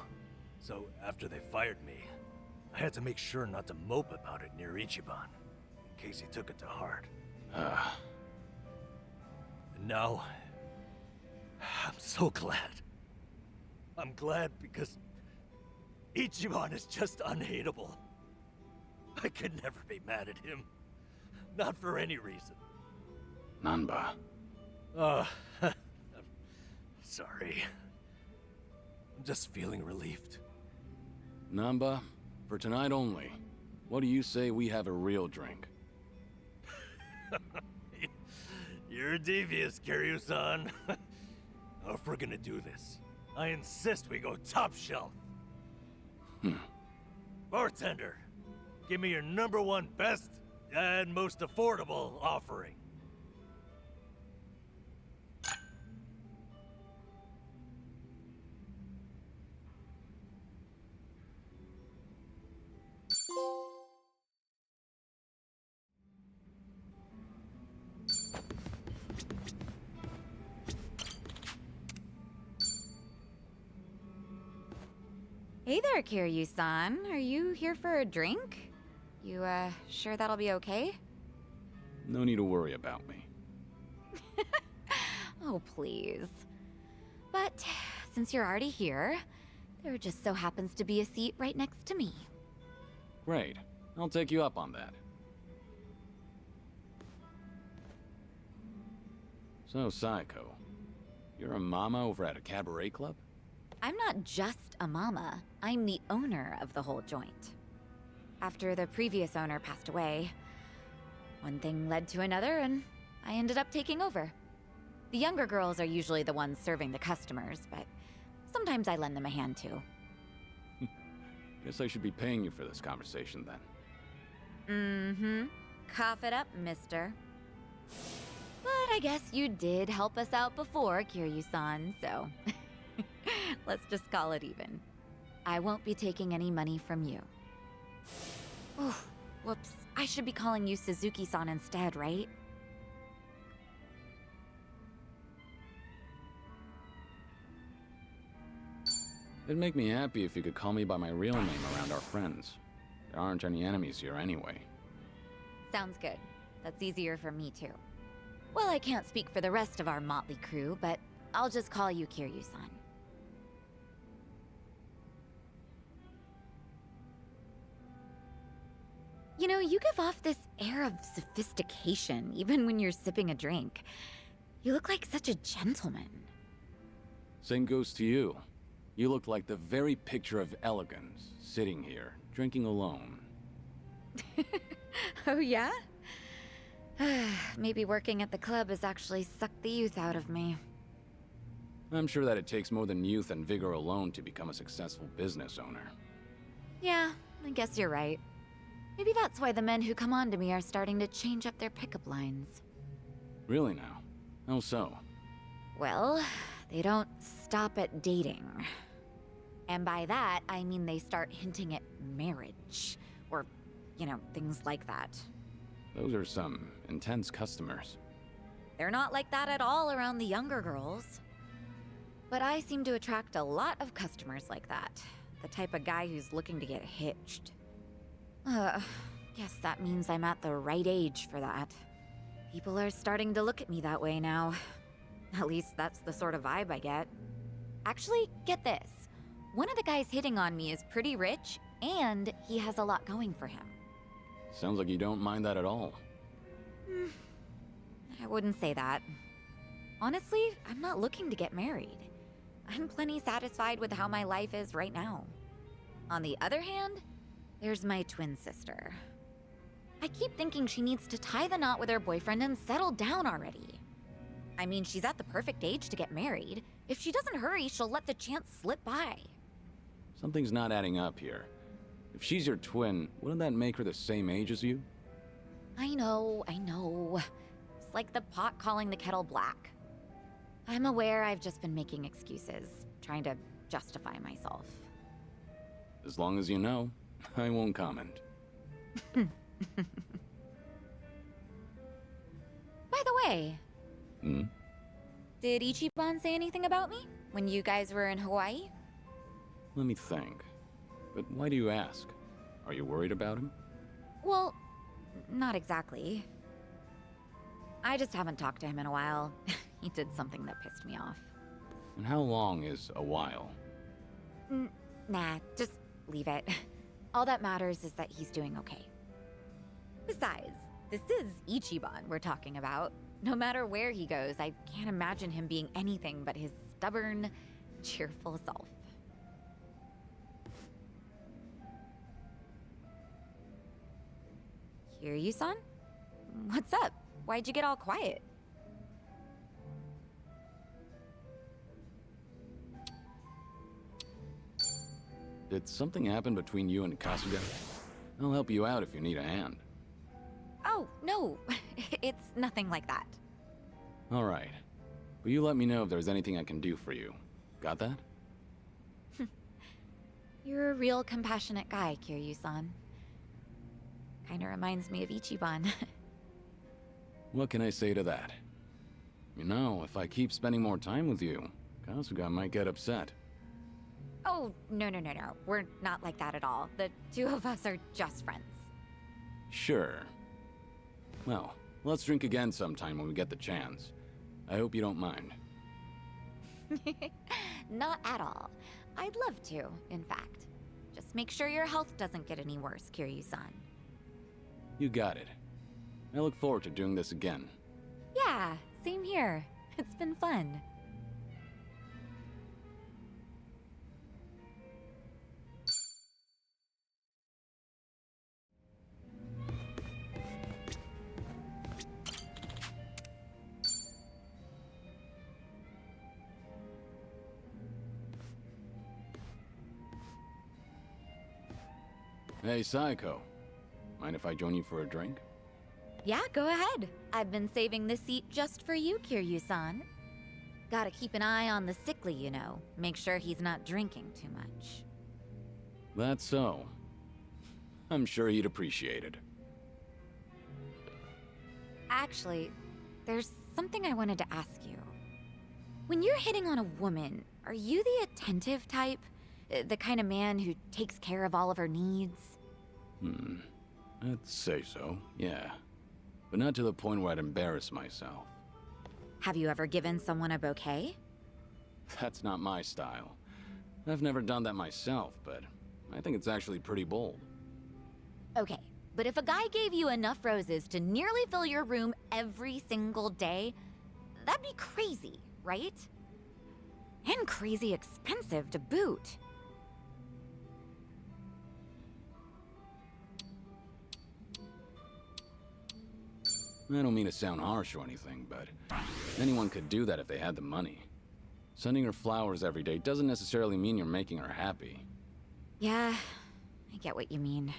So after they fired me, I had to make sure not to mope about it near Ichiban, in case he took it to heart. And now, I'm so glad. I'm glad because Ichiban is just unhateable. I could never be mad at him. Not for any reason. Nanba. I'm sorry. I'm just feeling relieved. Nanba, for tonight only, what do you say we have a real drink? You're devious, Kiryu-san. If we're gonna do this, I insist we go top shelf. Bartender, give me your #1 best and most affordable offering. Hey there, Kiryu-san. Are you here for a drink? You, sure that'll be okay? No need to worry about me. Oh, please. But since you're already here, there just so happens to be a seat right next to me. Great. I'll take you up on that. So, Saeko, you're a mama over at a cabaret club? I'm not just a mama. I'm the owner of the whole joint. After the previous owner passed away, one thing led to another, and I ended up taking over. The younger girls are usually the ones serving the customers, but sometimes I lend them a hand too. Guess I should be paying you for this conversation then. Mm-hmm. Cough it up, mister. But I guess you did help us out before, Kiryu-san, so let's just call it even. I won't be taking any money from you. Oof, whoops. I should be calling you Suzuki-san instead, right? It'd make me happy if you could call me by my real name around our friends. There aren't any enemies here anyway. Sounds good. That's easier for me too. Well, I can't speak for the rest of our motley crew, but I'll just call you Kiryu-san. You know, you give off this air of sophistication, even when you're sipping a drink. You look like such a gentleman. Same goes to you. You look like the very picture of elegance, sitting here, drinking alone. Oh, yeah? Maybe working at the club has actually sucked the youth out of me. I'm sure that it takes more than youth and vigor alone to become a successful business owner. Yeah, I guess you're right. Maybe that's why the men who come on to me are starting to change up their pickup lines. Really now? How so? Well, they don't stop at dating. And by that, I mean they start hinting at marriage. Or, you know, things like that. Those are some intense customers. They're not like that at all around the younger girls. But I seem to attract a lot of customers like that. The type of guy who's looking to get hitched. Guess that means I'm at the right age for that. People are starting to look at me that way now. At least that's the sort of vibe I get. Actually, get this. One of the guys hitting on me is pretty rich, and he has a lot going for him. Sounds like you don't mind that at all. I wouldn't say that. Honestly, I'm not looking to get married. I'm plenty satisfied with how my life is right now. On the other hand, there's my twin sister. I keep thinking she needs to tie the knot with her boyfriend and settle down already. I mean, she's at the perfect age to get married. If she doesn't hurry, she'll let the chance slip by. Something's not adding up here. If she's your twin, wouldn't that make her the same age as you? I know. It's like the pot calling the kettle black. I'm aware I've just been making excuses, trying to justify myself. As long as you know, I won't comment. By the way, did Ichiban say anything about me when you guys were in Hawaii? Let me think. But why do you ask? Are you worried about him? Well, not exactly. I just haven't talked to him in a while. He did something that pissed me off. And how long is a while? Nah, just leave it. All that matters is that he's doing okay. Besides, this is Ichiban we're talking about. No matter where he goes, I can't imagine him being anything but his stubborn, cheerful self. Kiryu-san? What's up? Why'd you get all quiet? Did something happen between you and Kasuga? I'll help you out if you need a hand. Oh, no. It's nothing like that. All right. Will you let me know if there's anything I can do for you? Got that? You're a real compassionate guy, Kiryu-san. Kinda reminds me of Ichiban. What can I say to that? You know, if I keep spending more time with you, Kasuga might get upset. Oh, no. We're not like that at all. The two of us are just friends. Sure. Well, let's drink again sometime when we get the chance. I hope you don't mind. Not at all. I'd love to, in fact. Just make sure your health doesn't get any worse, Kiryu-san. You got it. I look forward to doing this again. Yeah, same here. It's been fun. Hey, Psycho. Mind if I join you for a drink? Yeah, go ahead. I've been saving this seat just for you, Kiryu-san. Gotta keep an eye on the sickly, you know. Make sure he's not drinking too much. That's so. I'm sure he'd appreciate it. Actually, there's something I wanted to ask you. When you're hitting on a woman, are you the attentive type? The kind of man who takes care of all of her needs? I'd say so, yeah. But not to the point where I'd embarrass myself. Have you ever given someone a bouquet? That's not my style. I've never done that myself, but I think it's actually pretty bold. Okay, but if a guy gave you enough roses to nearly fill your room every single day, that'd be crazy, right? And crazy expensive to boot. I don't mean to sound harsh or anything, but anyone could do that if they had the money. Sending her flowers every day doesn't necessarily mean you're making her happy. Yeah, I get what you mean.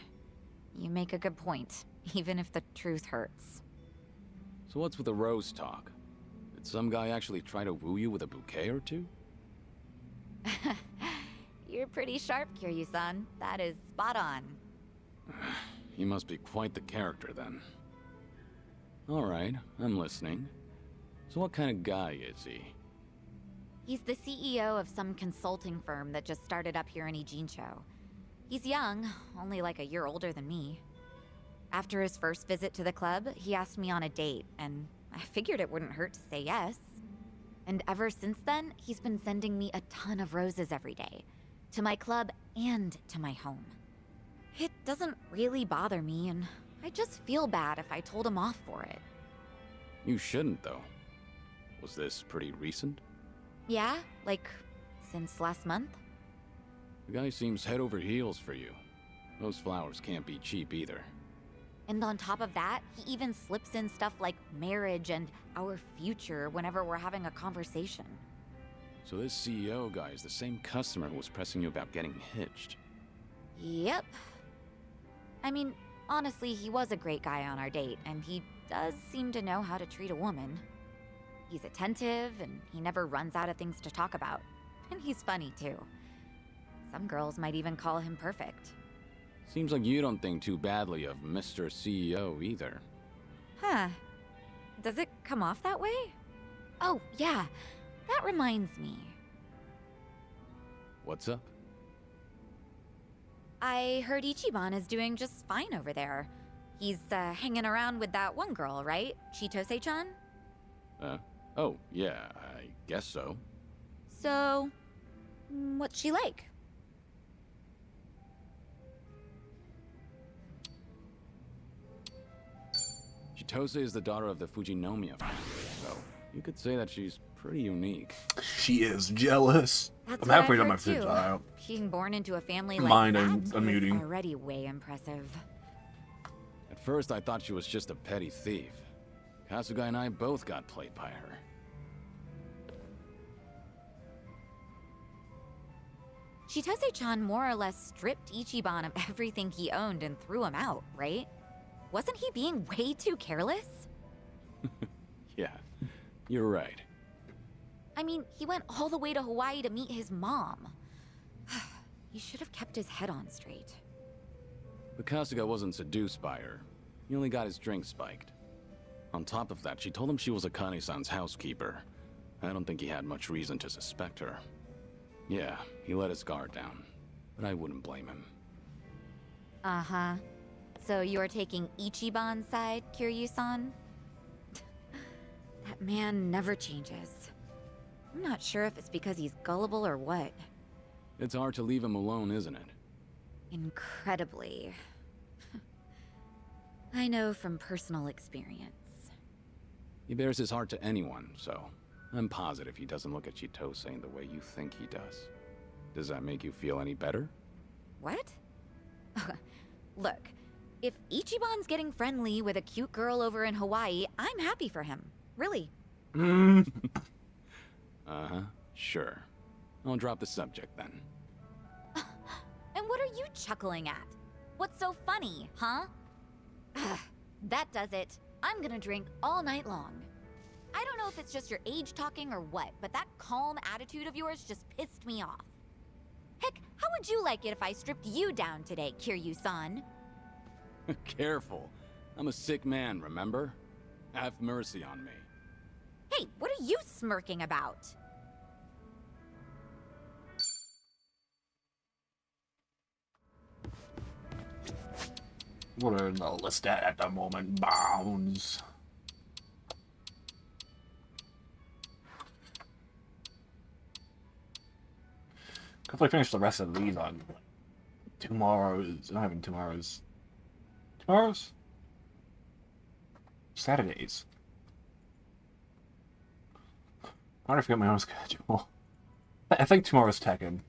You make a good point, even if the truth hurts. So what's with the rose talk? Did some guy actually try to woo you with a bouquet or two? You're pretty sharp, Kiryu-san. That is spot on. He must be quite the character then. Alright, I'm listening. So what kind of guy is he? He's the CEO of some consulting firm that just started up here in Ijincho. He's young, only like a year older than me. After his first visit to the club, he asked me on a date, and I figured it wouldn't hurt to say yes. And ever since then, he's been sending me a ton of roses every day. To my club and to my home. It doesn't really bother me, and I just feel bad if I told him off for it. You shouldn't, though. Was this pretty recent? Yeah, like, since last month? The guy seems head over heels for you. Those flowers can't be cheap either. And on top of that, he even slips in stuff like marriage and our future whenever we're having a conversation. So this CEO guy is the same customer who was pressing you about getting hitched. Yep. I mean, honestly, he was a great guy on our date, and he does seem to know how to treat a woman. He's attentive, and he never runs out of things to talk about. And he's funny, too. Some girls might even call him perfect. Seems like you don't think too badly of Mr. CEO either. Huh. Does it come off that way? Oh, yeah. That reminds me. What's up? I heard Ichiban is doing just fine over there. He's, hanging around with that one girl, right? Chitose-chan? Oh, yeah, I guess so. So, what's she like? Chitose is the daughter of the Fujinomiya family, so you could say that she's pretty unique. She is jealous. That's I'm what halfway I've done my heard, food too. out. Being born into a family like Mind, that I'm is unmuting. already way impressive. At first, I thought she was just a petty thief. Kasuga and I both got played by her. Chitose-chan more or less stripped Ichiban of everything he owned and threw him out, right? Wasn't he being way too careless? Yeah, you're right. I mean, he went all the way to Hawaii to meet his mom. He should have kept his head on straight. But Kasuga wasn't seduced by her. He only got his drink spiked. On top of that, she told him she was Akane-san's housekeeper. I don't think he had much reason to suspect her. Yeah, he let his guard down, but I wouldn't blame him. Uh-huh. So you're taking Ichiban's side, Kiryu-san? That man never changes. I'm not sure if it's because he's gullible or what. It's hard to leave him alone, isn't it? Incredibly. I know from personal experience. He bears his heart to anyone, so I'm positive he doesn't look at Chitose in the way you think he does. Does that make you feel any better? What? Look, if Ichiban's getting friendly with a cute girl over in Hawaii, I'm happy for him. Really. Uh-huh, sure. I'll drop the subject then. And what are you chuckling at? What's so funny, huh? Ugh, that does it. I'm gonna drink all night long. I don't know if it's just your age talking or what, but that calm attitude of yours just pissed me off. Heck, how would you like it if I stripped you down today, Kiryu-san? Careful. I'm a sick man, remember? Have mercy on me. Hey, what are you smirking about? What are the list at the moment? Bounds. If I finish the rest of these on tomorrow's, not even tomorrow's. Saturdays. I don't forget my own schedule. I think tomorrow's Tekken.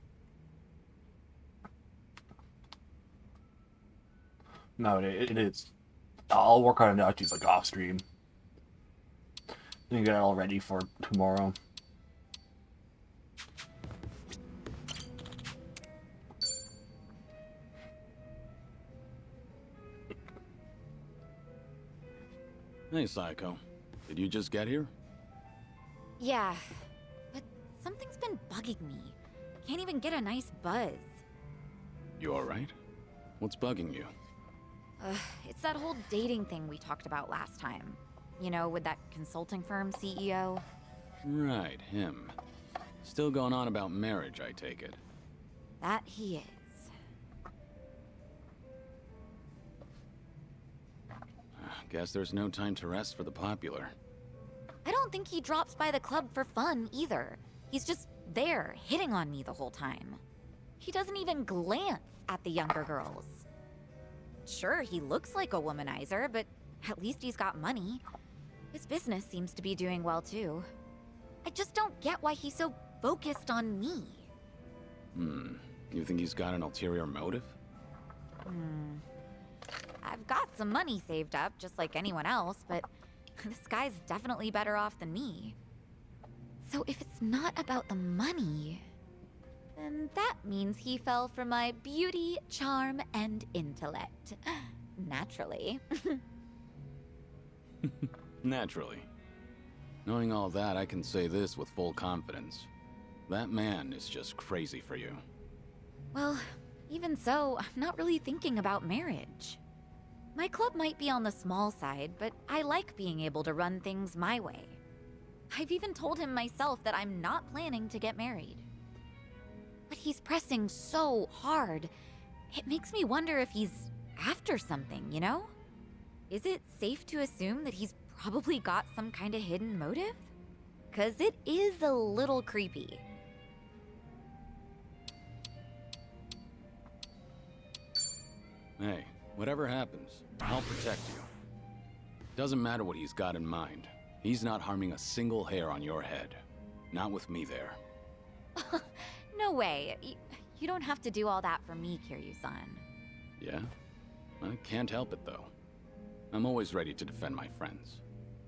No, it is. I'll work on it now, like off stream. Then get it all ready for tomorrow. Hey, Psycho. Did you just get here? Yeah, but something's been bugging me. Can't even get a nice buzz. You alright? What's bugging you? It's that whole dating thing we talked about last time. You know, with that consulting firm CEO. Right, him. Still going on about marriage, I take it. That he is. Guess there's no time to rest for the popular. I don't think he drops by the club for fun either. He's just there, hitting on me the whole time. He doesn't even glance at the younger girls. Sure, he looks like a womanizer, but at least he's got money. His business seems to be doing well too. I just don't get why he's so focused on me. You think he's got an ulterior motive? I've got some money saved up, just like anyone else, but this guy's definitely better off than me. So if it's not about the money, then that means he fell for my beauty, charm, and intellect. Naturally. Naturally. Knowing all that, I can say this with full confidence. That man is just crazy for you. Well, even so, I'm not really thinking about marriage. My club might be on the small side, but I like being able to run things my way. I've even told him myself that I'm not planning to get married. But he's pressing so hard. It makes me wonder if he's after something, you know? Is it safe to assume that he's probably got some kind of hidden motive? 'Cause it is a little creepy. Hey, whatever happens, I'll protect you. Doesn't matter what he's got in mind. He's not harming a single hair on your head. Not with me there. No way. You don't have to do all that for me, Kiryu-san. Yeah? I can't help it, though. I'm always ready to defend my friends.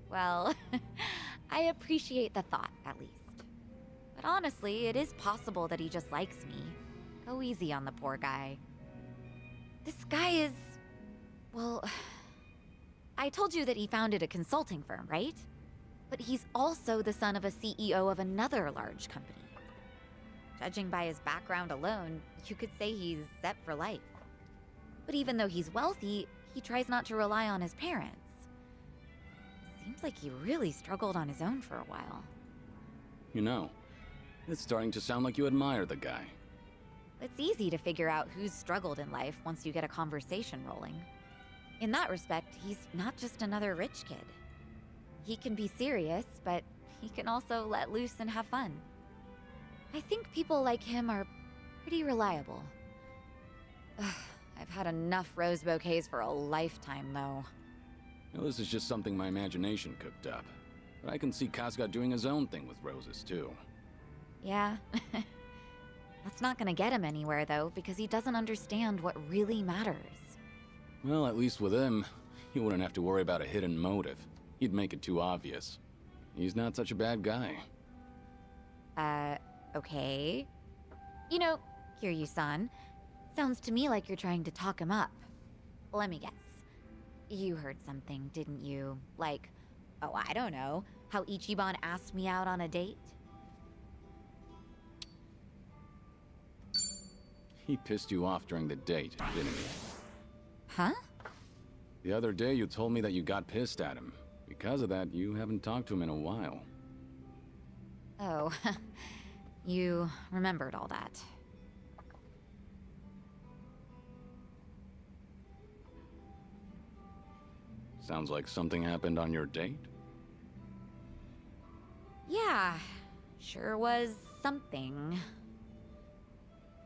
Well, I appreciate the thought, at least. But honestly, it is possible that he just likes me. Go easy on the poor guy. This guy is... well... I told you that he founded a consulting firm, right? But he's also the son of a CEO of another large company. Judging by his background alone, you could say he's set for life. But even though he's wealthy, he tries not to rely on his parents. Seems like he really struggled on his own for a while. You know, it's starting to sound like you admire the guy. It's easy to figure out who's struggled in life once you get a conversation rolling. In that respect, he's not just another rich kid. He can be serious, but he can also let loose and have fun. I think people like him are pretty reliable. Ugh, I've had enough rose bouquets for a lifetime, though. Now, this is just something my imagination cooked up. But I can see Kasuga doing his own thing with roses, too. Yeah. That's not gonna get him anywhere, though, because he doesn't understand what really matters. Well, at least with him, he wouldn't have to worry about a hidden motive. He'd make it too obvious. He's not such a bad guy. Okay. You know, Kiryu-san, sounds to me like you're trying to talk him up. let me guess. You heard something, didn't you? Like, oh, I don't know, how Ichiban asked me out on a date? He pissed you off during the date, didn't he? Huh? The other day you told me that you got pissed at him. Because of that, you haven't talked to him in a while. Oh, you remembered all that. Sounds like something happened on your date? Yeah, sure was something.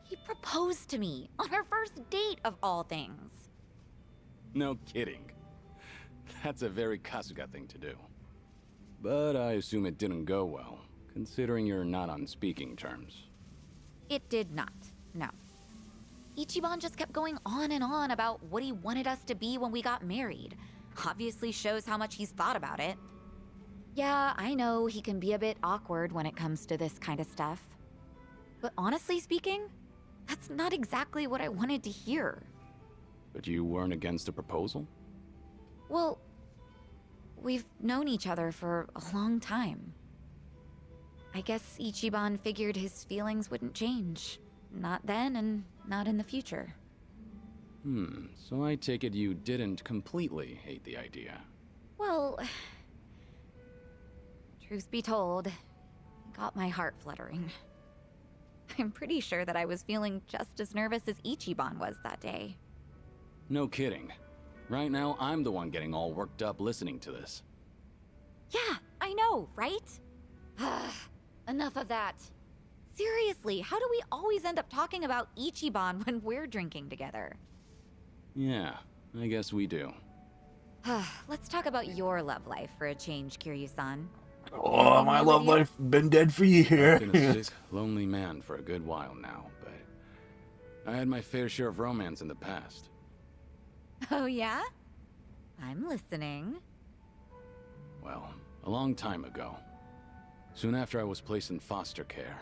He proposed to me on our first date of all things. No kidding. That's a very Kasuga thing to do. But I assume it didn't go well, considering you're not on speaking terms. It did not, no. Ichiban just kept going on and on about what he wanted us to be when we got married. Obviously shows how much he's thought about it. Yeah, I know he can be a bit awkward when it comes to this kind of stuff. But honestly speaking, that's not exactly what I wanted to hear. But you weren't against the proposal? Well, we've known each other for a long time. I guess Ichiban figured his feelings wouldn't change. Not then and not in the future. So I take it you didn't completely hate the idea. Well, truth be told, it got my heart fluttering. I'm pretty sure that I was feeling just as nervous as Ichiban was that day. No kidding. Right now, I'm the one getting all worked up listening to this. Yeah, I know, right? Enough of that. Seriously, how do we always end up talking about Ichiban when we're drinking together? Yeah, I guess we do. Let's talk about your love life for a change, Kiryu-san. Oh, my love life been dead for years. I've been a sick, lonely man for a good while now, but I had my fair share of romance in the past. Oh yeah? I'm listening. Well, a long time ago. Soon after I was placed in foster care.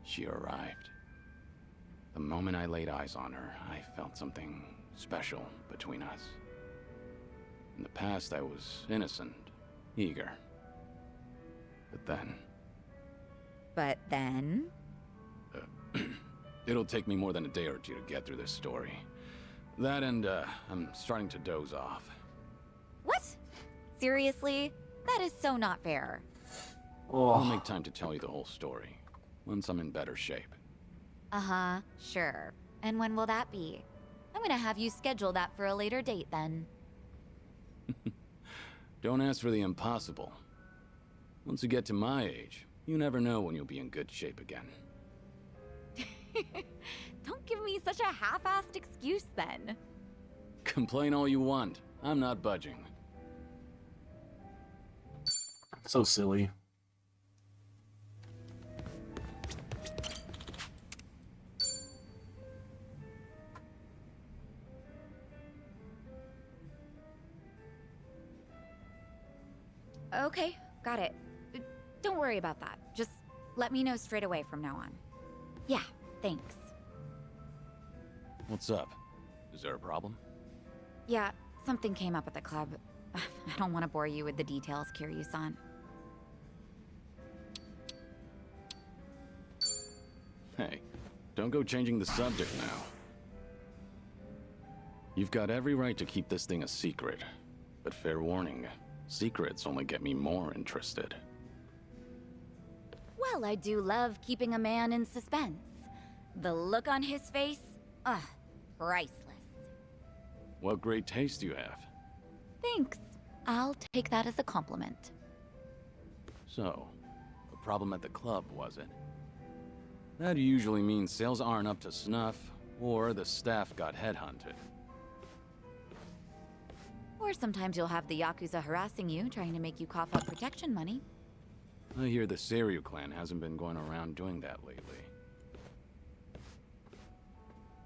She arrived. The moment I laid eyes on her, I felt something special between us. In the past, I was innocent, eager. But then... It'll take me more than a day or two to get through this story. That and, I'm starting to doze off. What? Seriously? That is so not fair. I'll make time to tell you the whole story, once I'm in better shape. Uh-huh, sure. And when will that be? I'm gonna have you schedule that for a later date then. Don't ask for the impossible. Once you get to my age, you never know when you'll be in good shape again. Don't give me such a half-assed excuse then. Complain all you want. I'm not budging. So silly. Okay, got it. Don't worry about that. Just let me know straight away from now on. Yeah, thanks. What's up? Is there a problem? Yeah, something came up at the club. I don't want to bore you with the details, Kiryu-san. Hey, don't go changing the subject now. You've got every right to keep this thing a secret. But fair warning, secrets only get me more interested. Well, I do love keeping a man in suspense. The look on his face, priceless. What great taste you have. Thanks. I'll take that as a compliment. So, a problem at the club, was it? That usually means sales aren't up to snuff, or the staff got headhunted. Or sometimes you'll have the Yakuza harassing you, trying to make you cough up protection money. I hear the Seiryu clan hasn't been going around doing that lately.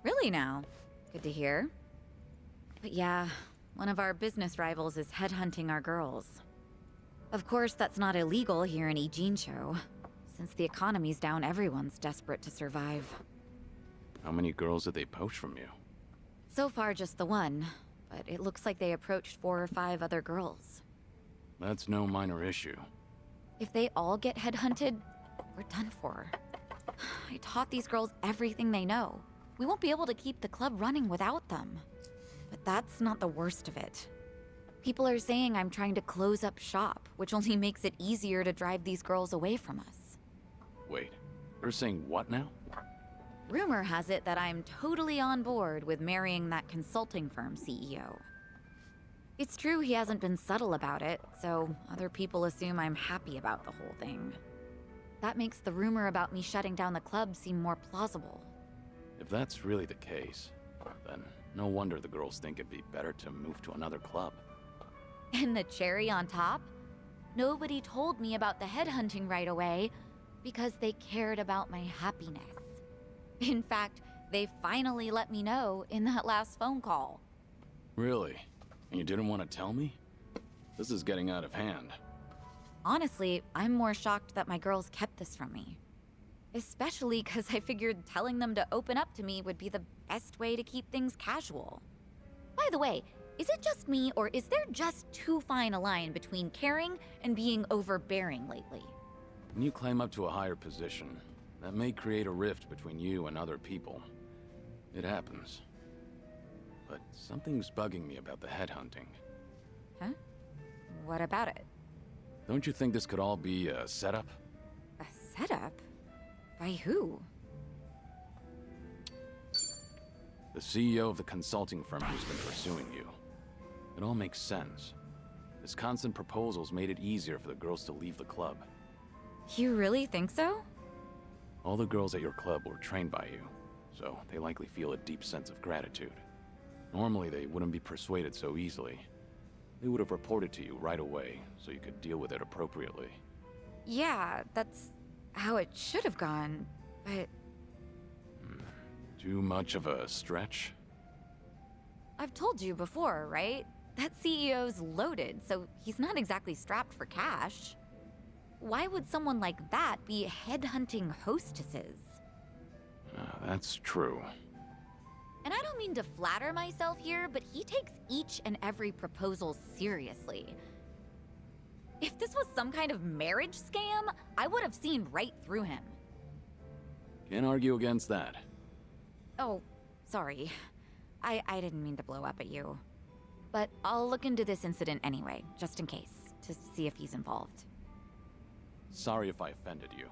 Really now? Good to hear. But yeah, one of our business rivals is headhunting our girls. Of course, that's not illegal here in Ijincho. Since the economy's down, everyone's desperate to survive. How many girls did they poach from you? So far, just the one, but it looks like they approached 4 or 5 other girls. That's no minor issue. If they all get headhunted, we're done for. I taught these girls everything they know. We won't be able to keep the club running without them. But that's not the worst of it. People are saying I'm trying to close up shop, which only makes it easier to drive these girls away from us. Wait, they're saying what now? Rumor has it that I'm totally on board with marrying that consulting firm CEO. It's true he hasn't been subtle about it, so other people assume I'm happy about the whole thing. That makes the rumor about me shutting down the club seem more plausible. If that's really the case, then no wonder the girls think it'd be better to move to another club. And the cherry on top? Nobody told me about the headhunting right away because they cared about my happiness. In fact, they finally let me know in that last phone call. Really? And you didn't want to tell me? This is getting out of hand. Honestly, I'm more shocked that my girls kept this from me. Especially because I figured telling them to open up to me would be the best way to keep things casual. By the way, is it just me, or is there just too fine a line between caring and being overbearing lately? When you climb up to a higher position, that may create a rift between you and other people. It happens. But something's bugging me about the headhunting. Huh? What about it? Don't you think this could all be a setup? A setup? By who? The CEO of the consulting firm who's been pursuing you. It all makes sense. His constant proposals made it easier for the girls to leave the club. You really think so? All the girls at your club were trained by you, so they likely feel a deep sense of gratitude. Normally, they wouldn't be persuaded so easily. They would have reported to you right away, so you could deal with it appropriately. Yeah, that's how it should have gone, but... Too much of a stretch? I've told you before, right? That CEO's loaded, so he's not exactly strapped for cash. Why would someone like that be headhunting hostesses? That's true. And I don't mean to flatter myself here, but he takes each and every proposal seriously. If this was some kind of marriage scam, I would have seen right through him. Can't argue against that. Oh, sorry. I didn't mean to blow up at you. But I'll look into this incident anyway, just in case, to see if he's involved. Sorry if I offended you.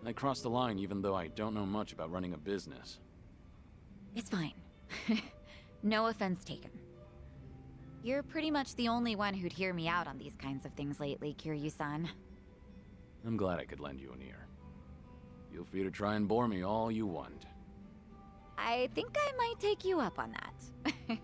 I crossed the line even though I don't know much about running a business. It's fine. No offense taken. You're pretty much the only one who'd hear me out on these kinds of things lately, Kiryu-san. I'm glad I could lend you an ear. Feel free to try and bore me all you want. I think I might take you up on that.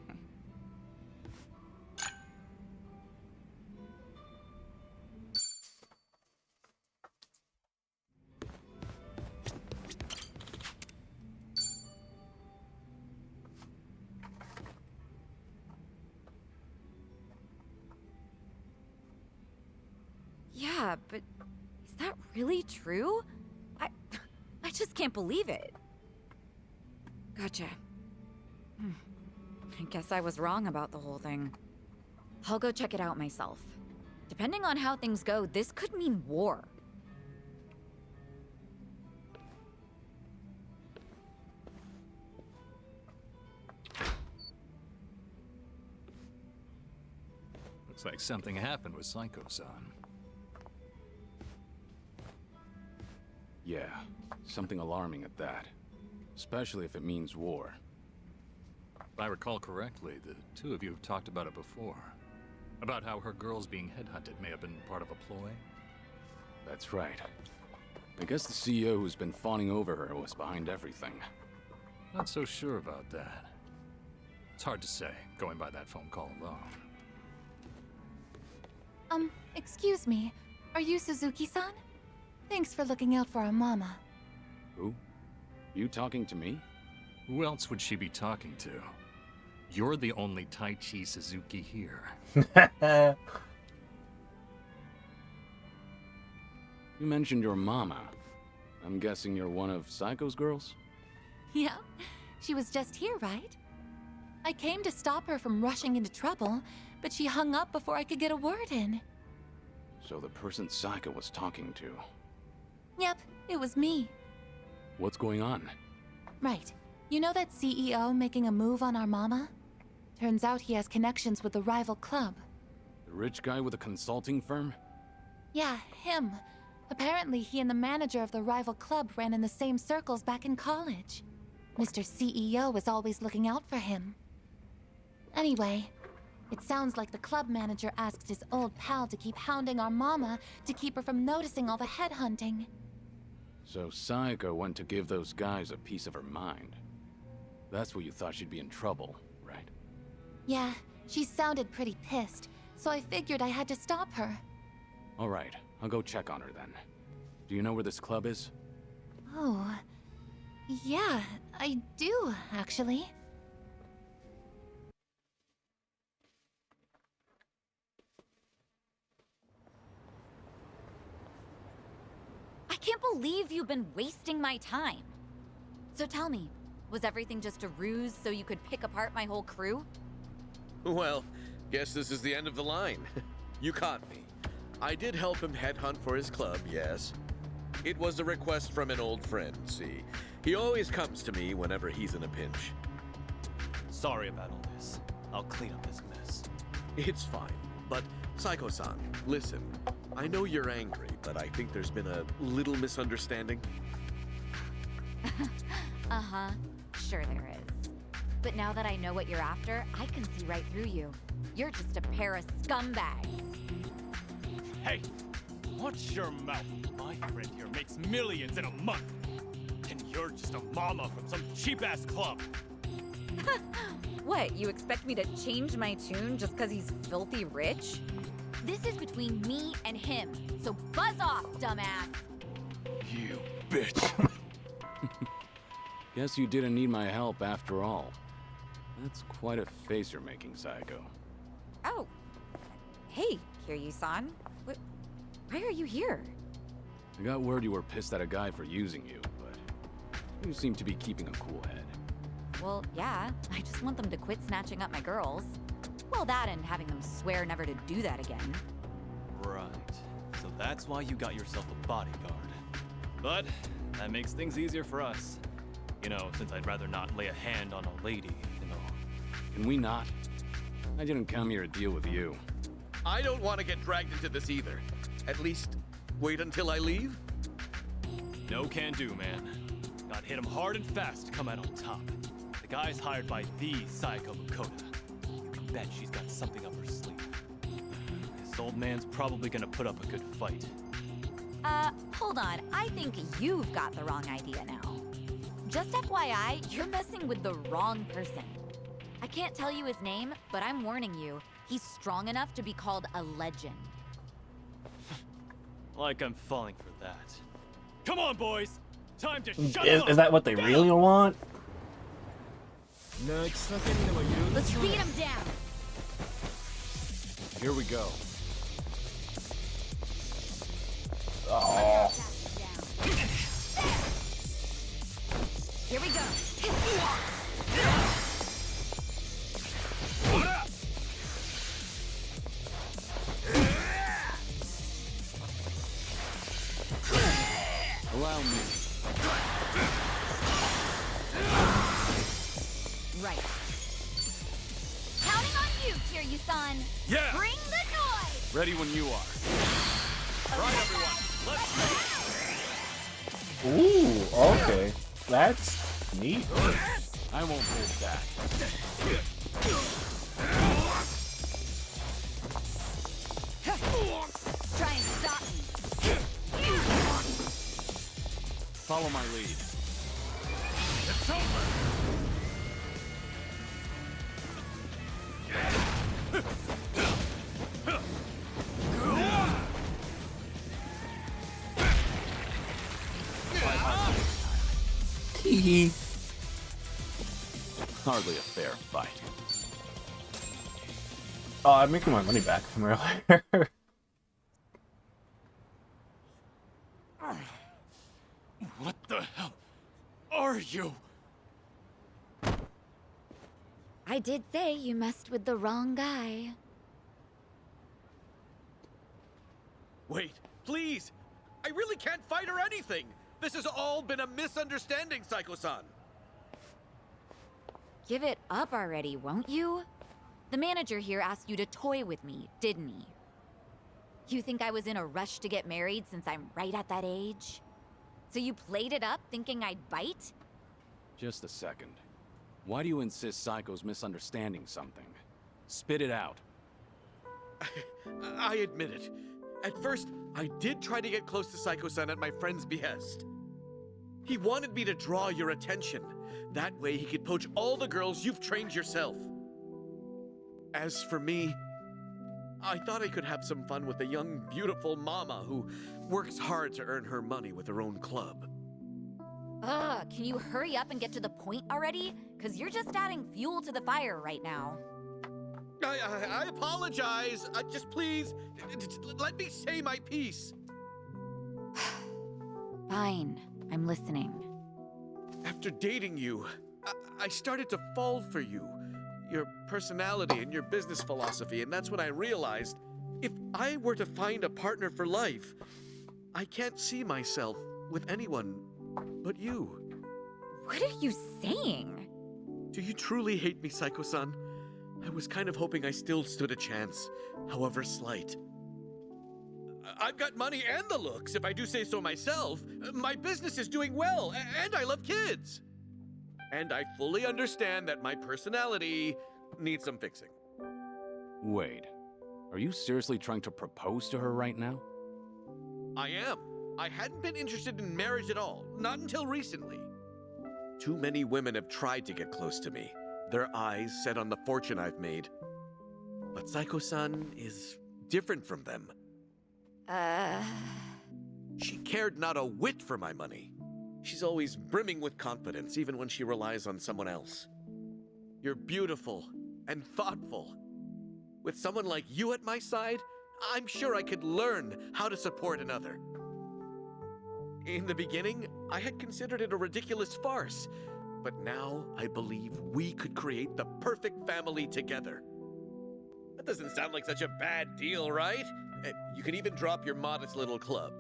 Yeah, but is that really true? I just can't believe it. Gotcha. I guess I was wrong about the whole thing. I'll go check it out myself. Depending on how things go, this could mean war. Looks like something happened with Psycho-san. Yeah, something alarming at that. Especially if it means war. If I recall correctly, the two of you have talked about it before. About how her girls being headhunted may have been part of a ploy? That's right. I guess the CEO who's been fawning over her was behind everything. Not so sure about that. It's hard to say, going by that phone call alone. Excuse me. Are you Suzuki-san? Thanks for looking out for our mama. Who? You talking to me? Who else would she be talking to? You're the only Taichi Suzuki here. You mentioned your mama. I'm guessing you're one of Psycho's girls? Yeah, she was just here, right? I came to stop her from rushing into trouble, but she hung up before I could get a word in. So the person Saika was talking to. Yep, it was me. What's going on? Right. You know that CEO making a move on our mama? Turns out he has connections with the rival club. The rich guy with a consulting firm? Yeah, him. Apparently he and the manager of the rival club ran in the same circles back in college. Mr. CEO is always looking out for him. Anyway, it sounds like the club manager asked his old pal to keep hounding our mama to keep her from noticing all the headhunting. So Saika went to give those guys a piece of her mind. That's where you thought she'd be in trouble, right? Yeah, she sounded pretty pissed, so I figured I had to stop her. All right, I'll go check on her then. Do you know where this club is? Oh, yeah, I do, actually. I can't believe you've been wasting my time. So tell me, was everything just a ruse so you could pick apart my whole crew? Well, guess this is the end of the line. You caught me. I did help him headhunt for his club, yes. It was a request from an old friend, see. He always comes to me whenever he's in a pinch. Sorry about all this. I'll clean up this mess. It's fine. But, Psycho-san, listen. I know you're angry, but I think there's been a little misunderstanding. Uh-huh. Sure there is. But now that I know what you're after, I can see right through you. You're just a pair of scumbags. Hey, watch your mouth. My friend here makes millions in a month. And you're just a mama from some cheap-ass club. What, you expect me to change my tune just because he's filthy rich? This is between me and him, so buzz off, dumbass! You bitch. Guess you didn't need my help after all. That's quite a face you're making, Saiko. Oh. Hey, Kiryu-san. Why are you here? I got word you were pissed at a guy for using you, but you seem to be keeping a cool head. Well, yeah. I just want them to quit snatching up my girls. Well, that and having them swear never to do that again. Right. So that's why you got yourself a bodyguard. But that makes things easier for us. You know, since I'd rather not lay a hand on a lady, you know. Can we not? I didn't come here to deal with you. I don't want to get dragged into this either. At least, wait until I leave? No can do, man. Got hit him hard and fast to come out on top. The guy's hired by the Saiko Makoto. You can bet she's got something up her sleeve. This old man's probably gonna put up a good fight. Hold on. I think you've got the wrong idea now. Just FYI, you're messing with the wrong person. I can't tell you his name, but I'm warning you, he's strong enough to be called a legend. Like I'm falling for that. Come on, boys! Time to shut up! Is that what they really want? Let's beat him down! Here we go. Oh. Here we go. Allow me. Right. Counting on you, Kiryu-san. Yeah. Bring the noise. Ready when you are. Right, everyone. Let's go. Ooh, okay. That's neat. I won't hold back. Try and stop me. Follow my lead. It's over. Hee Hardly a fair fight. Oh, I'm making my money back from earlier. What the hell are you? I did say you messed with the wrong guy. Wait, please! I really can't fight or anything! This has all been a misunderstanding, Psycho-san! Give it up already, won't you? The manager here asked you to toy with me, didn't he? You think I was in a rush to get married since I'm right at that age? So you played it up thinking I'd bite? Just a second. Why do you insist Psycho's misunderstanding something? Spit it out. I admit it. At first, I did try to get close to Psycho-san at my friend's behest. He wanted me to draw your attention. That way he could poach all the girls you've trained yourself. As for me, I thought I could have some fun with a young, beautiful mama who works hard to earn her money with her own club. Ugh, can you hurry up and get to the point already? Because you're just adding fuel to the fire right now. I apologize. Just please, let me say my piece. Fine, I'm listening. After dating you, I started to fall for you. Your personality and your business philosophy, and that's when I realized if I were to find a partner for life, I can't see myself with anyone but you. What are you saying? Do you truly hate me, Psycho-san? I was kind of hoping I still stood a chance, however slight. I've got money and the looks, if I do say so myself. My business is doing well, and I love kids. And I fully understand that my personality needs some fixing. Wait, are you seriously trying to propose to her right now? I am. I hadn't been interested in marriage at all, not until recently. Too many women have tried to get close to me, their eyes set on the fortune I've made. But Psycho-san is different from them. She cared not a whit for my money. She's always brimming with confidence, even when she relies on someone else. You're beautiful and thoughtful. With someone like you at my side, I'm sure I could learn how to support another. In the beginning, I had considered it a ridiculous farce, but now I believe we could create the perfect family together. That doesn't sound like such a bad deal, right? You can even drop your modest little club.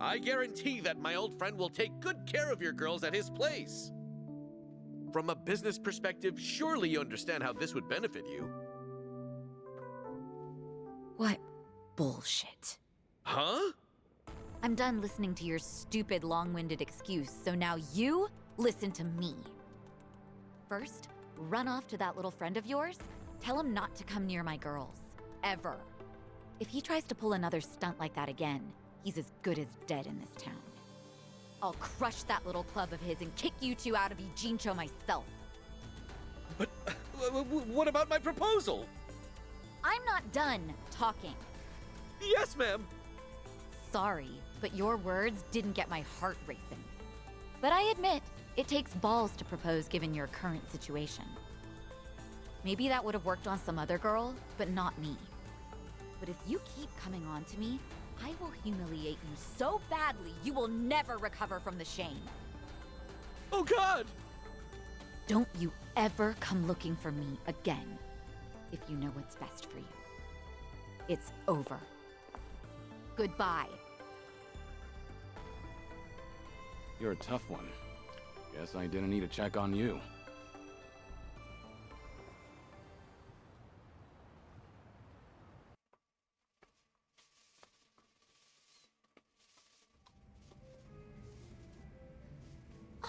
I guarantee that my old friend will take good care of your girls at his place. From a business perspective, surely you understand how this would benefit you. What bullshit. Huh? I'm done listening to your stupid, long-winded excuse, so now you listen to me. First, run off to that little friend of yours. Tell him not to come near my girls. Ever. If he tries to pull another stunt like that again, he's as good as dead in this town. I'll crush that little club of his and kick you two out of Ijincho myself. But what about my proposal? I'm not done talking. Yes, ma'am. Sorry, but your words didn't get my heart racing. But I admit, it takes balls to propose given your current situation. Maybe that would have worked on some other girl, but not me. But if you keep coming on to me, I will humiliate you so badly you will never recover from the shame. Oh God! Don't you ever come looking for me again, if you know what's best for you. It's over. Goodbye. You're a tough one. Guess I didn't need to check on you.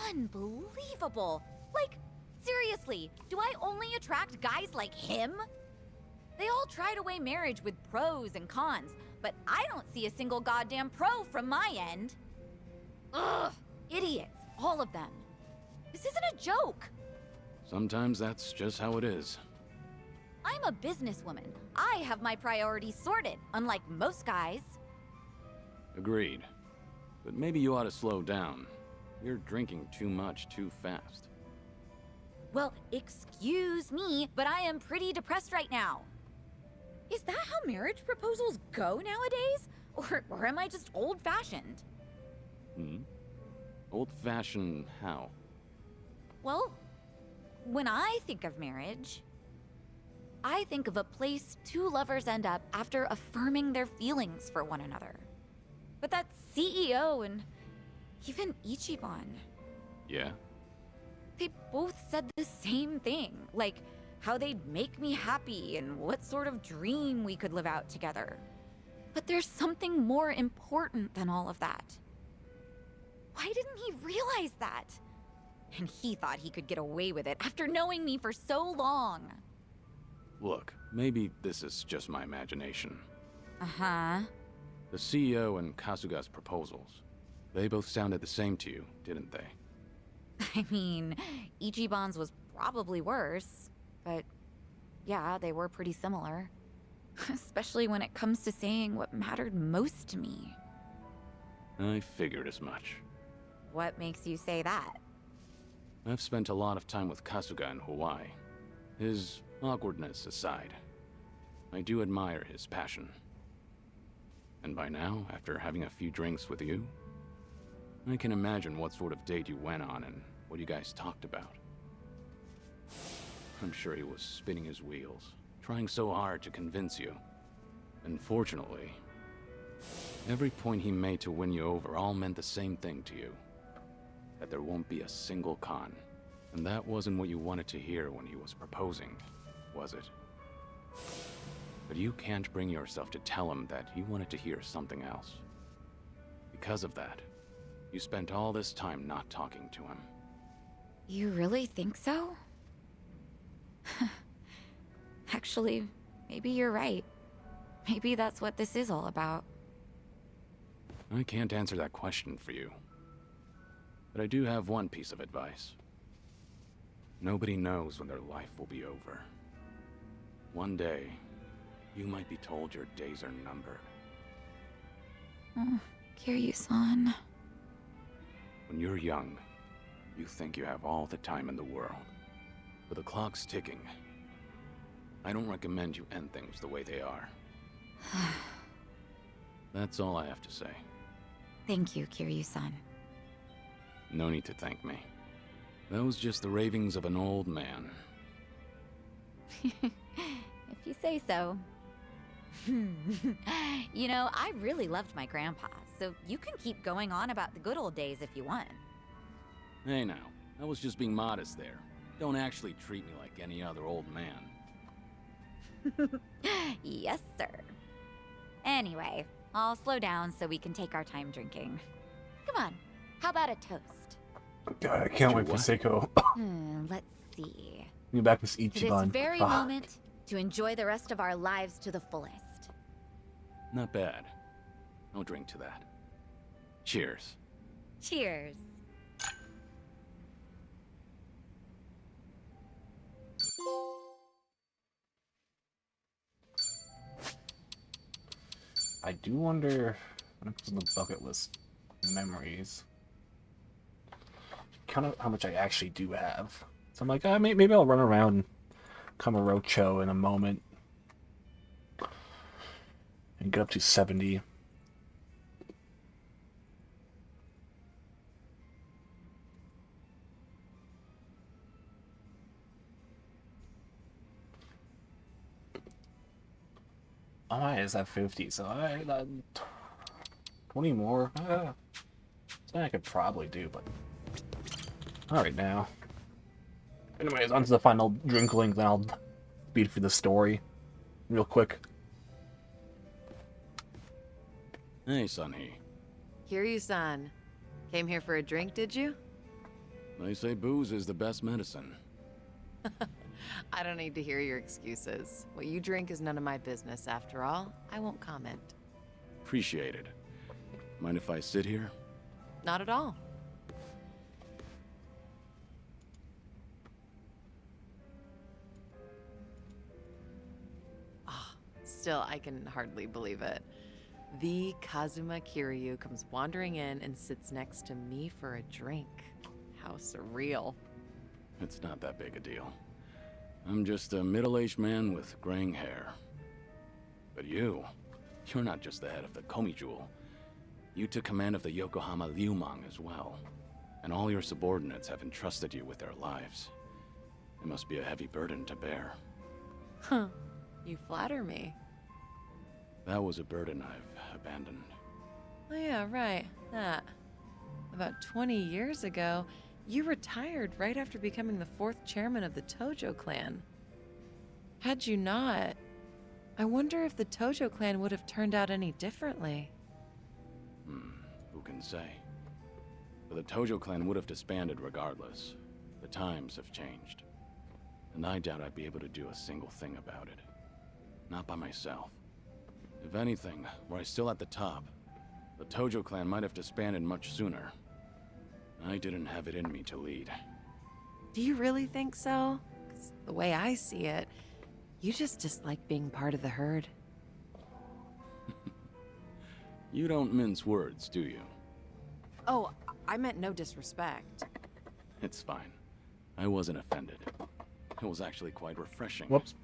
Unbelievable! Like, seriously, do I only attract guys like him? They all try to weigh marriage with pros and cons, but I don't see a single goddamn pro from my end. Ugh! Idiots, all of them. This isn't a joke. Sometimes that's just how it is. I'm a businesswoman. I have my priorities sorted, unlike most guys. Agreed. But maybe you ought to slow down. You're drinking too much too fast. Well, excuse me, but I am pretty depressed right now. Is that how marriage proposals go nowadays? Or am I just old-fashioned? Old-fashioned how? Well, when I think of marriage, I think of a place two lovers end up after affirming their feelings for one another. But that CEO and even Ichiban, Yeah? they both said the same thing. Like, how they'd make me happy and what sort of dream we could live out together. But there's something more important than all of that. Why didn't he realize that? And he thought he could get away with it after knowing me for so long. Look, maybe this is just my imagination. Uh-huh. The CEO and Kasuga's proposals, they both sounded the same to you, didn't they? I mean, Ichiban's was probably worse, but yeah, they were pretty similar. Especially when it comes to saying what mattered most to me. I figured as much. What makes you say that? I've spent a lot of time with Kasuga in Hawaii. His awkwardness aside, I do admire his passion. And by now, after having a few drinks with you, I can imagine what sort of date you went on and what you guys talked about. I'm sure he was spinning his wheels, trying so hard to convince you. Unfortunately, every point he made to win you over all meant the same thing to you. That there won't be a single con. And that wasn't what you wanted to hear when he was proposing, was it? But you can't bring yourself to tell him that you wanted to hear something else. Because of that, you spent all this time not talking to him. You really think so? Actually, maybe you're right. Maybe that's what this is all about. I can't answer that question for you. But I do have one piece of advice. Nobody knows when their life will be over. One day, you might be told your days are numbered. Oh, Kiryu-san. When you're young, you think you have all the time in the world. But the clock's ticking. I don't recommend you end things the way they are. That's all I have to say. Thank you, Kiryu-san. No need to thank me. That was just the ravings of an old man. If you say so. You know, I really loved my grandpa, so you can keep going on about the good old days if you want. Hey now, I was just being modest there. Don't actually treat me like any other old man. Yes, sir. Anyway, I'll slow down so we can take our time drinking. Come on, how about a toast? God, I can't wait for Seiko. Let's see. Get back to this To Ichiban. this very Fuck. moment, to enjoy the rest of our lives to the fullest. Not bad. I'll drink to that. Cheers. Cheers. I do wonder when it comes to the bucket list memories, kind of how much I actually do have. So I'm like, maybe I'll run around Kamurocho in a moment and get up to 70. Oh, I is at 50, so I 20 more. Something I could probably do, but not right now. Anyways, on to the final drink link, then I'll speed through the story real quick. Hey, Sunny. Kiryu-san. Came here for a drink, did you? They say booze is the best medicine. I don't need to hear your excuses. What you drink is none of my business, after all. I won't comment. Appreciate it. Mind if I sit here? Not at all. Still, I can hardly believe it. The Kazuma Kiryu comes wandering in and sits next to me for a drink. How surreal. It's not that big a deal. I'm just a middle-aged man with graying hair. But you're not just the head of the Komi Jewel. You took command of the Yokohama Liumang as well. And all your subordinates have entrusted you with their lives. It must be a heavy burden to bear. Huh. You flatter me. That was a burden I've abandoned. Oh yeah, right. That. About 20 years ago, you retired right after becoming the 4th chairman of the Tojo clan. Had you not, I wonder if the Tojo clan would have turned out any differently. Who can say? But the Tojo clan would have disbanded regardless. The times have changed. And I doubt I'd be able to do a single thing about it. Not by myself. If anything, were I still at the top, the Tojo clan might have disbanded much sooner. I didn't have it in me to lead. Do you really think so? 'Cause the way I see it, you just dislike being part of the herd. You don't mince words, do you? Oh, I meant no disrespect. It's fine. I wasn't offended. It was actually quite refreshing. Whoops.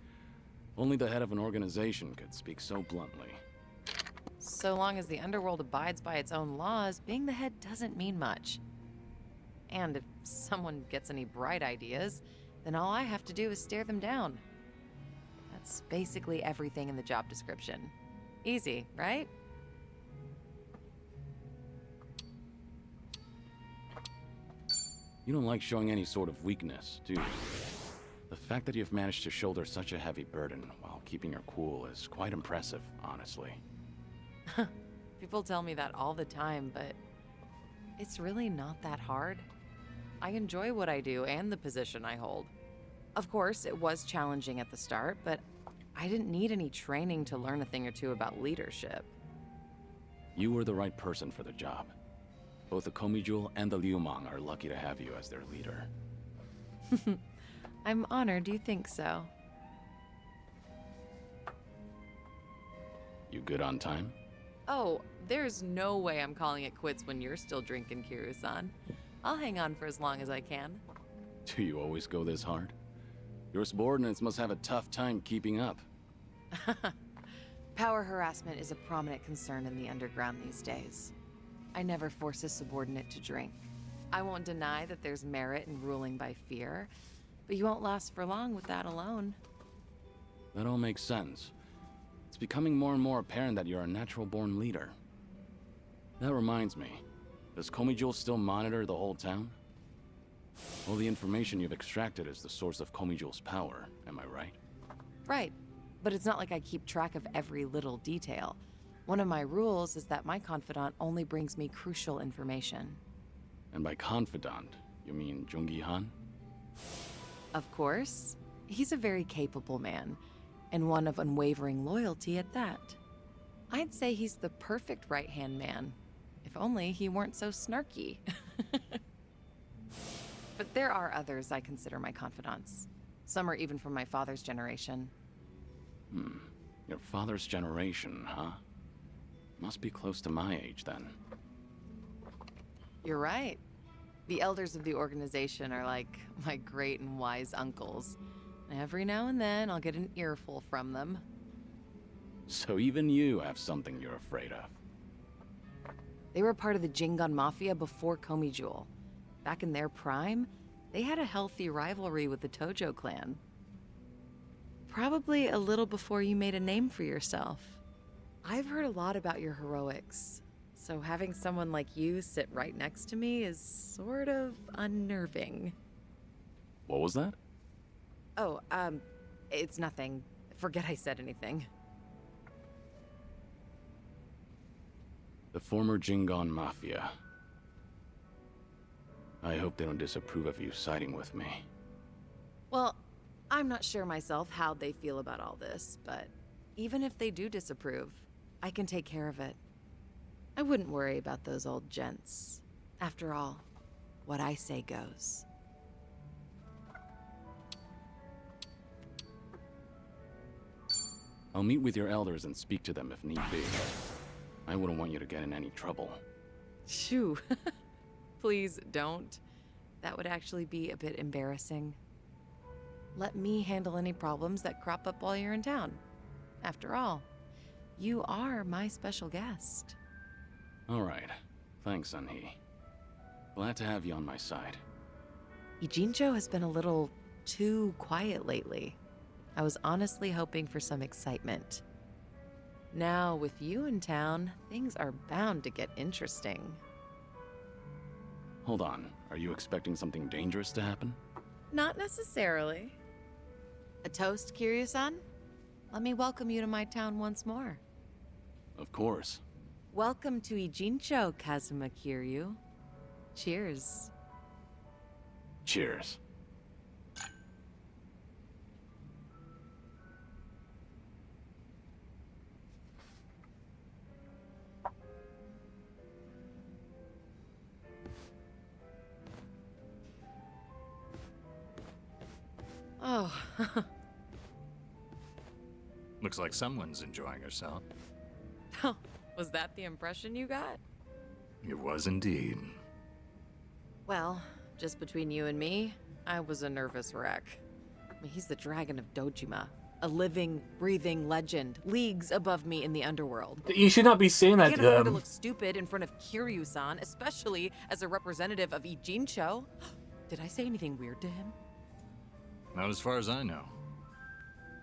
Only the head of an organization could speak so bluntly. So long as the underworld abides by its own laws, being the head doesn't mean much. And if someone gets any bright ideas, then all I have to do is stare them down. That's basically everything in the job description. Easy, right? You don't like showing any sort of weakness, do you? The fact that you've managed to shoulder such a heavy burden while keeping your cool is quite impressive, honestly. People tell me that all the time, but it's really not that hard. I enjoy what I do and the position I hold. Of course, it was challenging at the start, but I didn't need any training to learn a thing or two about leadership. You were the right person for the job. Both the Komijul and the Liumang are lucky to have you as their leader. I'm honored you think so. You good on time? Oh, there's no way I'm calling it quits when you're still drinking, Kiryu-san. I'll hang on for as long as I can. Do you always go this hard? Your subordinates must have a tough time keeping up. Power harassment is a prominent concern in the underground these days. I never force a subordinate to drink. I won't deny that there's merit in ruling by fear, but you won't last for long with that alone. That all makes sense. It's becoming more and more apparent that you're a natural-born leader. That reminds me, does Komijul still monitor the whole town? All the information you've extracted is the source of Komijul's power, am I right? Right, but it's not like I keep track of every little detail. One of my rules is that my confidant only brings me crucial information. And by confidant, you mean Jungi Han? Of course. He's a very capable man, and one of unwavering loyalty at that. I'd say he's the perfect right-hand man, if only he weren't so snarky. But there are others I consider my confidants. Some are even from my father's generation. Your father's generation, huh? Must be close to my age, then. You're right. The elders of the organization are like my great and wise uncles. Every now and then, I'll get an earful from them. So even you have something you're afraid of. They were part of the Jingon Mafia before Komijul. Back in their prime, they had a healthy rivalry with the Tojo clan. Probably a little before you made a name for yourself. I've heard a lot about your heroics, so having someone like you sit right next to me is sort of unnerving. What was that? Oh, it's nothing. Forget I said anything. The former Jingon Mafia. I hope they don't disapprove of you siding with me. Well, I'm not sure myself how they feel about all this, but even if they do disapprove, I can take care of it. I wouldn't worry about those old gents. After all, what I say goes. I'll meet with your elders and speak to them if need be. I wouldn't want you to get in any trouble. Shoo. Please don't. That would actually be a bit embarrassing. Let me handle any problems that crop up while you're in town. After all, you are my special guest. All right. Thanks, Sunhee. Glad to have you on my side. Ijincho has been a little too quiet lately. I was honestly hoping for some excitement. Now, with you in town, things are bound to get interesting. Hold on. Are you expecting something dangerous to happen? Not necessarily. A toast, Kiryu-san? Let me welcome you to my town once more. Of course. Welcome to Ijincho, Kazuma Kiryu. Cheers. Cheers. Oh. Looks like someone's enjoying herself. Was that the impression you got? It was indeed. Well, just between you and me, I was a nervous wreck. I mean, he's the Dragon of Dojima, a living, breathing legend, leagues above me in the underworld. You should not be saying that I can't to afford to him. look stupid in front of Kiryu-san, especially as a representative of Ijincho. Did I say anything weird to him? Not as far as I know.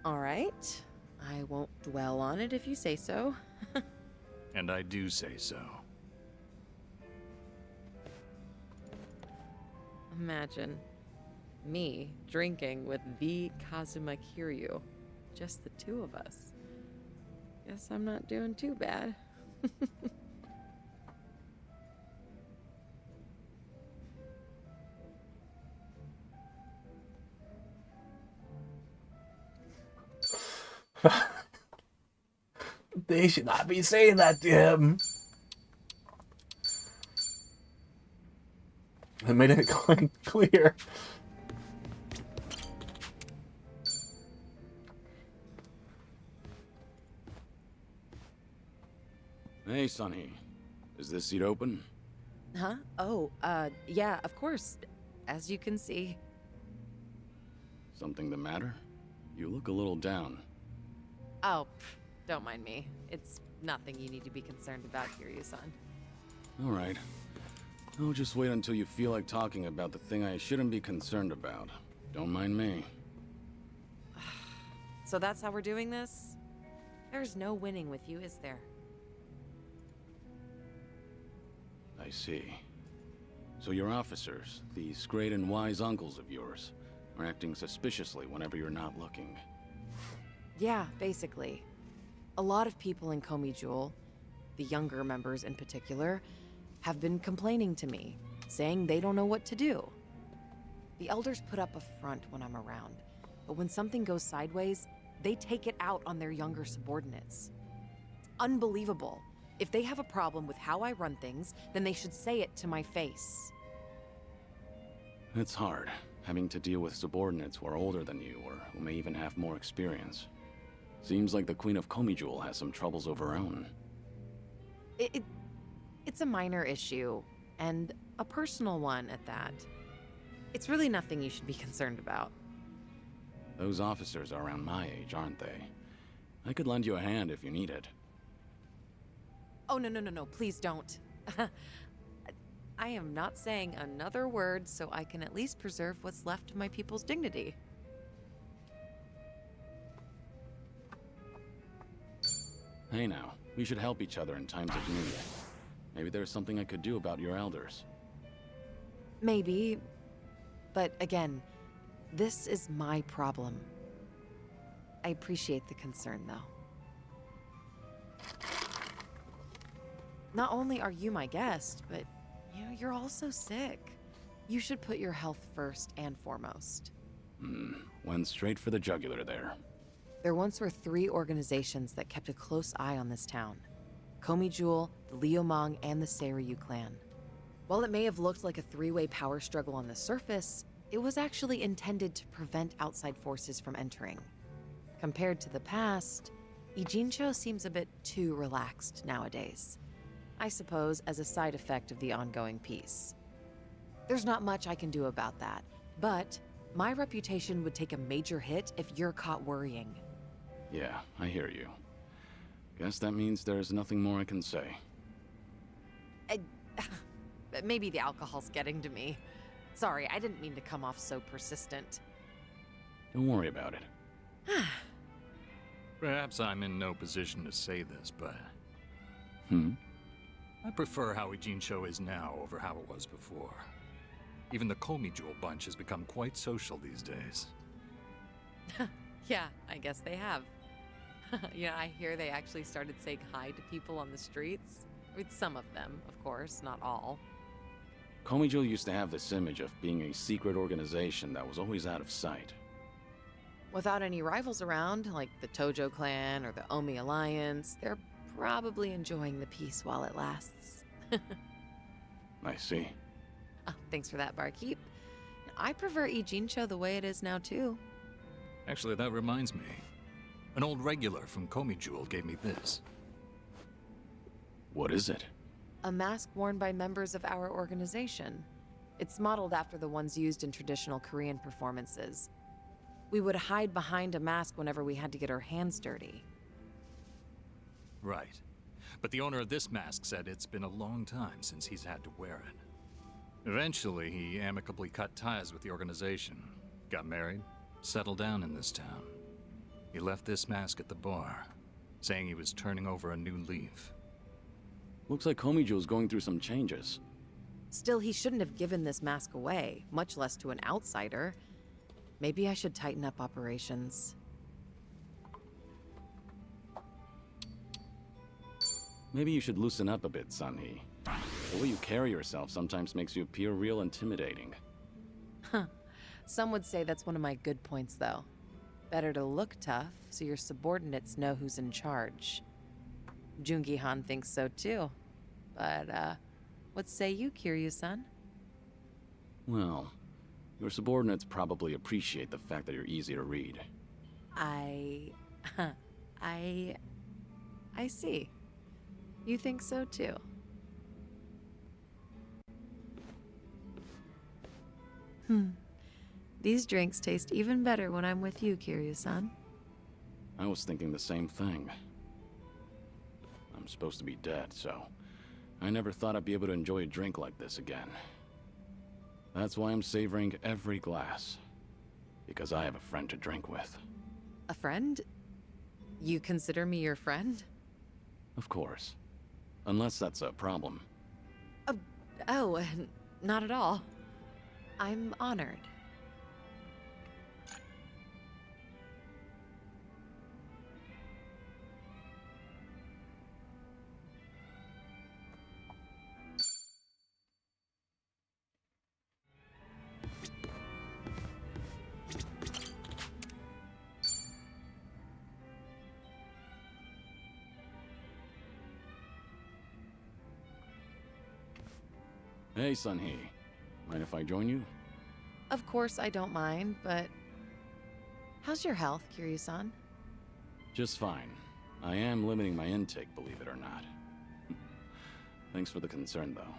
All right. I won't dwell on it if you say so. And I do say so. Imagine me drinking with the Kazuma Kiryu. Just the two of us. Guess I'm not doing too bad. They should not be saying that to him. I made it quite clear. Hey, Sonny. Is this seat open? Huh? Oh, yeah, of course. As you can see. Something the matter? You look a little down. Oh, don't mind me. It's nothing you need to be concerned about, Kiryu-san. All right. I'll just wait until you feel like talking about the thing I shouldn't be concerned about. Don't mind me. So that's how we're doing this? There's no winning with you, is there? I see. So your officers, these great and wise uncles of yours, are acting suspiciously whenever you're not looking. Yeah, basically. A lot of people in Komi Jewel, the younger members in particular, have been complaining to me, saying they don't know what to do. The elders put up a front when I'm around, but when something goes sideways, they take it out on their younger subordinates. It's unbelievable. If they have a problem with how I run things, then they should say it to my face. It's hard, having to deal with subordinates who are older than you, or who may even have more experience. Seems like the Queen of Komi Jewel has some troubles of her own. It's a minor issue, and a personal one at that. It's really nothing you should be concerned about. Those officers are around my age, aren't they? I could lend you a hand if you need it. Oh, no, please don't. I am not saying another word so I can at least preserve what's left of my people's dignity. Hey now, we should help each other in times of need. Maybe there's something I could do about your elders. Maybe, but again, this is my problem. I appreciate the concern, though. Not only are you my guest, but you're also sick. You should put your health first and foremost. Went straight for the jugular there. There once were 3 organizations that kept a close eye on this town. Komi Jewel, the Liumang, and the Seiryu clan. While it may have looked like a 3-way power struggle on the surface, it was actually intended to prevent outside forces from entering. Compared to the past, Ijincho seems a bit too relaxed nowadays. I suppose as a side effect of the ongoing peace. There's not much I can do about that, but my reputation would take a major hit if you're caught worrying. Yeah, I hear you. Guess that means there's nothing more I can say. Maybe the alcohol's getting to me. Sorry, I didn't mean to come off so persistent. Don't worry about it. Perhaps I'm in no position to say this, but Hmm? I prefer how Ijincho is now over how it was before. Even the Komi Jewel bunch has become quite social these days. Yeah, I guess they have. I hear they actually started saying hi to people on the streets. With some of them, of course, not all. Komijo used to have this image of being a secret organization that was always out of sight. Without any rivals around, like the Tojo clan or the Omi Alliance, they're probably enjoying the peace while it lasts. I see. Oh, thanks for that, barkeep. I prefer Ijincho the way it is now, too. Actually, that reminds me. An old regular from Komi Jewel gave me this. What is it? A mask worn by members of our organization. It's modeled after the ones used in traditional Korean performances. We would hide behind a mask whenever we had to get our hands dirty. Right. But the owner of this mask said it's been a long time since he's had to wear it. Eventually, he amicably cut ties with the organization, got married, settled down in this town. He left this mask at the bar, saying he was turning over a new leaf. Looks like Komijo's going through some changes. Still, he shouldn't have given this mask away, much less to an outsider. Maybe I should tighten up operations. Maybe you should loosen up a bit, Sunhee. The way you carry yourself sometimes makes you appear real intimidating. Huh. Some would say that's one of my good points, though. Better to look tough, so your subordinates know who's in charge. Jungi-han thinks so, too. But, what say you, Kiryu-san? Well, your subordinates probably appreciate the fact that you're easy to read. I see. You think so, too. These drinks taste even better when I'm with you, Kiryu-san. I was thinking the same thing. I'm supposed to be dead, so I never thought I'd be able to enjoy a drink like this again. That's why I'm savoring every glass. Because I have a friend to drink with. A friend? You consider me your friend? Of course. Unless that's a problem. Oh, not at all. I'm honored. Hey, Sunhee. Mind if I join you? Of course I don't mind, but... How's your health, Kiryu-san? Just fine. I am limiting my intake, believe it or not. Thanks for the concern, though.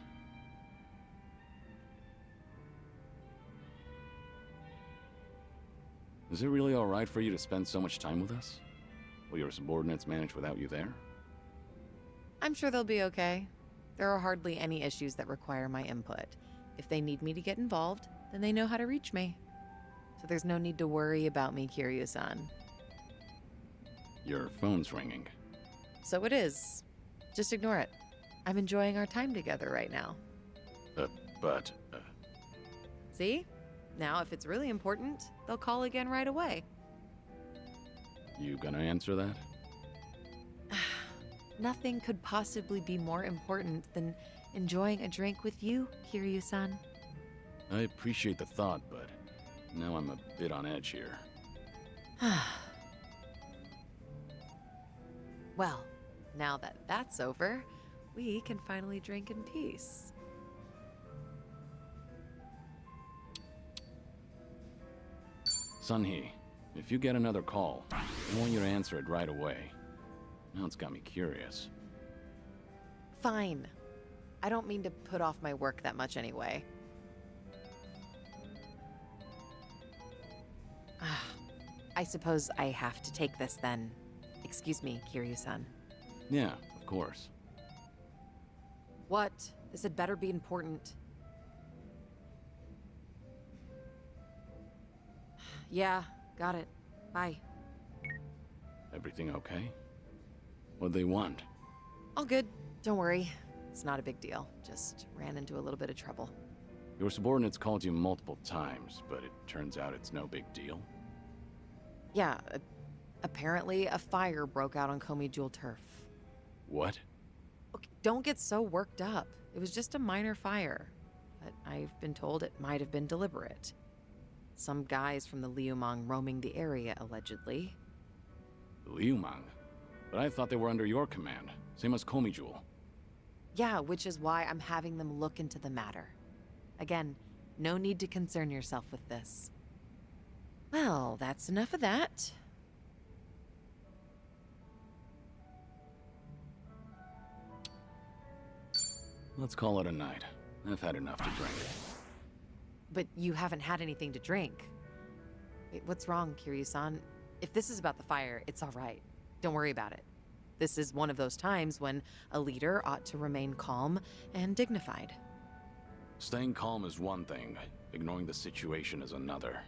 Is it really alright for you to spend so much time with us? Will your subordinates manage without you there? I'm sure they'll be okay. There are hardly any issues that require my input. If they need me to get involved, then they know how to reach me. So there's no need to worry about me, Kiryu-san. Your phone's ringing. So it is. Just ignore it. I'm enjoying our time together right now. But... See? Now, if it's really important, they'll call again right away. You gonna answer that? Nothing could possibly be more important than enjoying a drink with you, Kiryu-san. I appreciate the thought, but now I'm a bit on edge here. Well, now that that's over, we can finally drink in peace. Sunhee, if you get another call, I want you to answer it right away. Now it's got me curious. Fine. I don't mean to put off my work that much anyway. I suppose I have to take this then. Excuse me, Kiryu-san. Yeah, of course. What? This had better be important. Yeah, got it. Bye. Everything okay? What'd they want? All good. Don't worry. It's not a big deal. Just ran into a little bit of trouble. Your subordinates called you multiple times, but it turns out it's no big deal. Yeah, apparently a fire broke out on Komi Jewel turf. What? Okay, don't get so worked up. It was just a minor fire. But I've been told it might have been deliberate. Some guys from the Liumang roaming the area, allegedly. The Liumang? But I thought they were under your command, same as Komi Jewel. Yeah, which is why I'm having them look into the matter. Again, no need to concern yourself with this. Well, that's enough of that. Let's call it a night. I've had enough to drink. But you haven't had anything to drink. Wait, what's wrong, Kiryu-san? If this is about the fire, it's all right. Don't worry about it. This is one of those times when a leader ought to remain calm and dignified. Staying calm is one thing, ignoring the situation is another.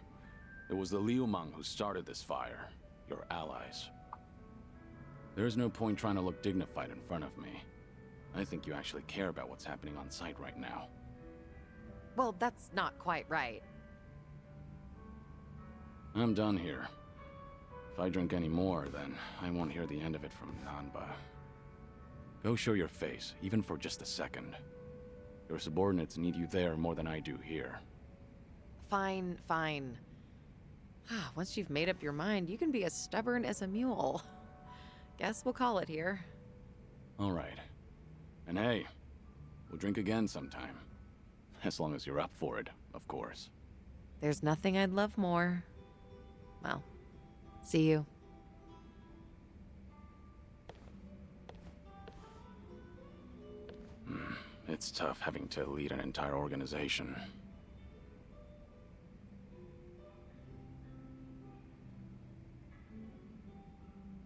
It was the Liumang who started this fire, your allies. There's no point trying to look dignified in front of me. I think you actually care about what's happening on site right now. Well, that's not quite right. I'm done here. If I drink any more, then I won't hear the end of it from Nanba. Go show your face, even for just a second. Your subordinates need you there more than I do here. Fine, fine. Once you've made up your mind, you can be as stubborn as a mule. Guess we'll call it here. All right. And hey, we'll drink again sometime. As long as you're up for it, of course. There's nothing I'd love more. Well, see you. It's tough having to lead an entire organization.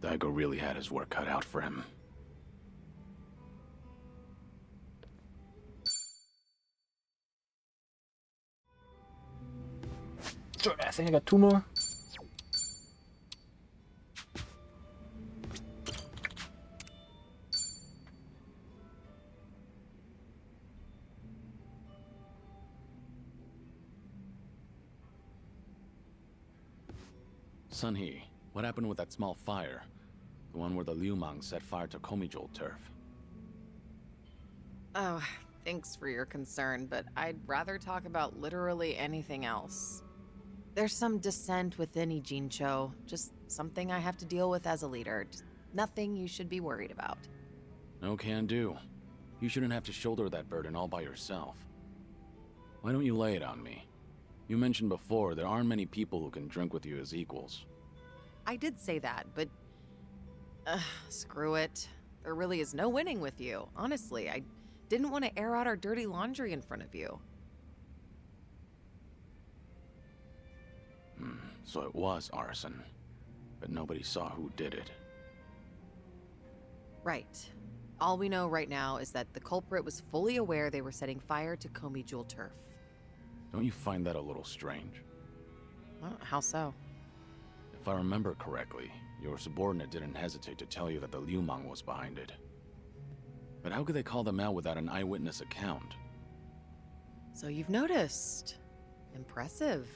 Daigo really had his work cut out for him. Sure, I think I got 2 more. Sunhee, what happened with that small fire? The one where the Liumang set fire to Komi Jewel turf. Oh, thanks for your concern, but I'd rather talk about literally anything else. There's some dissent within Ijincho, just something I have to deal with as a leader. Just nothing you should be worried about. No can do. You shouldn't have to shoulder that burden all by yourself. Why don't you lay it on me? You mentioned before there aren't many people who can drink with you as equals. I did say that, but... screw it. There really is no winning with you. Honestly, I didn't want to air out our dirty laundry in front of you. So it was arson. But nobody saw who did it. Right. All we know right now is that the culprit was fully aware they were setting fire to Komi Jewel turf. Don't you find that a little strange? Well, how so? If I remember correctly, your subordinate didn't hesitate to tell you that the Liumang was behind it. But how could they call them out without an eyewitness account? So you've noticed. Impressive.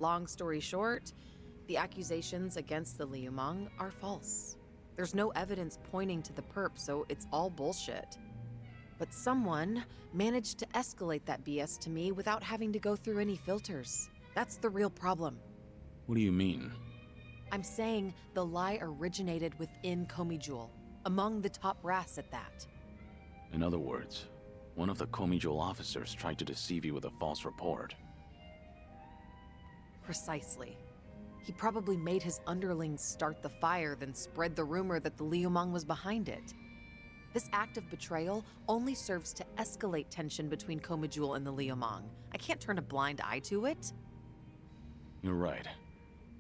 Long story short, the accusations against the Liumang are false. There's no evidence pointing to the perp, so it's all bullshit. But someone managed to escalate that BS to me without having to go through any filters. That's the real problem. What do you mean? I'm saying the lie originated within Komi Jewel, among the top brass at that. In other words, one of the Komi Jewel officers tried to deceive you with a false report. Precisely. He probably made his underlings start the fire, then spread the rumor that the Liumang was behind it. This act of betrayal only serves to escalate tension between Komi Jewel and the Liumang. I can't turn a blind eye to it. You're right.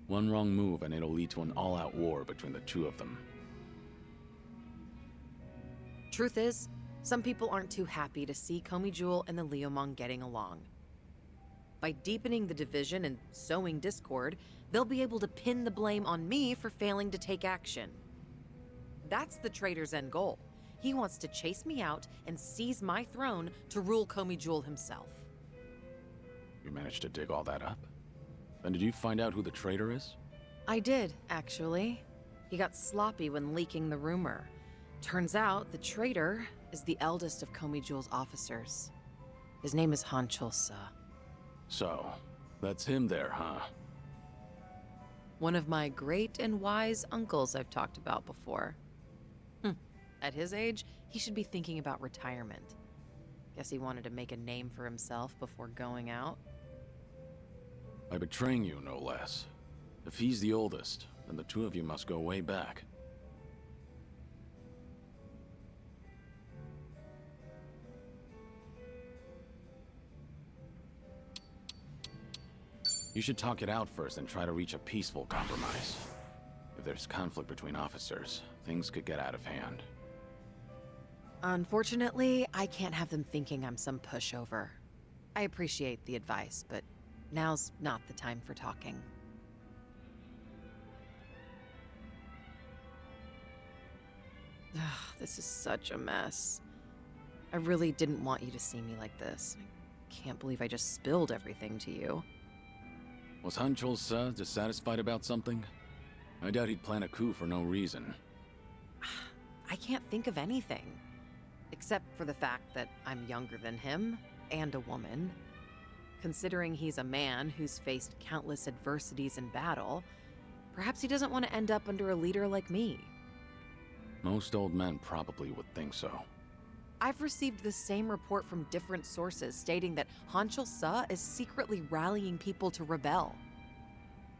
One wrong move and it'll lead to an all-out war between the two of them. Truth is, some people aren't too happy to see Komi Jewel and the Liumang getting along. By deepening the division and sowing discord, they'll be able to pin the blame on me for failing to take action. That's the traitor's end goal. He wants to chase me out and seize my throne to rule Komi Jewel himself. You managed to dig all that up? And did you find out who the traitor is? I did, actually. He got sloppy when leaking the rumor. Turns out the traitor is the eldest of Komi Jewel's officers. His name is Han Chul-sa. So, that's him there, huh? One of my great and wise uncles I've talked about before. At his age, he should be thinking about retirement. Guess he wanted to make a name for himself before going out. By betraying you, no less. If he's the oldest, then the two of you must go way back. You should talk it out first and try to reach a peaceful compromise. If there's conflict between officers, things could get out of hand. Unfortunately, I can't have them thinking I'm some pushover. I appreciate the advice, but now's not the time for talking. Ugh, this is such a mess. I really didn't want you to see me like this. I can't believe I just spilled everything to you. Was Han Chul-sa dissatisfied about something? I doubt he'd plan a coup for no reason. I can't think of anything. Except for the fact that I'm younger than him, and a woman. Considering he's a man who's faced countless adversities in battle, perhaps he doesn't want to end up under a leader like me. Most old men probably would think so. I've received the same report from different sources stating that Han Chul-sa is secretly rallying people to rebel.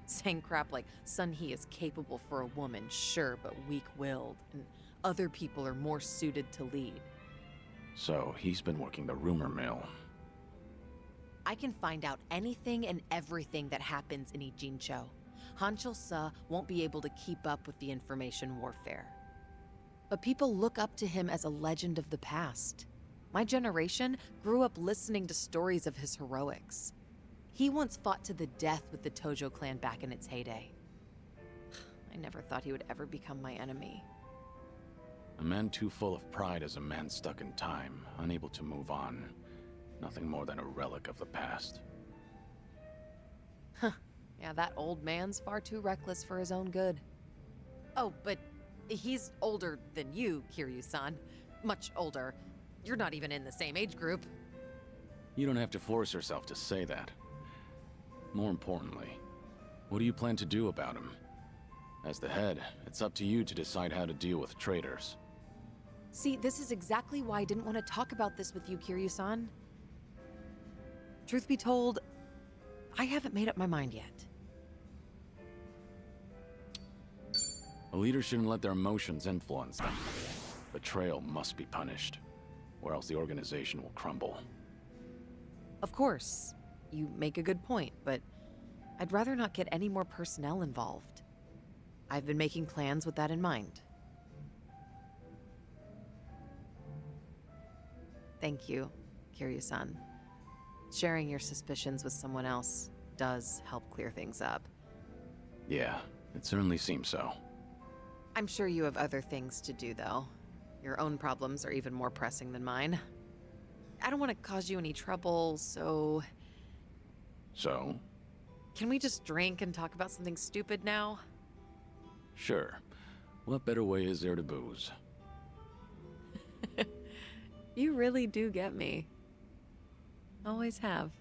Saying crap like Sun He is capable for a woman, sure, but weak-willed, and other people are more suited to lead. So, he's been working the rumor mill. I can find out anything and everything that happens in Ijincho. Han Chul-sa won't be able to keep up with the information warfare. But people look up to him as a legend of the past. My generation grew up listening to stories of his heroics. He once fought to the death with the Tojo clan back in its heyday. I never thought he would ever become my enemy. A man too full of pride is a man stuck in time, unable to move on. Nothing more than a relic of the past. Huh. Yeah, that old man's far too reckless for his own good. Oh, but he's older than you, Kiryu-san. Much older. You're not even in the same age group. You don't have to force yourself to say that. More importantly, what do you plan to do about him? As the head, it's up to you to decide how to deal with traitors. See, this is exactly why I didn't want to talk about this with you, Kiryu-san. Truth be told, I haven't made up my mind yet. A leader shouldn't let their emotions influence them. Betrayal must be punished, or else the organization will crumble. Of course, you make a good point, but I'd rather not get any more personnel involved. I've been making plans with that in mind. Thank you, Kiryu-san. Sharing your suspicions with someone else does help clear things up. Yeah, it certainly seems so. I'm sure you have other things to do, though. Your own problems are even more pressing than mine. I don't want to cause you any trouble, so... So? Can we just drink and talk about something stupid now? Sure. What better way is there to booze? You really do get me. Always have.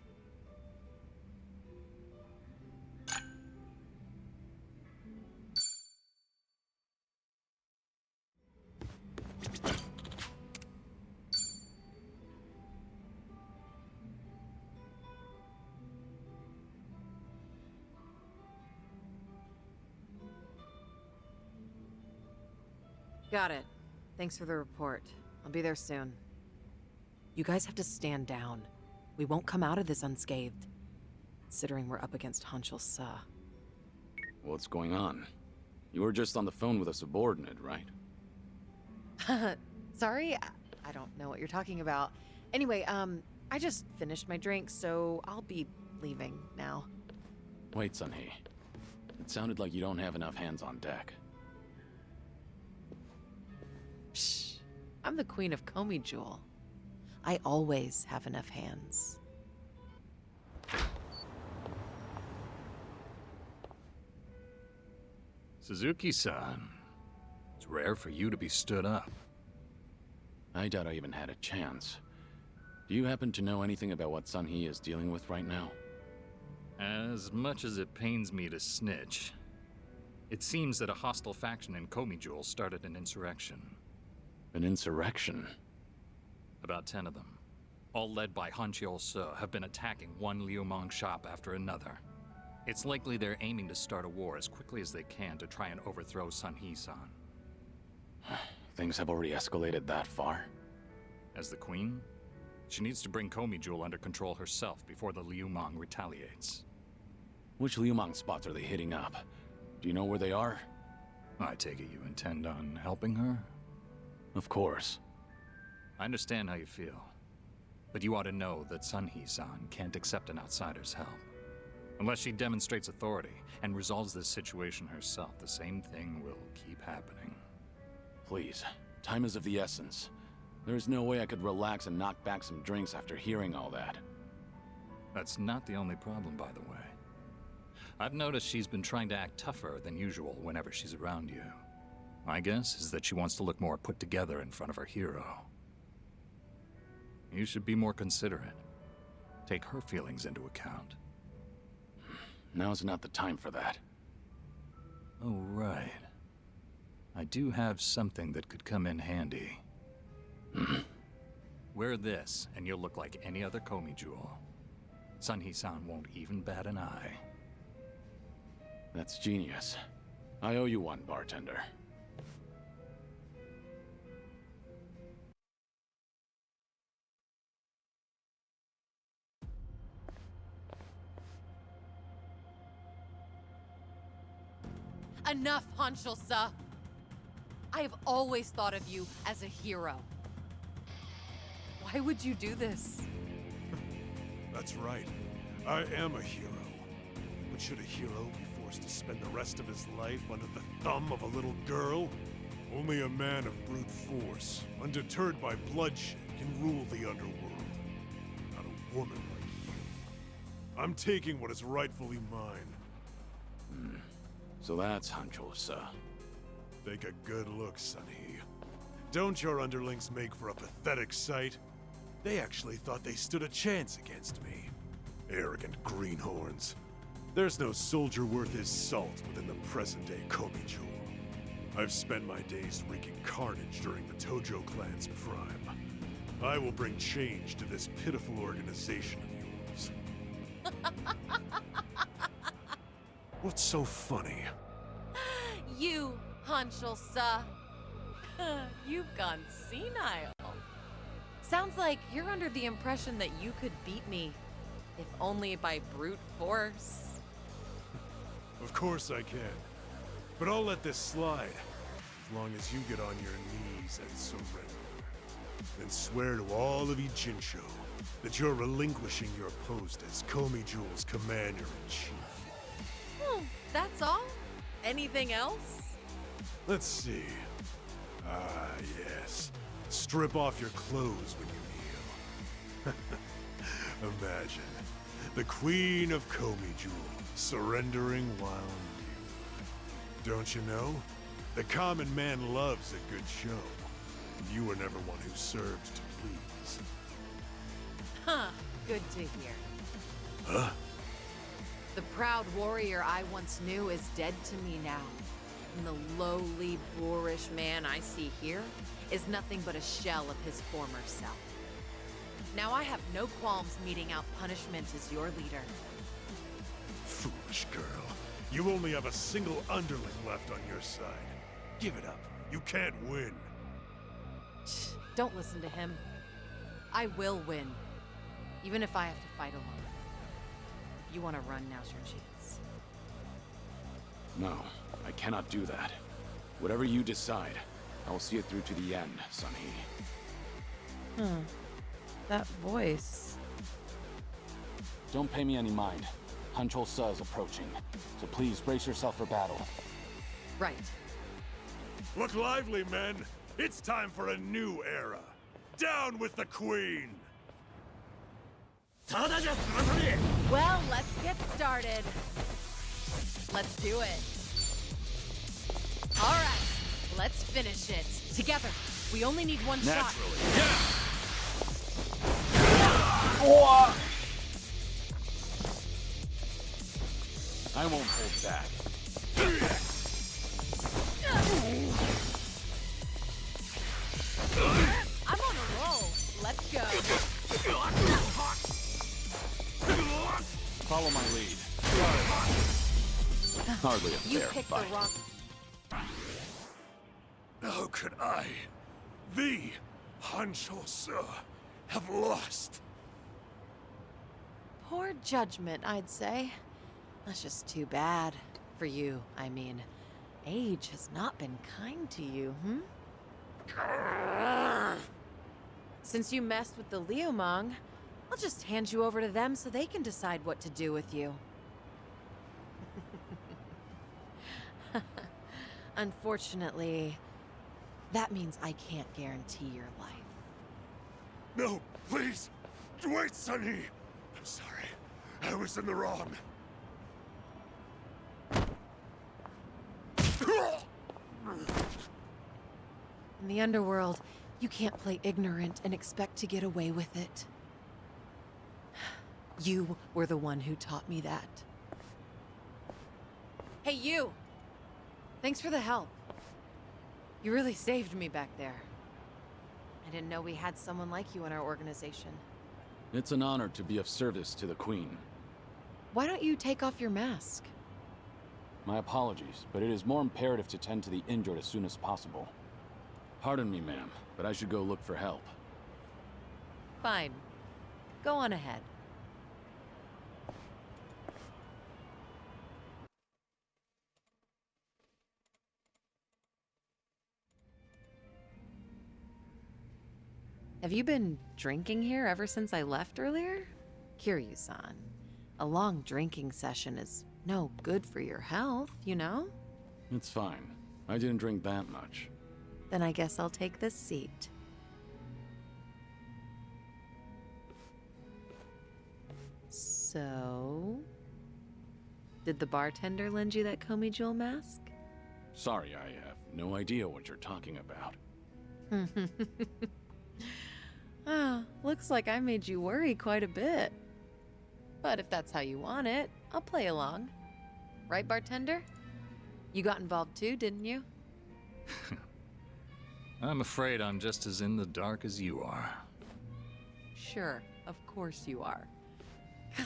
Got it. Thanks for the report. I'll be there soon. You guys have to stand down. We won't come out of this unscathed, considering we're up against Han Chul-sa. What's going on? You were just on the phone with a subordinate, right? Sorry? I don't know what you're talking about. Anyway, I just finished my drink, so I'll be leaving now. Wait, Sun-Hee. It sounded like you don't have enough hands on deck. Psh, I'm the queen of Komi Jewel. I always have enough hands. Suzuki-san, it's rare for you to be stood up. I doubt I even had a chance. Do you happen to know anything about what Sun-Hee is dealing with right now? As much as it pains me to snitch, it seems that a hostile faction in Komi Jewel started an insurrection. An insurrection? About 10 of them, all led by Hanchiol Se, have been attacking one Liu Mong shop after another. It's likely they're aiming to start a war as quickly as they can to try and overthrow Sun-Hee-san. Things have already escalated that far? As the queen, she needs to bring Komi Jewel under control herself before the Liu Mong retaliates. Which Liu Mong spots are they hitting up? Do you know where they are? I take it you intend on helping her? Of course. I understand how you feel, but you ought to know that Sun-Hee-san can't accept an outsider's help. Unless she demonstrates authority and resolves this situation herself, the same thing will keep happening. Please, time is of the essence. There's no way I could relax and knock back some drinks after hearing all that. That's not the only problem, by the way. I've noticed she's been trying to act tougher than usual whenever she's around you. My guess is that she wants to look more put together in front of her hero. You should be more considerate. Take her feelings into account. Now's not the time for that. Oh, right. I do have something that could come in handy. Wear this, and you'll look like any other Komi Jewel. Sun-Hee-san won't even bat an eye. That's genius. I owe you one, bartender. Enough, Hanchiol Se! I have always thought of you as a hero. Why would you do this? That's right. I am a hero. But should a hero be forced to spend the rest of his life under the thumb of a little girl? Only a man of brute force, undeterred by bloodshed, can rule the underworld. Not a woman like you. I'm taking what is rightfully mine. So that's Hanchiol Se. Take a good look, Sun-Hee. Don't your underlings make for a pathetic sight? They actually thought they stood a chance against me. Arrogant greenhorns. There's no soldier worth his salt within the present-day Komi Jewel. I've spent my days wreaking carnage during the Tojo clan's prime. I will bring change to this pitiful organization of yours. What's so funny? You, Hanchiol Se. You've gone senile. Sounds like you're under the impression that you could beat me, if only by brute force. Of course I can. But I'll let this slide, as long as you get on your knees and surrender. Then swear to all of Ijincho that you're relinquishing your post as Komi Jewel's commander-in-chief. That's all? Anything else? Let's see. Ah, yes. Strip off your clothes when you kneel. Imagine the Queen of Komi Jewel surrendering while kneeling. Don't you know? The common man loves a good show. And you were never one who served to please. Huh. Good to hear. Huh? The proud warrior I once knew is dead to me now. And the lowly, boorish man I see here is nothing but a shell of his former self. Now I have no qualms meting out punishment as your leader. Foolish girl. You only have a single underling left on your side. Give it up. You can't win. Shh, don't listen to him. I will win. Even if I have to fight alone. If you want to run, now's your chance. No, I cannot do that. Whatever you decide, I will see it through to the end, Sun-Hee. That voice. Don't pay me any mind. Hanchol Sa is approaching, so please brace yourself for battle. Right. Look lively, men. It's time for a new era. Down with the queen! Well, let's get started. Let's do it. All right, let's finish it. Together. We only need one shot. I won't hold back. I'm on a roll. Let's go. Follow my lead. Hardly a You fair picked fight. the wrong... How could I, the Hanchol Sa, have lost? Poor judgment, I'd say. That's just too bad. For you, I mean. Age has not been kind to you, Since you messed with the Liumang, I'll just hand you over to them so they can decide what to do with you. Unfortunately, that means I can't guarantee your life. No, please! Wait, Sunny! I'm sorry. I was in the wrong. In the underworld, you can't play ignorant and expect to get away with it. You were the one who taught me that. Hey, you! Thanks for the help. You really saved me back there. I didn't know we had someone like you in our organization. It's an honor to be of service to the Queen. Why don't you take off your mask? My apologies, but it is more imperative to tend to the injured as soon as possible. Pardon me, ma'am, but I should go look for help. Fine. Go on ahead. Have you been drinking here ever since I left earlier? Kiryu-san, a long drinking session is no good for your health, you know? It's fine. I didn't drink that much. Then I guess I'll take this seat. So... did the bartender lend you that Komi Jewel mask? Sorry, I have no idea what you're talking about. Ah, looks like I made you worry quite a bit. But if that's how you want it, I'll play along. Right, bartender? You got involved too, didn't you? I'm afraid I'm just as in the dark as you are. Sure, of course you are.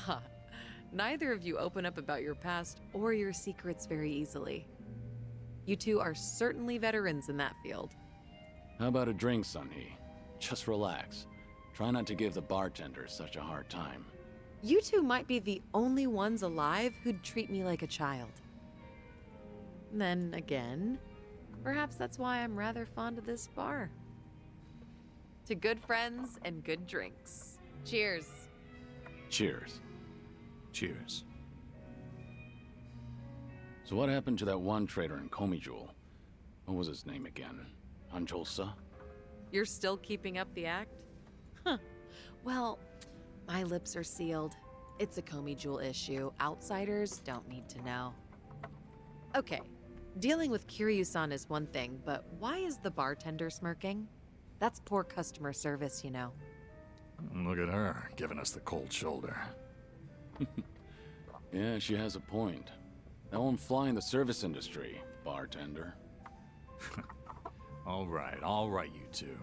God, neither of you open up about your past or your secrets very easily. You two are certainly veterans in that field. How about a drink, Sunhee? Just relax. Try not to give the bartender such a hard time. You two might be the only ones alive who'd treat me like a child. Then again, perhaps that's why I'm rather fond of this bar. To good friends and good drinks. Cheers. Cheers. Cheers. So what happened to that one trader in Komi Jewel? What was his name again? Hanchol Sa? You're still keeping up the act? Huh. Well, my lips are sealed. It's a Komi Jewel issue. Outsiders don't need to know. Okay, dealing with Kiryu-san is one thing, but why is the bartender smirking? That's poor customer service, you know. Look at her, giving us the cold shoulder. Yeah, she has a point. That won't fly in the service industry, bartender. All right, you two.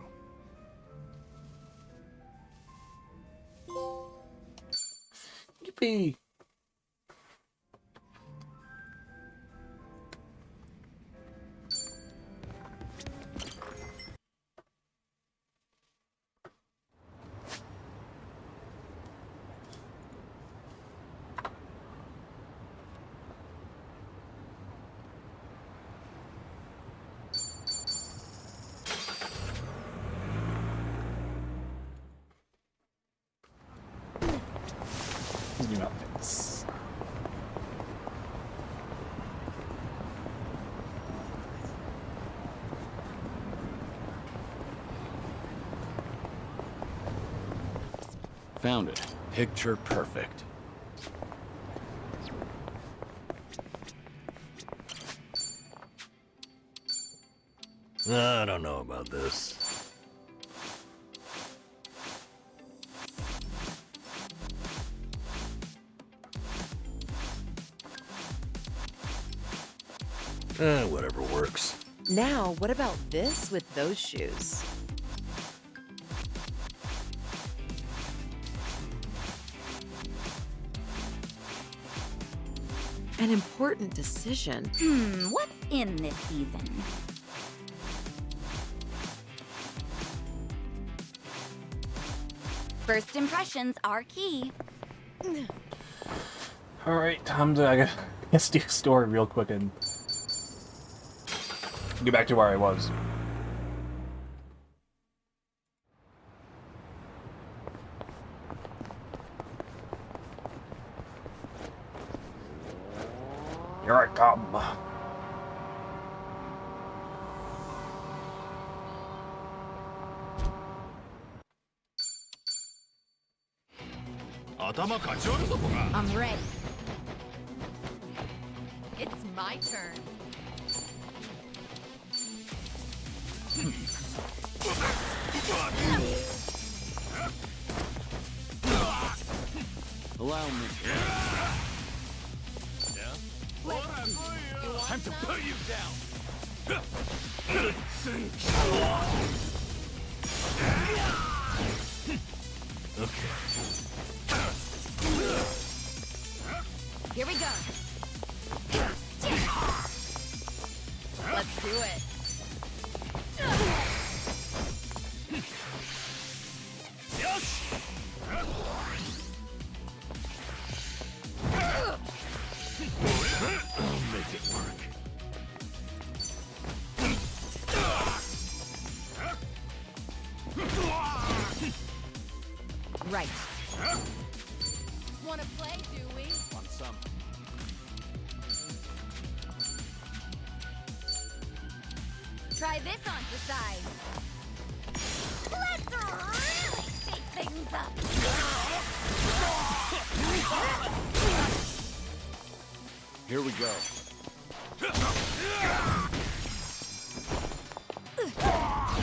Yippee! Found it. Picture perfect. I don't know about this. Whatever works. Now, what about this with those shoes? An important decision. What's in this season? First impressions are key. Alright, time to, I guess, do a story real quick and get back to where I was. Here I come. I'm ready. It's my turn. Allow me. Time to put you down. Okay. Here we go. Let's do it. I'll make it work. Right. Wanna play, do we? Want some? Try this on for size. Let's really shake things up. Here we go.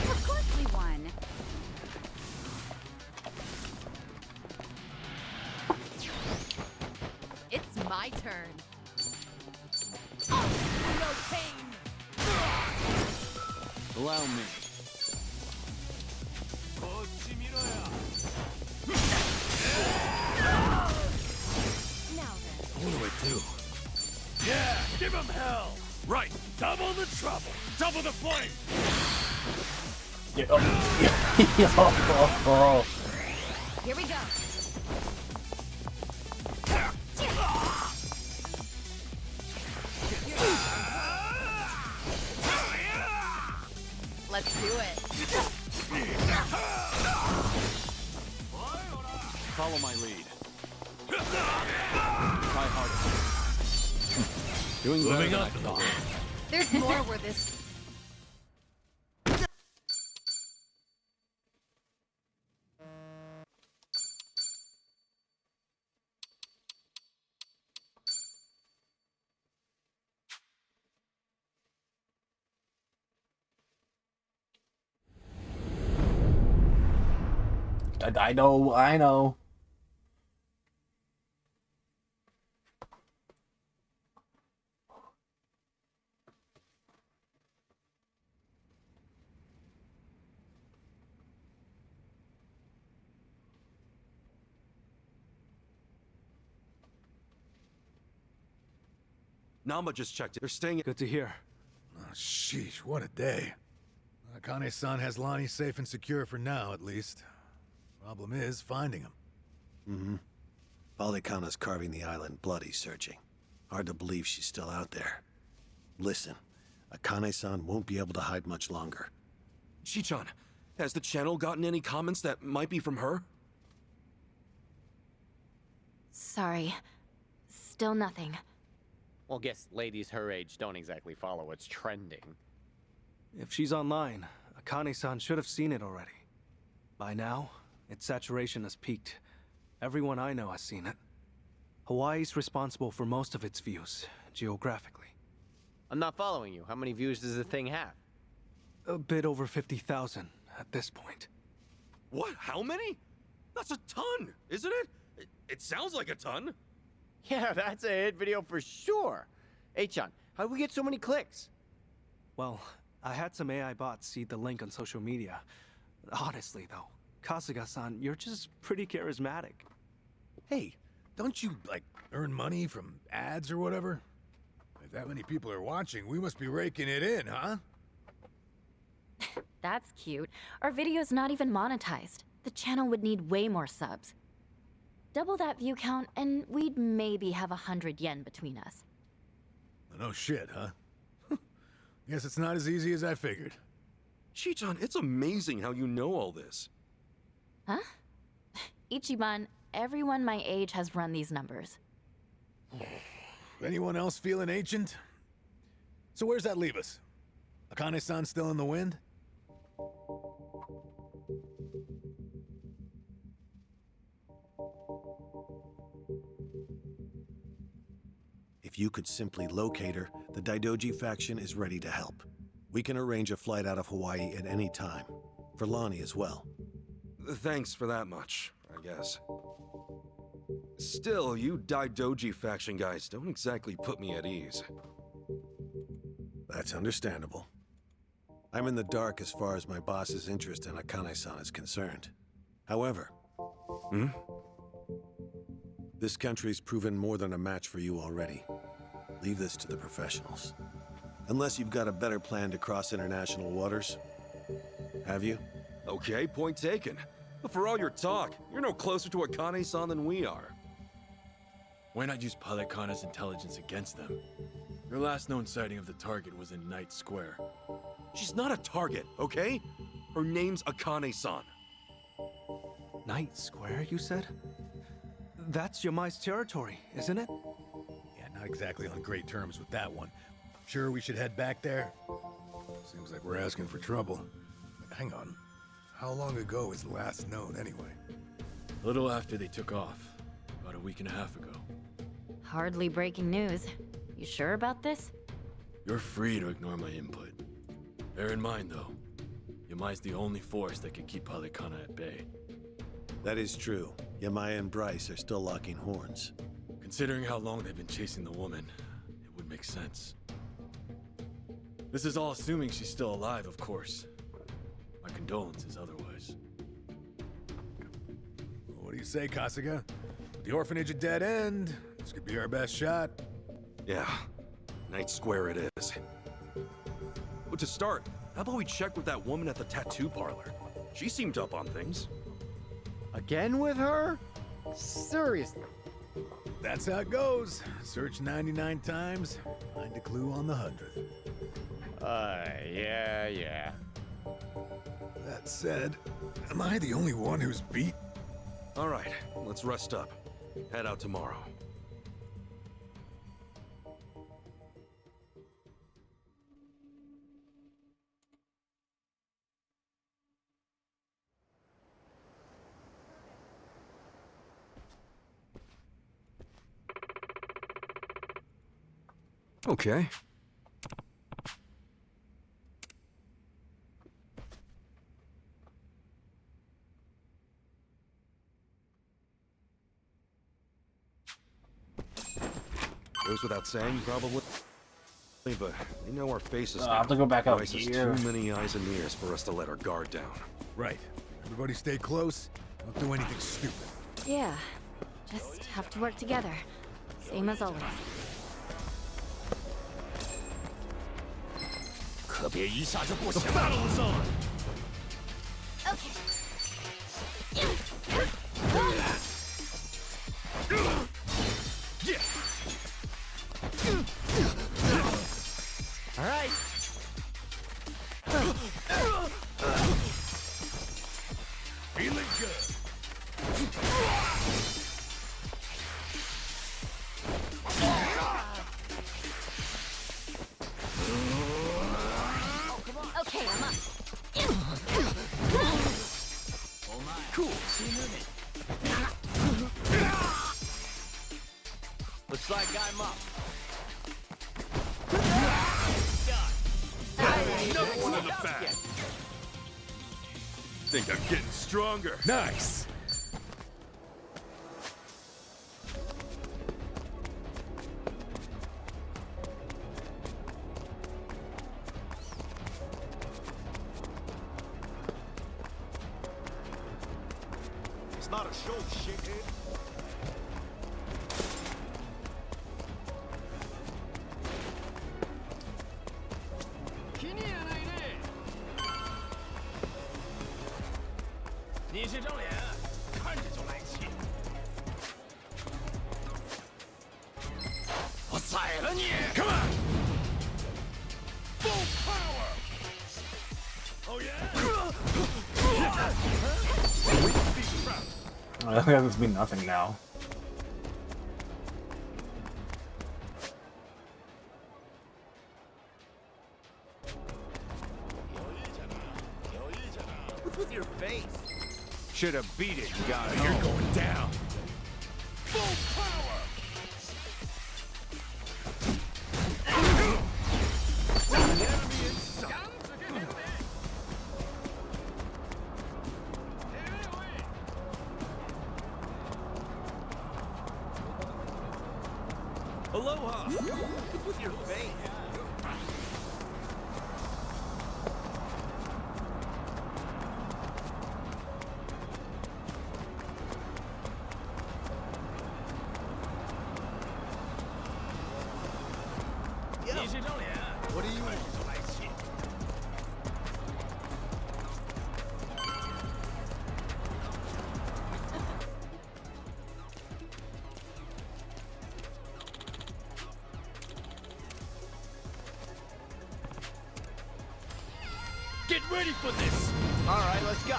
Of course we won. It's my turn. Oh, no pain. Allow me. Now then. What do I do? Yeah, give him hell. Right, double the trouble, double the flame. Yeah, oh. Here we go. Let's do it. Follow my lead. Try harder. Doing better Moving than up I in the thought. world. There's more where this. I know. Namba just checked it. They're staying. Good to hear. Oh, sheesh, what a day. Akane-san has Lonnie safe and secure for now, at least. Problem is finding him. Mm-hmm. Polycana's carving the island bloody searching. Hard to believe she's still out there. Listen, Akane-san won't be able to hide much longer. Shichan, has the channel gotten any comments that might be from her? Sorry. Still nothing. Well, guess ladies her age don't exactly follow what's trending. If she's online, Akane-san should have seen it already. By now, its saturation has peaked, Everyone I know has seen it. Hawaii's responsible for most of its views, geographically. I'm not following you. How many views does the thing have? A bit over 50,000 at this point. What? How many? That's a ton, isn't it? It sounds like a ton. Yeah, that's a hit video for sure. Hey-chan, how'd we get so many clicks? Well, I had some AI bots see the link on social media. Honestly, though, Kasuga-san, you're just pretty charismatic. Hey, don't you, like, earn money from ads or whatever? If that many people are watching, we must be raking it in, huh? That's cute. Our video's not even monetized. The channel would need way more subs. Double that view count, and we'd maybe have 100 yen between us. No shit, huh? Guess it's not as easy as I figured. Shiichan, it's amazing how you know all this. Huh? Ichiban, everyone my age has run these numbers. Anyone else feeling ancient? So where's that leave us? Akane-san still in the wind? If you could simply locate her, the Daidoji faction is ready to help. We can arrange a flight out of Hawaii at any time. For Lonnie as well. Thanks for that much, I guess. Still, you Daidoji faction guys don't exactly put me at ease. That's understandable. I'm in the dark as far as my boss's interest in Akane-san is concerned. However... This country's proven more than a match for you already. Leave this to the professionals. Unless you've got a better plan to cross international waters. Have you? Okay, point taken. But for all your talk, you're no closer to Akane-san than we are. Why not use Pilot Kana's intelligence against them? Their last known sighting of the target was in Night Square. She's not a target, okay? Her name's Akane-san. Night Square, you said? That's Yamai's territory, isn't it? Yeah, not exactly on great terms with that one. Sure we should head back there? Seems like we're asking for trouble. Hang on. How long ago is last known, anyway? A little after they took off. About a week and a half ago. Hardly breaking news. You sure about this? You're free to ignore my input. Bear in mind, though, Yamai's the only force that can keep Pilot Kana at bay. That is true. Yamai and Bryce are still locking horns. Considering how long they've been chasing the woman, it would make sense. This is all assuming she's still alive, of course. My condolences otherwise. What do you say, Kasuga? With the orphanage a dead end, this could be our best shot. Yeah, Night Square it is. But to start, how about we check with that woman at the tattoo parlor? She seemed up on things. Again with her? Seriously? That's how it goes. Search 99 times, find a clue on the 100th. Yeah. That said, am I the only one who's beat? All right, let's rest up. Head out tomorrow. Okay. Goes without saying, probably. But they know our faces. I have to go back out Bryce has here. too many eyes and ears for us to let our guard down. Right. Everybody stay close. Don't do anything stupid. Yeah. Just have to work together. Same as always. The battle is on! Okay. All right. Feeling good. Okay, I'm up. Looks like I'm up. Another one in the back. Think I'm getting stronger. Nice. It's not a show, shithead. Come on! Full power! Oh yeah! That doesn't mean nothing now. What's with your face? Should have beat it, got it. You're going down. Full power! Aloha! What's with your face? What are you? Get ready for this! All right, let's go.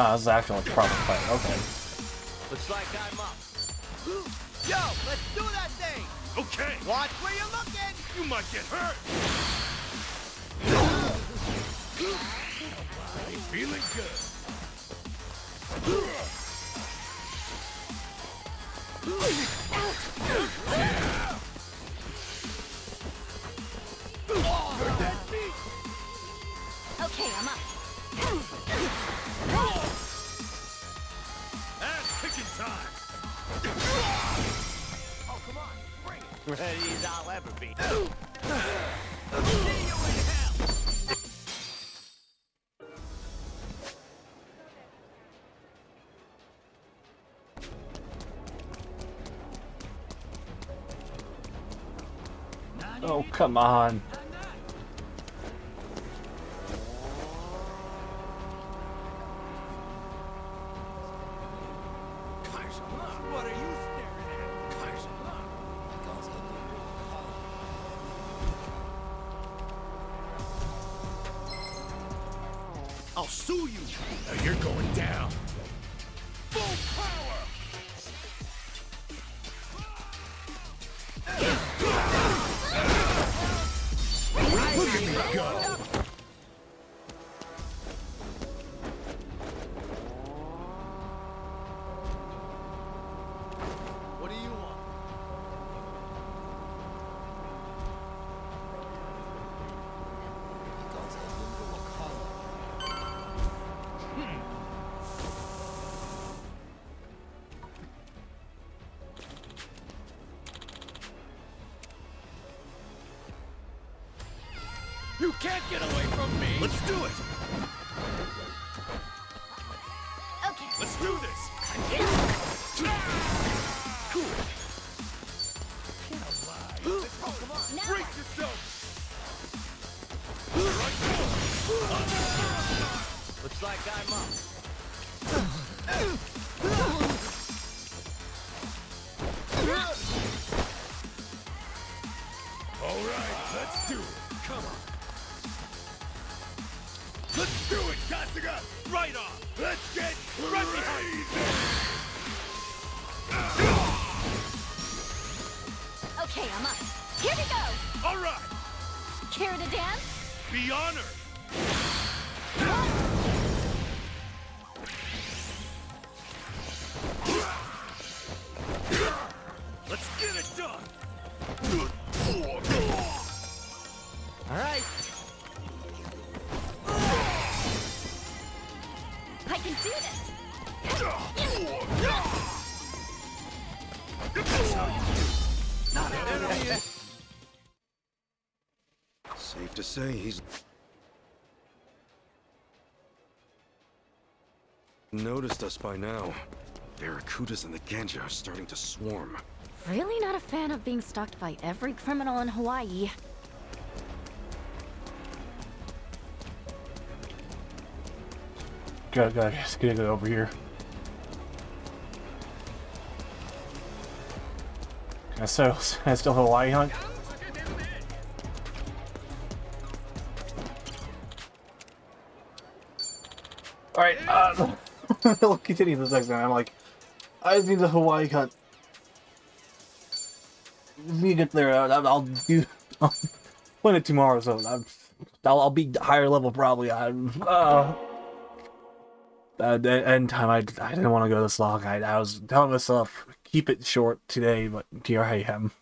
Ah, this is actually like a proper fight. Okay. Looks like I'm up. Yo, let's do that thing! Okay! Watch where you're looking! You might get hurt! Feeling good. Okay, I'm up. Ass kicking time! Oh, come on, bring it! Ready as I'll ever be. See you in hell! Oh, come on. What are you staring I'll sue you! Now you're going down! Full power! Look at me go! What do you want? You can't get away from me! Let's do it! Okay. Let's do this! Cool! Oh, come on! Now Brace yourself! Looks like I'm All right, let's do it! Come on! Let's do it, Kasuga! Right on! Let's get right behind you! Okay, I'm up. Here we go. All right! Care to dance? Be honored! Safe to say he's noticed us by now. Barracudas and the Ganja are starting to swarm. Really not a fan of being stalked by every criminal in Hawaii. Gotta get it over here. Can I still Hawaii hunt? Alright, we'll continue this next time. I'm like, I just need the Hawaii hunt. When you get there, I'll win it tomorrow, so I'll be higher level probably. At end time, I didn't want to go this long. I was telling myself keep it short today, but here I am.